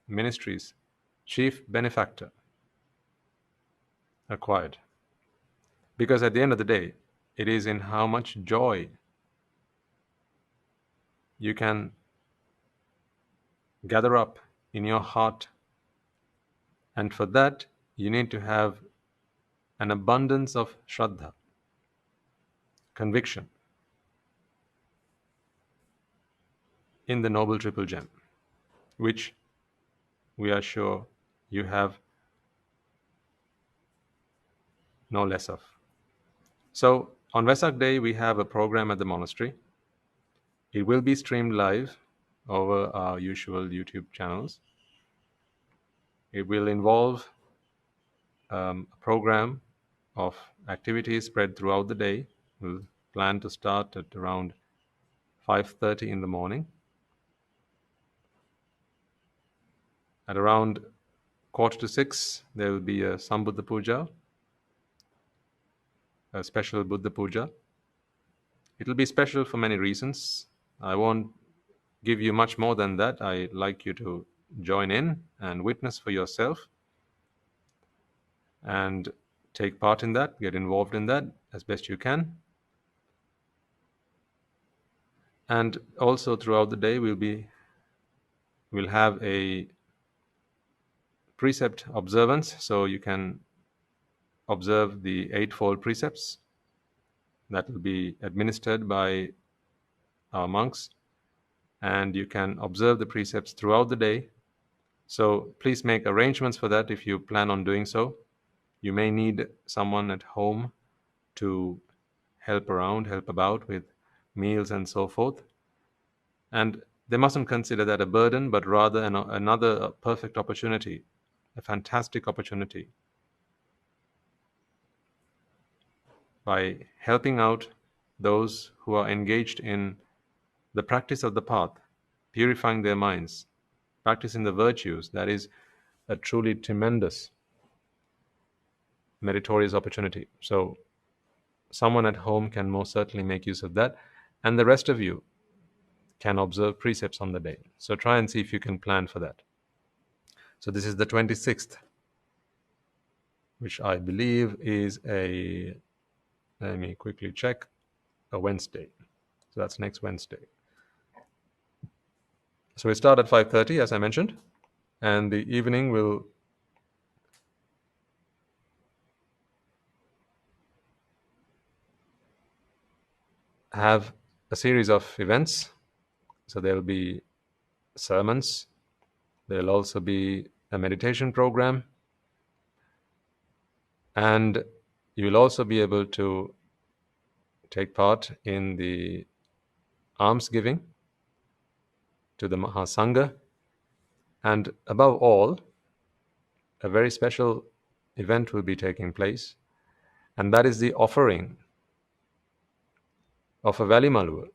ministry's chief benefactor, acquired. Because at the end of the day, it is in how much joy you can gather up in your heart. And for that, you need to have an abundance of Shraddha, conviction, in the Noble Triple Gem, which we are sure you have no less of. So on Vesak Day, we have a program at the monastery. It will be streamed live over our usual YouTube channels. It will involve a program of activities spread throughout the day. We'll plan to start at around 5:30 in the morning. At around 5:45, there will be a Sambuddha Puja, a special Buddha Puja. It will be special for many reasons. I won't give you much more than that. I'd like you to join in and witness for yourself and take part in that, get involved in that as best you can. And also throughout the day, we'll have a precept observance, so you can observe the Eightfold Precepts that will be administered by our monks, and you can observe the precepts throughout the day. So please make arrangements for that if you plan on doing so. You may need someone at home to help about with meals and so forth. And they mustn't consider that a burden, but rather another perfect opportunity, a fantastic opportunity. By helping out those who are engaged in the practice of the path, purifying their minds, practicing the virtues, that is a truly tremendous meritorious opportunity. So someone at home can most certainly make use of that, and the rest of you can observe precepts on the day. So try and see if you can plan for that. So this is the 26th, which I believe is a, let me quickly check, a Wednesday. So that's next Wednesday. So we start at 5:30, as I mentioned, and the evening will have a series of events. So there will be sermons. There will also be a meditation program, and you will also be able to take part in the alms giving to the Mahasangha, and above all, a very special event will be taking place, and that is the offering of a Valimalua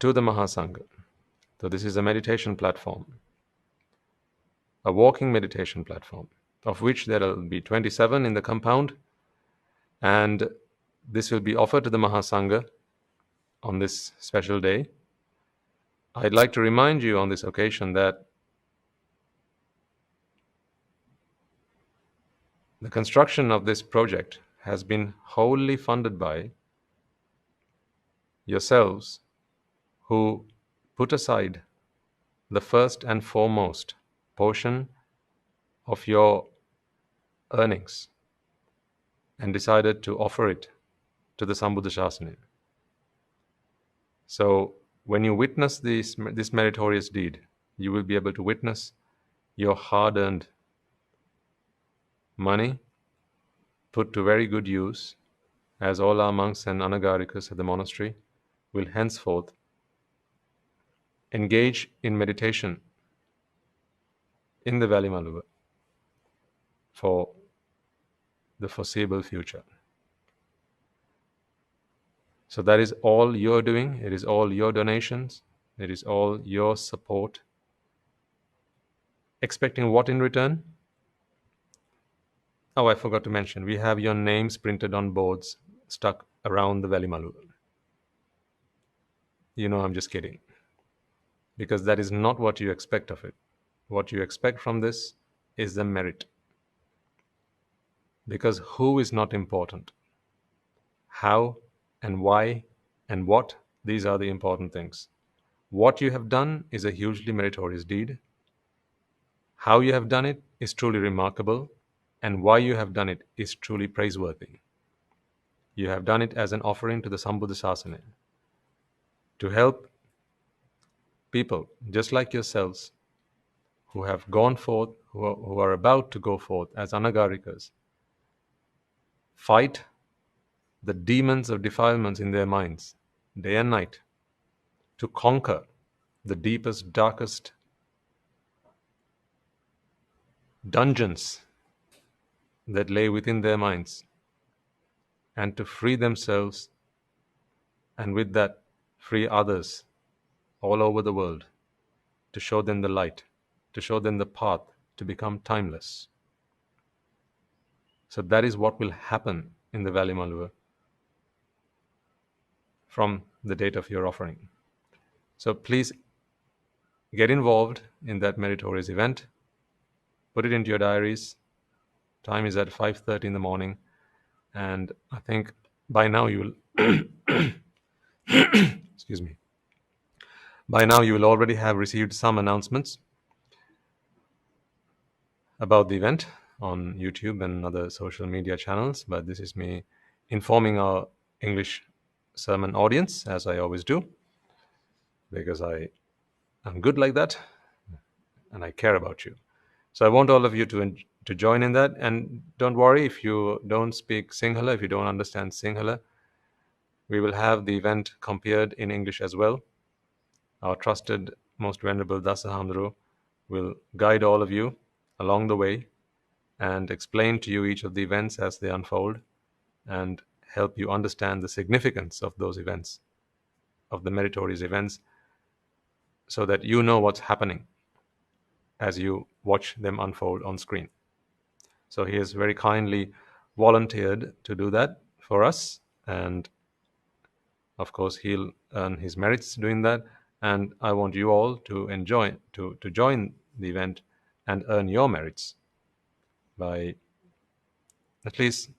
to the Mahasangha. So this is a meditation platform, a walking meditation platform, of which there will be 27 in the compound, and this will be offered to the Mahasangha on this special day. I'd like to remind you on this occasion that the construction of this project has been wholly funded by yourselves, who put aside the first and foremost portion of your earnings and decided to offer it to the Sambuddha Shasana. So when you witness this meritorious deed, you will be able to witness your hard-earned money put to very good use, as all our monks and anagarikas at the monastery will henceforth engage in meditation in the Valimalua for the foreseeable future. So that is all you're doing. It is all your donations. It is all your support. Expecting what in return? Oh, I forgot to mention, we have your names printed on boards stuck around the Valimalua. You know, I'm just kidding. Because that is not what you expect of it. What you expect from this is the merit. Because who is not important? How and why and what, these are the important things. What you have done is a hugely meritorious deed. How you have done it is truly remarkable, and why you have done it is truly praiseworthy. You have done it as an offering to the Sambuddha Sasana, to help people just like yourselves who have gone forth, who are about to go forth as anagarikas, fight the demons of defilements in their minds day and night, to conquer the deepest, darkest dungeons that lay within their minds, and to free themselves, and with that free others all over the world, to show them the light, to show them the path to become timeless. So that is what will happen in the Valimalua from the date of your offering. So please get involved in that meritorious event. Put it into your diaries. Time is at 5:30 in the morning, and I think by now you will excuse me. By now you will already have received some announcements about the event on YouTube and other social media channels, but this is me informing our English sermon audience, as I always do, because I'm good like that and I care about you. So I want all of you to join in that, and don't worry if you don't speak Sinhala, if you don't understand Sinhala. We will have the event compared in English as well. Our trusted, most venerable Dasahamdru will guide all of you along the way and explain to you each of the events as they unfold, and help you understand the significance of those events, of the meritorious events so that you know what's happening as you watch them unfold on screen. So he has very kindly volunteered to do that for us, and of course he'll earn his merits doing that. And I want you all to enjoy to join the event and earn your merits by at least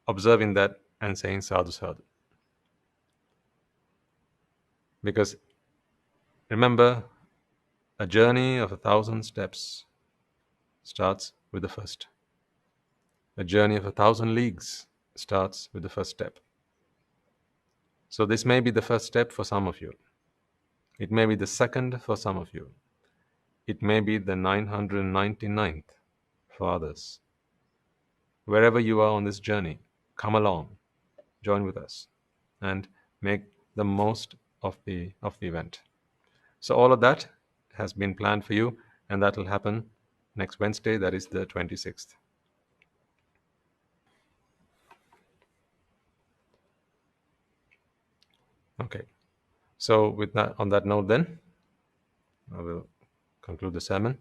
observing that and saying sadhu sadhu. Because remember, a journey of 1,000 steps starts with the first. A journey of 1,000 leagues starts with the first step. So this may be the first step for some of you. It may be the second for some of you. It may be the 999th for others. Wherever you are on this journey, come along, join with us, and make the most of the event. So all of that has been planned for you, and that will happen next Wednesday, that is the 26th. Okay. So with that, on that note, then I will conclude the sermon.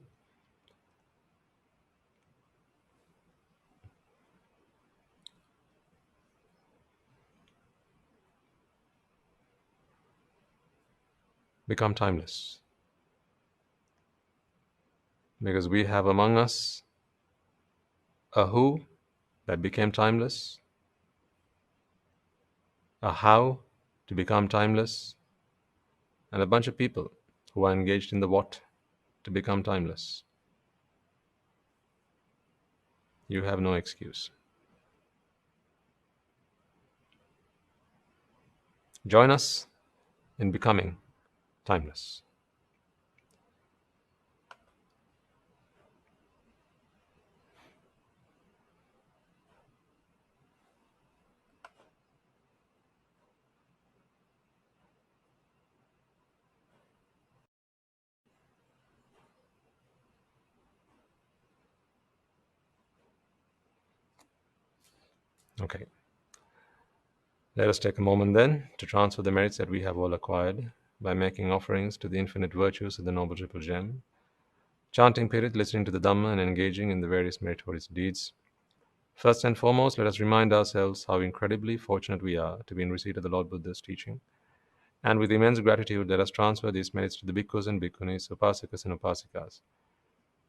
Become timeless, because we have among us a who that became timeless, a how to become timeless, and a bunch of people who are engaged in the what to become timeless. You have no excuse. Join us in becoming timeless. Okay. Let us take a moment then to transfer the merits that we have all acquired by making offerings to the infinite virtues of the Noble Triple Gem, chanting Pirit, listening to the Dhamma, and engaging in the various meritorious deeds. First and foremost, let us remind ourselves how incredibly fortunate we are to be in receipt of the Lord Buddha's teaching. And with immense gratitude, let us transfer these merits to the bhikkhus and bhikkhunis, upasakas and upasikas,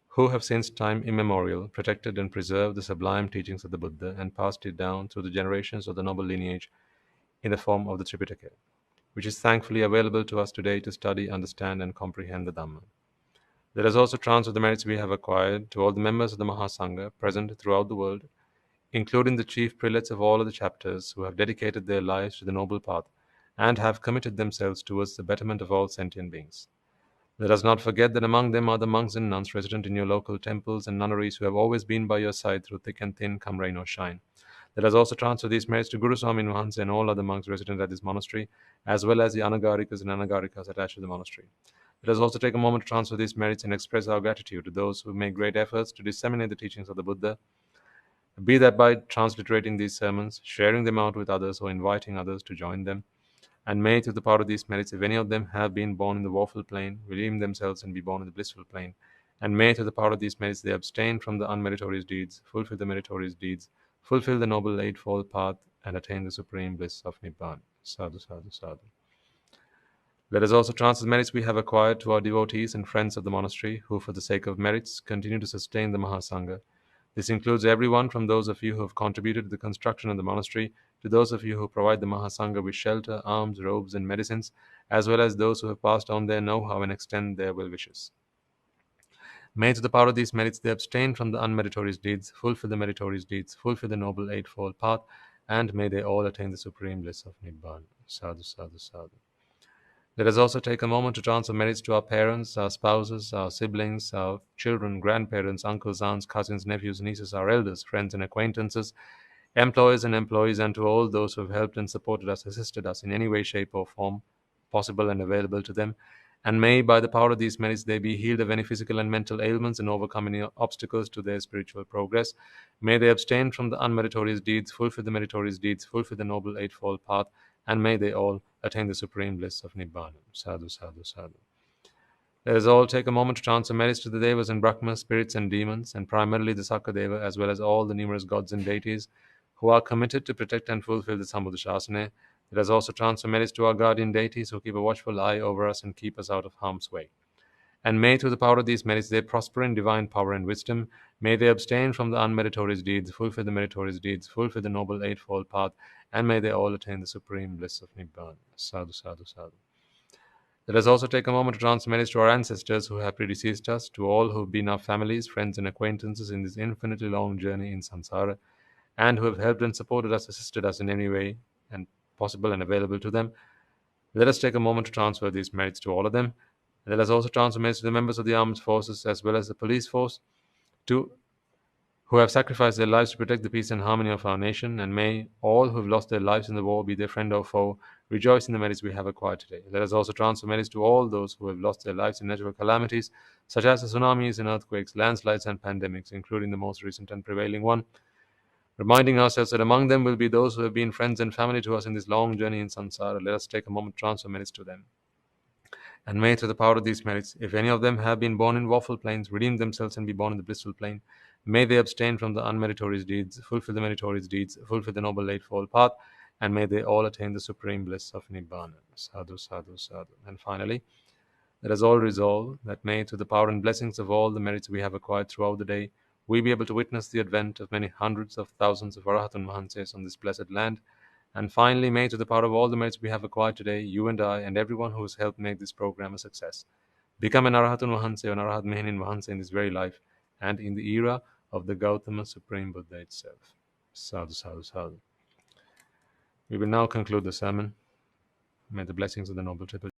who have since time immemorial protected and preserved the sublime teachings of the Buddha and passed it down through the generations of the noble lineage in the form of the Tripitaka, which is thankfully available to us today to study, understand, and comprehend the Dhamma. Let us also transfer the merits we have acquired to all the members of the Mahasangha present throughout the world, including the chief prelates of all of the chapters who have dedicated their lives to the noble path and have committed themselves towards the betterment of all sentient beings. Let us not forget that among them are the monks and nuns resident in your local temples and nunneries who have always been by your side through thick and thin, come rain or shine. Let us also transfer these merits to Guru Swami Mahansa and all other monks resident at this monastery, as well as the Anagarikas and Anagarikas attached to the monastery. Let us also take a moment to transfer these merits and express our gratitude to those who make great efforts to disseminate the teachings of the Buddha, be that by transliterating these sermons, sharing them out with others, or inviting others to join them. And may, through the power of these merits, if any of them have been born in the woeful plane, redeem themselves and be born in the blissful plane. And may, through the power of these merits, they abstain from the unmeritorious deeds, fulfill the meritorious deeds, fulfill the noble eightfold path, and attain the supreme bliss of Nibbana. Sadhu, sadhu, sadhu. Let us also transfer the merits we have acquired to our devotees and friends of the monastery, who, for the sake of merits, continue to sustain the Mahasangha. This includes everyone from those of you who have contributed to the construction of the monastery to those of you who provide the Mahasangha with shelter, alms, robes, and medicines, as well as those who have passed on their know-how and extend their well wishes. May, to the power of these merits, they abstain from the unmeritorious deeds, fulfill the meritorious deeds, fulfill the noble eightfold path, and may they all attain the supreme bliss of Nibbana. Sadhu, sadhu, sadhu. Let us also take a moment to transfer merits to our parents, our spouses, our siblings, our children, grandparents, uncles, aunts, cousins, nephews, nieces, our elders, friends, and acquaintances, employers and employees, and to all those who have helped and supported us, assisted us in any way, shape, or form possible and available to them. And may, by the power of these merits, they be healed of any physical and mental ailments and overcome any obstacles to their spiritual progress. May they abstain from the unmeritorious deeds, fulfill the meritorious deeds, fulfill the noble eightfold path, and may they all attain the supreme bliss of Nibbana. Sadhu, sadhu, sadhu. Let us all take a moment to transfer merits to the Devas and Brahmas, spirits and demons, and primarily the Sakadeva, as well as all the numerous gods and deities who are committed to protect and fulfill the Sambuddhashasana. Let us also transfer merits to our guardian deities who keep a watchful eye over us and keep us out of harm's way. And may, through the power of these merits, they prosper in divine power and wisdom. May they abstain from the unmeritorious deeds, fulfill the meritorious deeds, fulfill the noble eightfold path, and may they all attain the supreme bliss of Nibbana. Sadhu, sadhu, sadhu. Let us also take a moment to transfer merits to our ancestors who have predeceased us, to all who have been our families, friends, and acquaintances in this infinitely long journey in samsara, and who have helped and supported us, assisted us in any way and possible and available to them. Let us take a moment to transfer these merits to all of them. Let us also transfer merits to the members of the armed forces as well as the police force, to who have sacrificed their lives to protect the peace and harmony of our nation, and may all who have lost their lives in the war, be their friend or foe, rejoice in the merits we have acquired today. Let us also transfer merits to all those who have lost their lives in natural calamities, such as the tsunamis and earthquakes, landslides and pandemics, including the most recent and prevailing one, reminding ourselves that among them will be those who have been friends and family to us in this long journey in samsara. Let us take a moment to transfer merits to them. And may, through the power of these merits, if any of them have been born in woeful planes, redeem themselves and be born in the blissful plane. May they abstain from the unmeritorious deeds, fulfill the meritorious deeds, fulfill the noble eightfold path, and may they all attain the supreme bliss of Nibbana. Sadhu, sadhu, sadhu. And finally, let us all resolve that may, through the power and blessings of all the merits we have acquired throughout the day, we be able to witness the advent of many hundreds of thousands of Arahatun Mahanses on this blessed land. And finally, may, to the power of all the merits we have acquired today, you and I and everyone who has helped make this program a success, become an Arahatun Mahanse or an Arahat Mehinin Mahanse in this very life and in the era of the Gautama Supreme Buddha itself. Sadhu, sadhu, sadhu. We will now conclude the sermon. May the blessings of the Noble Triple